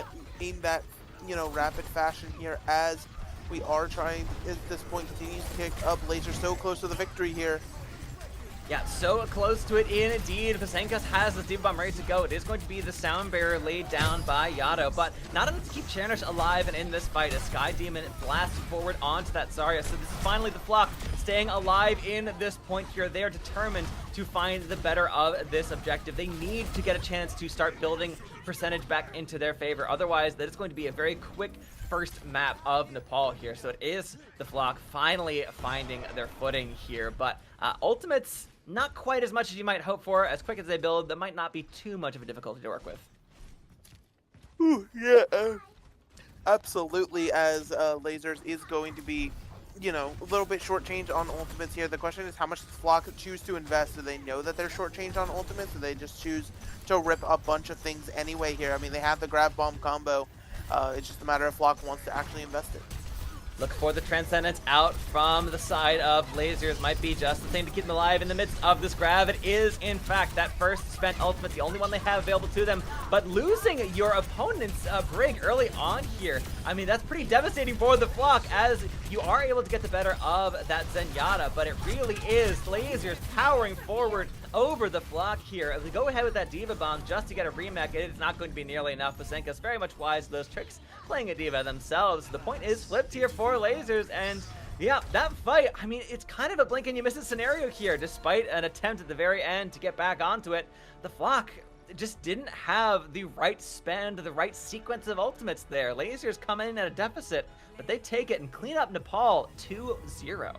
that, rapid fashion here, as we are trying at this point continues to kick up. Laser so close to the victory here. Yeah, so close to it indeed. Vasenkas has the Diva Bomb ready to go. It is going to be the sound barrier laid down by Yato, but not enough to keep Chernish alive and in this fight, as Sky Demon blasts forward onto that Zarya. So this is finally the Flock staying alive in this point here. They are determined to find the better of this objective. They need to get a chance to start building percentage back into their favor. Otherwise, that is going to be a very quick first map of Nepal here. So it is the Flock finally finding their footing here, but Ultimates, not quite as much as you might hope for. As quick as they build, that might not be too much of a difficulty to work with. Ooh, yeah, absolutely, as Lasers is going to be, a little bit shortchanged on ultimates here. The question is, how much does Flock choose to invest? Do they know that they're shortchanged on ultimates? Do they just choose to rip a bunch of things anyway here? I mean, they have the grab bomb combo. It's just a matter of Flock wants to actually invest it. Look for the Transcendence out from the side of Lasers. Might be just the thing to keep them alive in the midst of this grab. It is, in fact, that first spent ultimate, the only one they have available to them. But losing your opponent's Brig early on here, I mean, that's pretty devastating for the Flock, as you are able to get the better of that Zenyatta. But it really is Lasers powering forward over the Flock here. If we go ahead with that Diva Bomb just to get a remake, it is not going to be nearly enough. Basenka's very much wise to those tricks, playing a Diva themselves. The point is flipped here for Lasers, and yeah, that fight, I mean, it's kind of a blink and you miss it scenario here. Despite an attempt at the very end to get back onto it, the Flock just didn't have the right spend, the right sequence of ultimates there. Lasers come in at a deficit, but they take it and clean up Nepal 2-0.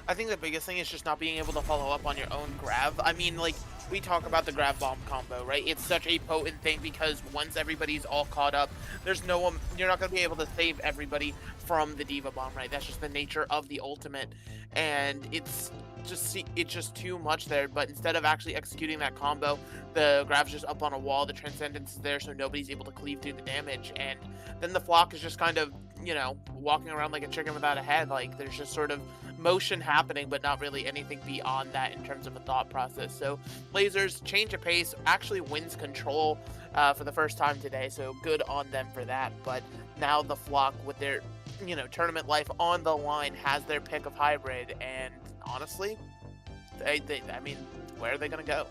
I think the biggest thing is just not being able to follow up on your own grab. I mean, like, we talk about the grab bomb combo, right? It's such a potent thing because once everybo's all caught up, there's no one, you're not going to be able to save everybody from the Diva Bomb, right? That's just the nature of the ultimate. And it's just too much there. But instead of actually executing that combo, the grab's just up on a wall, the Transcendence is there, so nobody's able to cleave through the damage. And then the Flock is just kind of, you know, walking around like a chicken without a head. Like, there's just sort of motion happening, but not really anything beyond that in terms of a thought process. So Lasers change of pace, actually wins control for the first time today, so good on them for that. But now the Flock, with their, you know, tournament life on the line, has their pick of hybrid, and honestly, I mean, where are they going to go?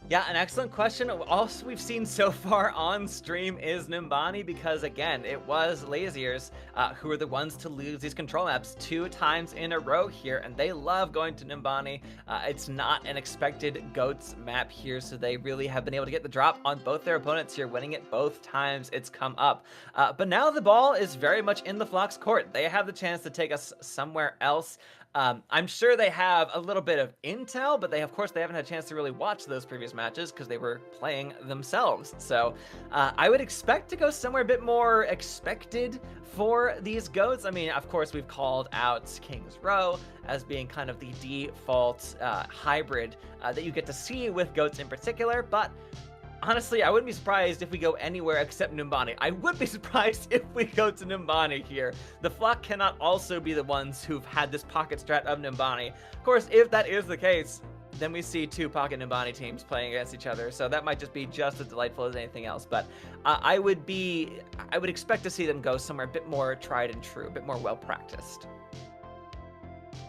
Yeah, an excellent question. All we've seen so far on stream is Numbani, because again, it was Laziers who are the ones to lose these control maps 2 times in a row here, and they love going to Numbani. It's not an expected GOATs map here, so they really have been able to get the drop on both their opponents here, winning it both times it's come up. But now the ball is very much in the Flock's court. They have the chance to take us somewhere else. I'm sure they have a little bit of intel, but of course, they haven't had a chance to really watch those previous matches because they were playing themselves. So I would expect to go somewhere a bit more expected for these GOATs. I mean, of course, we've called out Kings Row as being kind of the default hybrid that you get to see with GOATs in particular, but honestly, I wouldn't be surprised if we go anywhere except Numbani. I would be surprised if we go to Numbani here. The Flock cannot also be the ones who've had this pocket strat of Numbani. Of course, if that is the case, then we see 2 pocket Numbani teams playing against each other, so that might just be just as delightful as anything else. But I would expect to see them go somewhere a bit more tried and true, a bit more well practiced.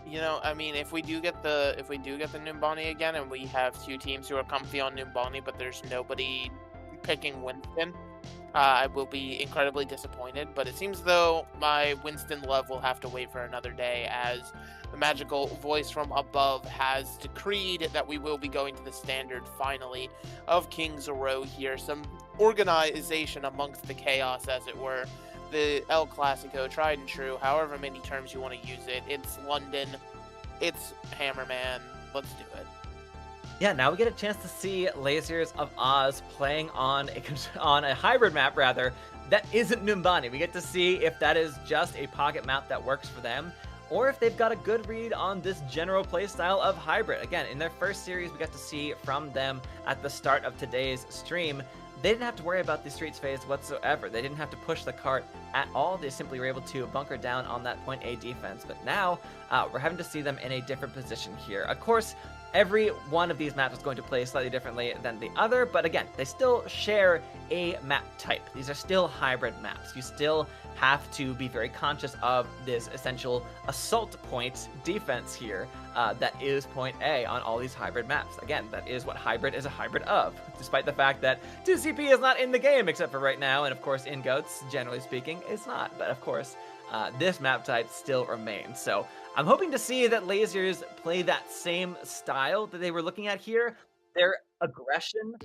You know, I mean, if we do get the Numbani again, and we have 2 teams who are comfy on Numbani, but there's nobody picking Winston, I will be incredibly disappointed. But it seems though my Winston love will have to wait for another day, as the magical voice from above has decreed that we will be going to the standard finally of Kings Row here. Some organization amongst the chaos, as it were. The El Clasico, tried and true, however many terms you want to use it. It's London, it's Hammerman, let's do it. Yeah, now we get a chance to see Lasers of Oz playing on a hybrid map, rather, that isn't Numbani. We get to see if that is just a pocket map that works for them, or if they've got a good read on this general playstyle of hybrid. Again, in their first series, we got to see from them at the start of today's stream, they didn't have to worry about the streets phase whatsoever. They didn't have to push the cart at all. They simply were able to bunker down on that point A defense. But now we're having to see them in a different position here. Of course, every one of these maps is going to play slightly differently than the other, but again, they still share a map type. These are still hybrid maps. You still have to be very conscious of this essential assault point defense here that is point A on all these hybrid maps. Again, that is what hybrid is a hybrid of, despite the fact that 2CP is not in the game except for right now, and of course in GOATs, generally speaking, it's not. But of course, this map type still remains. So I'm hoping to see that Lasers play that same style that they were looking at here. Their aggression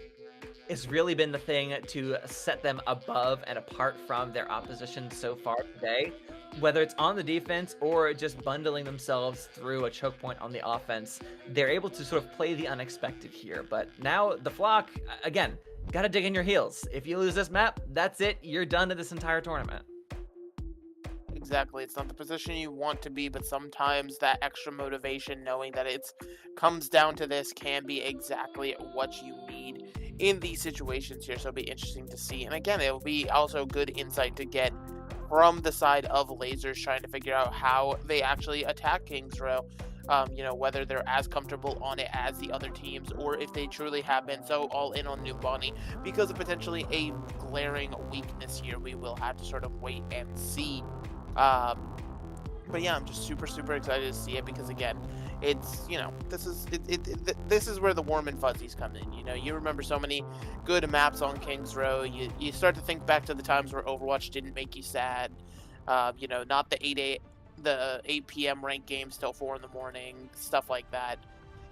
has really been the thing to set them above and apart from their opposition so far today. Whether it's on the defense or just bundling themselves through a choke point on the offense, they're able to sort of play the unexpected here. But now the Flock, again, gotta dig in your heels. If you lose this map, that's it. You're done to this entire tournament. Exactly. It's not the position you want to be, but sometimes that extra motivation, knowing that it comes down to this, can be exactly what you need in these situations here. So it'll be interesting to see. And again, it'll be also good insight to get from the side of Lasers, trying to figure out how they actually attack Kings Row. You know, whether they're as comfortable on it as the other teams, or if they truly have been so all in on Numbani because of potentially a glaring weakness here. We will have to sort of wait and see. But yeah, I'm just super excited to see it, because again, it's, you know, this is where the warm and fuzzies come in. You know, you remember so many good maps on Kings Row. You start to think back to the times where Overwatch didn't make you sad. You know, not the 8 p.m. ranked games till 4 in the morning, stuff like that.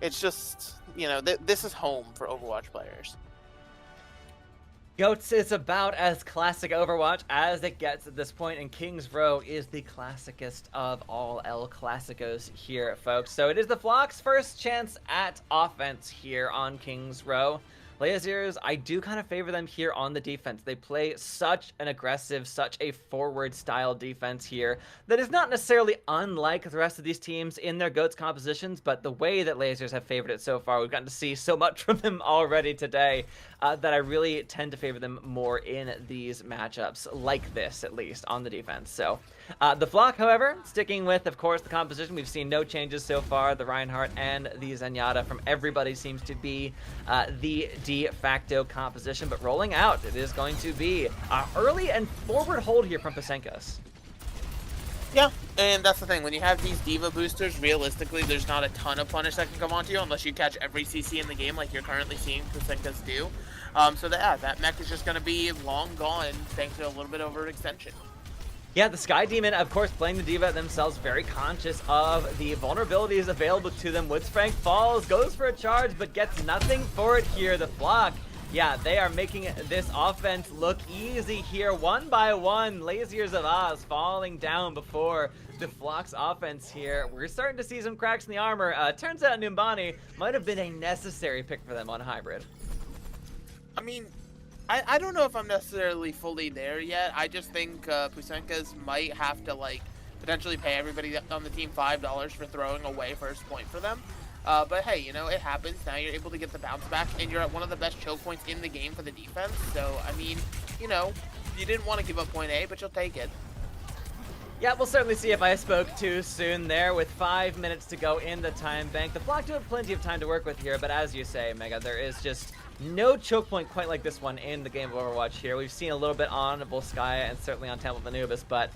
it's just, you know, this is home for Overwatch players. Goats is about as classic Overwatch as it gets at this point, and King's Row is the classicest of all El Clasicos here, folks. So it is the Flock's first chance at offense here on King's Row. Lasers, I do kind of favor them here on the defense. They play such an aggressive, such a forward-style defense here that is not necessarily unlike the rest of these teams in their GOATS compositions, but the way that Lasers have favored it so far, we've gotten to see so much from them already today that I really tend to favor them more in these matchups, like this, at least, on the defense. So the Flock, however, sticking with, of course, the composition. We've seen no changes so far. The Reinhardt and the Zenyatta from everybody seems to be the de facto composition, but rolling out, it is going to be early and forward hold here from Pasenkas. Yeah, and that's the thing. When you have these Diva boosters, realistically, there's not a ton of punish that can come onto you unless you catch every CC in the game like you're currently seeing Pasenkas do. So that mech is just going to be long gone thanks to a little bit of overextension. Yeah, the Sky Demon, of course, playing the Diva themselves, very conscious of the vulnerabilities available to them. Woodsfrank falls, goes for a charge, but gets nothing for it here. The Flock, yeah, they are making this offense look easy here. One by one, Lasers of Oz falling down before the Flock's offense here. We're starting to see some cracks in the armor. Turns out Numbani might have been a necessary pick for them on Hybrid. I mean, I don't know if I'm necessarily fully there yet. I just think Pasenkas might have to, like, potentially pay everybody on the team $5 for throwing away first point for them. But hey, you know, it happens. Now you're able to get the bounce back, and you're at one of the best choke points in the game for the defense. So, I mean, you know, you didn't want to give up point A, but you'll take it. Yeah, we'll certainly see if I spoke too soon there. With 5 minutes to go in the time bank, the Flock do have plenty of time to work with here, but as you say, Mega, there is just no choke point quite like this one in the game of Overwatch here. We've seen a little bit on Volskaya and certainly on Temple of Anubis, but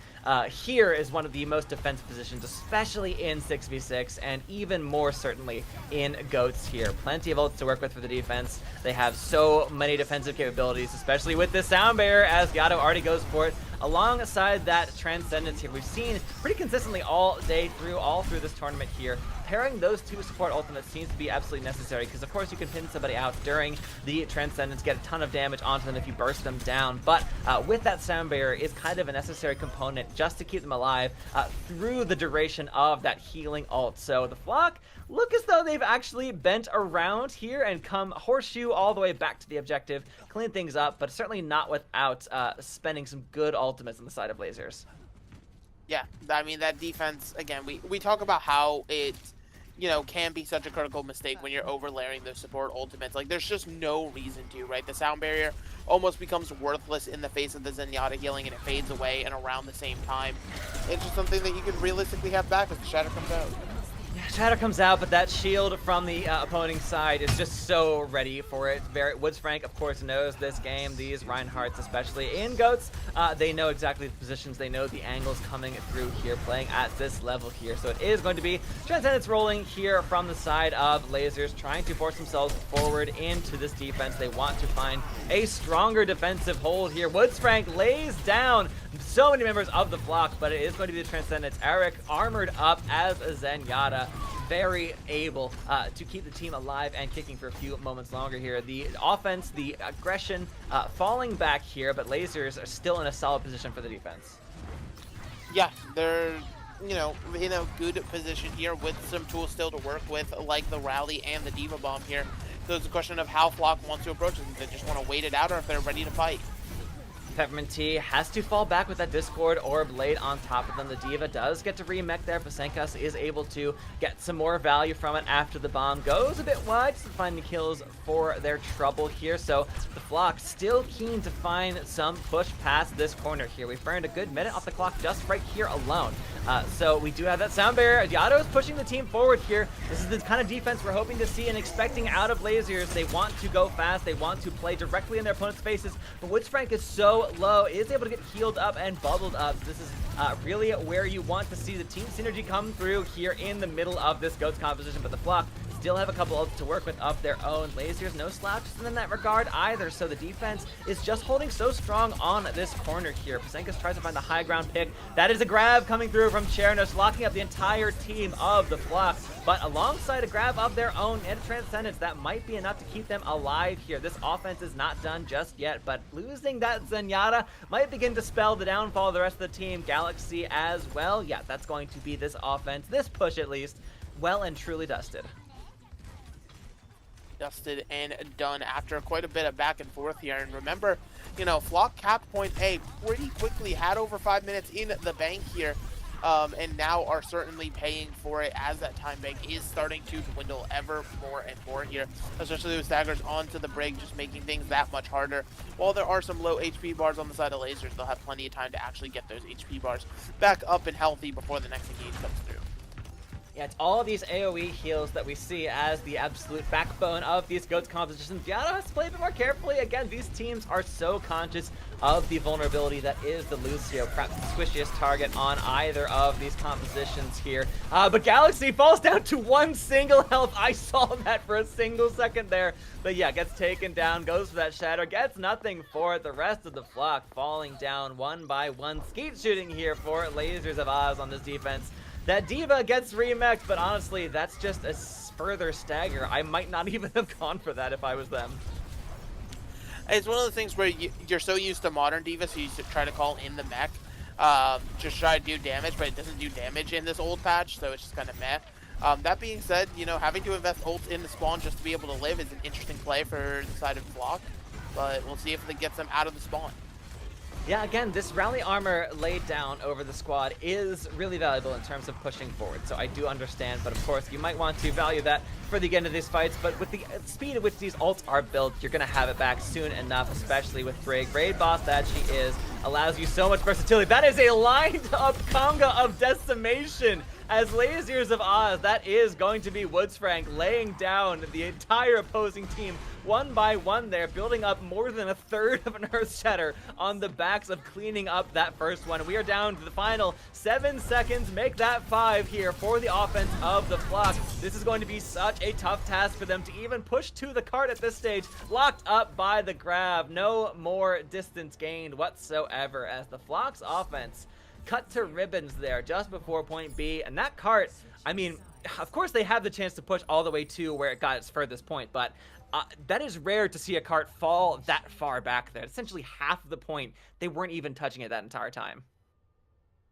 here is one of the most defensive positions, especially in 6v6, and even more certainly in GOATs here. Plenty of ults to work with for the defense. They have so many defensive capabilities, especially with this sound barrier, as Gatto already goes for it. Alongside that Transcendence here, we've seen pretty consistently all through this tournament here. Pairing those two support ultimates seems to be absolutely necessary, because of course you can pin somebody out during the Transcendence, get a ton of damage onto them if you burst them down, but with that sound barrier is kind of a necessary component just to keep them alive through the duration of that healing ult. So the Flock look as though they've actually bent around here and come horseshoe all the way back to the objective, clean things up, but certainly not without spending some good ultimates on the side of Lasers. Yeah, I mean, that defense, again, we talk about how it, you know, can be such a critical mistake when you're overlaying those support ultimates. Like, there's just no reason to, right? The sound barrier almost becomes worthless in the face of the Zenyatta healing, and it fades away, and around the same time, it's just something that you could realistically have back as the Shatter comes out. Shadow comes out, but that shield from the opposing side is just so ready for it. Woodsfrank, of course, knows this game. These Reinhardts, especially in GOATs, they know exactly the positions. They know the angles coming through here, playing at this level here. So it is going to be Transcendence rolling here from the side of Lasers, trying to force themselves forward into this defense. They want to find a stronger defensive hold here. Woodsfrank lays down so many members of the Flock, but it is going to be the Transcendence. Eric armored up as a Zenyatta, very able to keep the team alive and kicking for a few moments longer here. The offense, the aggression falling back here, but Lasers are still in a solid position for the defense. Yeah, they're, you know, in a good position here with some tools still to work with, like the Rally and the Diva Bomb here. So it's a question of how Flock wants to approach it. If they just want to wait it out, or if they're ready to fight. Peppermint Tea has to fall back with that Discord Orb laid on top of them. The Diva does get to remech there. Pasenkas is able to get some more value from it after the bomb goes a bit wide, to find the kills for their trouble here. So the Flock still keen to find some push past this corner here. We've burned a good minute off the clock just right here alone. So we do have that sound barrier. Yado is pushing the team forward here. This is the kind of defense we're hoping to see and expecting out of Lasers. They want to go fast. They want to play directly in their opponent's faces. But Woodsfrank is so low, is able to get healed up and bubbled up. This is really where you want to see the team synergy come through here in the middle of this GOATS composition. But the Flock still have a couple ults to work with of their own. Lasers, no slouches in that regard either, so the defense is just holding so strong on this corner here. Pasenkas tries to find the high ground pick. That is a grab coming through from Chernos, locking up the entire team of the Flock, but alongside a grab of their own and a Transcendence, that might be enough to keep them alive here. This offense is not done just yet, but losing that Zenyatta might begin to spell the downfall of the rest of the team. Galaxy as well. Yeah, that's going to be this offense, this push at least, well and truly dusted. Dusted and done after quite a bit of back and forth here. And remember, you know, Flock capped point A pretty quickly, had over 5 minutes in the bank here, and now are certainly paying for it as that time bank is starting to dwindle ever more and more here, especially with staggers onto the break, just making things that much harder. While there are some low HP bars on the side of Lasers, they'll have plenty of time to actually get those HP bars back up and healthy before the next engage comes through. Yeah, it's all these AoE heals that we see as the absolute backbone of these GOATs compositions. Giotto has to play a bit more carefully. Again, these teams are so conscious of the vulnerability that is the Lucio, perhaps the squishiest target on either of these compositions here. But Galaxy falls down to 1 single health. I saw that for a single second there. But yeah, gets taken down, goes for that shatter, gets nothing for it. The rest of the Flock falling down one by one. Skeet shooting here for Lasers of Oz on this defense. That D.Va gets remixed, but honestly, that's just a further stagger. I might not even have gone for that if I was them. It's one of the things where you're so used to modern D.Va, so you try to call in the mech, just try to do damage, but it doesn't do damage in this old patch, so it's just kind of meh. That being said, you know, having to invest ult in the spawn just to be able to live is an interesting play for the side of Flock, but we'll see if it gets them out of the spawn. Yeah, again, this rally armor laid down over the squad is really valuable in terms of pushing forward, so I do understand, but of course you might want to value that for the end of these fights, but with the speed at which these ults are built, you're going to have it back soon enough, especially with Brig. Raid boss that she is, allows you so much versatility. That is a lined up conga of decimation. As Lasers of Oz, that is going to be Woodsfrank laying down the entire opposing team one by one there, building up more than a third of an Earth Shatter on the backs of cleaning up that first one. We are down to the final 7 seconds. Make that 5 here for the offense of the Flock. This is going to be such a tough task for them to even push to the cart at this stage. Locked up by the grab. No more distance gained whatsoever as the Flock's offense cut to ribbons there just before point B. And that cart, I mean, of course they have the chance to push all the way to where it got its furthest point, but that is rare to see a cart fall that far back there. Essentially half the point, they weren't even touching it that entire time.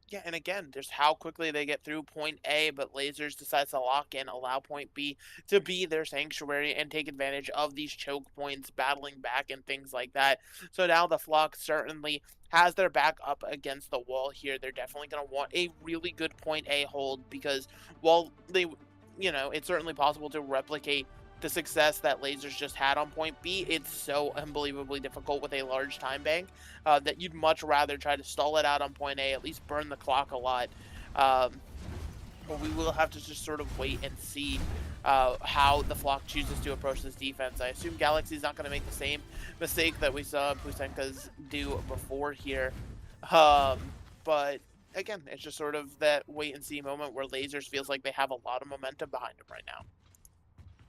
Yeah, and again, there's how quickly they get through point A, but Lasers decides to lock in, allow point B to be their sanctuary and take advantage of these choke points, battling back and things like that. So now the Flock certainly has their back up against the wall here. They're definitely going to want a really good point A hold, because while they, you know, it's certainly possible to replicate the success that Lasers just had on point B, it's so unbelievably difficult with a large time bank that you'd much rather try to stall it out on point A, at least burn the clock a lot. But we will have to just sort of wait and see how the Flock chooses to approach this defense. I assume Galaxy's not going to make the same mistake that we saw Pusenkas do before here. But again, it's just sort of that wait and see moment where Lasers feels like they have a lot of momentum behind them right now.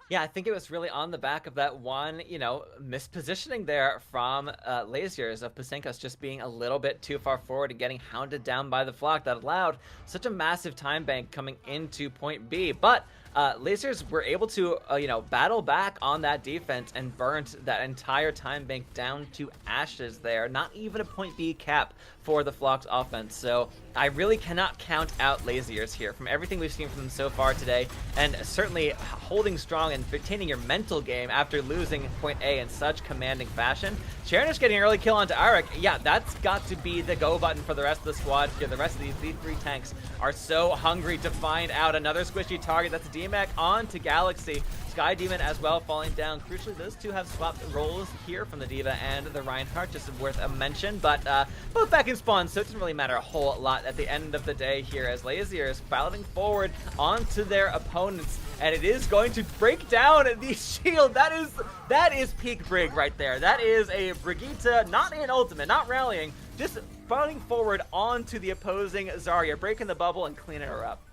Yeah, I think it was really on the back of that one, you know, mispositioning there from Lasers of Pusenkas just being a little bit too far forward and getting hounded down by the Flock that allowed such a massive time bank coming into point B. But Lasers were able to, you know, battle back on that defense and burnt that entire time bank down to ashes there. Not even a point B cap for the Flock's offense. So I really cannot count out Lasers here from everything we've seen from them so far today, and certainly holding strong and retaining your mental game after losing point A in such commanding fashion. Chernish getting an early kill onto Arik. Yeah, that's got to be the go button for the rest of the squad here. The rest of these V3 tanks are so hungry to find out another squishy target. That's a DMAC on to Galaxy. Sky Demon as well falling down. Crucially, those two have swapped roles here from the D.Va and the Reinhardt, just worth a mention, but both back in spawn, so it doesn't really matter a whole lot at the end of the day here as Lazier is battling forward onto their opponents, and it is going to break down the shield. That is peak Brig right there. That is a Brigitte, not in ultimate, not rallying, just battling forward onto the opposing Zarya, breaking the bubble and cleaning her up.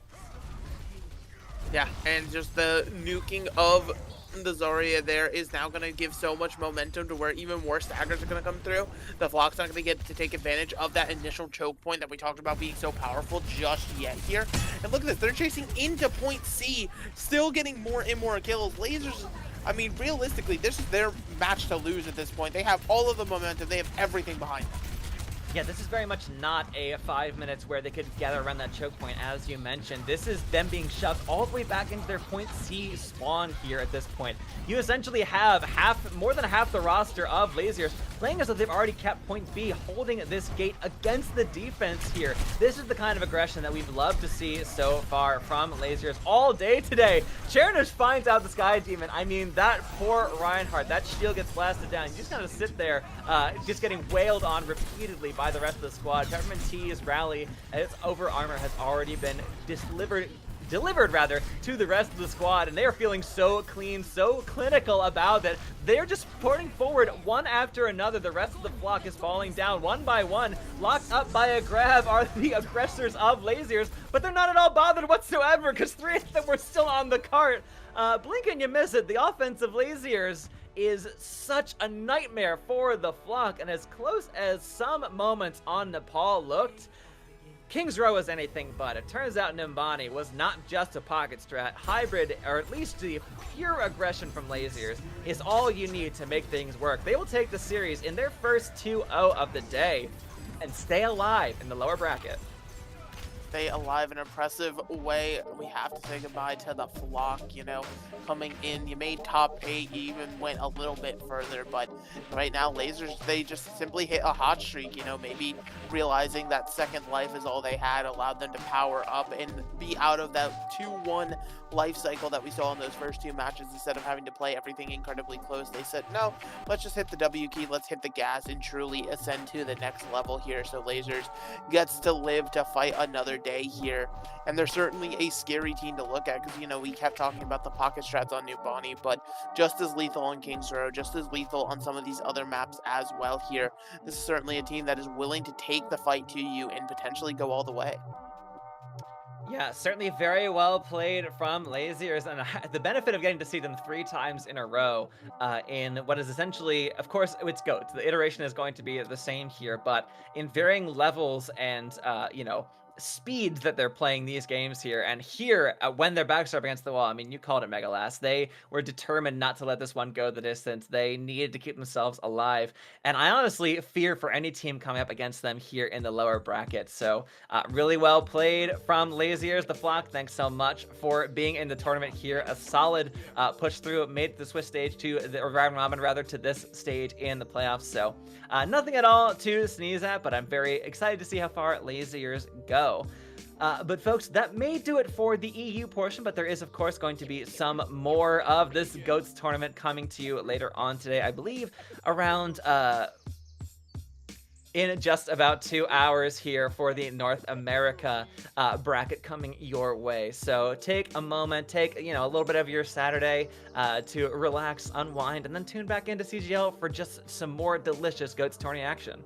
Yeah, and just the nuking of the Zarya there is now going to give so much momentum to where even more staggers are going to come through. The Flock's not going to get to take advantage of that initial choke point that we talked about being so powerful just yet here. And look at this, they're chasing into point C, still getting more and more kills. Lasers, I mean, realistically, this is their match to lose at this point. They have all of the momentum, they have everything behind them. Yeah, this is very much not a 5 minutes where they could gather around that choke point, as you mentioned. This is them being shoved all the way back into their point C spawn here at this point. You essentially have more than half the roster of Lasers playing as though they've already kept point B, holding this gate against the defense here. This is the kind of aggression that we've loved to see so far from Lasers all day today. Chernish finds out the Sky Demon. I mean, that poor Reinhardt, that shield gets blasted down. You just kind of sit there, just getting wailed on repeatedly by the rest of the squad. Peppermint T's rally, its over armor has already been delivered to the rest of the squad, and they are feeling so clean, so clinical about it. They're just pouring forward one after another. The rest of the flock is falling down one by one. Locked up by a grab are the aggressors of Lasers, but they're not at all bothered whatsoever because 3 of them were still on the cart. Blink and you miss it. The offense of Lasers is such a nightmare for the flock, and as close as some moments on Nepal looked, King's Row was anything but. It turns out Nimbani was not just a pocket strat. Hybrid, or at least the pure aggression from Lasers, is all you need to make things work. They will take the series in their first 2-0 of the day and stay alive in the lower bracket. Stay alive in an impressive way. We have to say goodbye to the flock, you know, coming in. You made top 8, you even went a little bit further, but right now Lasers, they just simply hit a hot streak, you know, maybe realizing that second life is all they had, allowed them to power up and be out of that 2-1 life cycle that we saw in those first 2 matches. Instead of having to play everything incredibly close, they said, no, let's just hit the W key, let's hit the gas and truly ascend to the next level here. So Lasers gets to live to fight another day here, and they're certainly a scary team to look at because, you know, we kept talking about the pocket strats on New Bonnie, but just as lethal on King's Row, just as lethal on some of these other maps as well here. This is certainly a team that is willing to take the fight to you and potentially go all the way. Yeah, certainly very well played from Lasers, and the benefit of getting to see them 3 times in a row in what is essentially, of course, it's GOATs. The iteration is going to be the same here, but in varying levels and, you know, speed that they're playing these games here. And here, when their backs are up against the wall, I mean, you called it Mega Last. They were determined not to let this one go the distance. They needed to keep themselves alive. And I honestly fear for any team coming up against them here in the lower bracket. So really well played from Lasers. The Flock, thanks so much for being in the tournament here. A solid push through, made the Swiss stage to the round robin, rather, to this stage in the playoffs. So nothing at all to sneeze at, but I'm very excited to see how far Lasers go. But folks, that may do it for the EU portion, but there is, of course, going to be some more of this GOATs tournament coming to you later on today, I believe, around in just about 2 hours here for the North America bracket coming your way. So take a moment, take, you know, a little bit of your Saturday to relax, unwind, and then tune back into CGL for just some more delicious GOATs tourney action.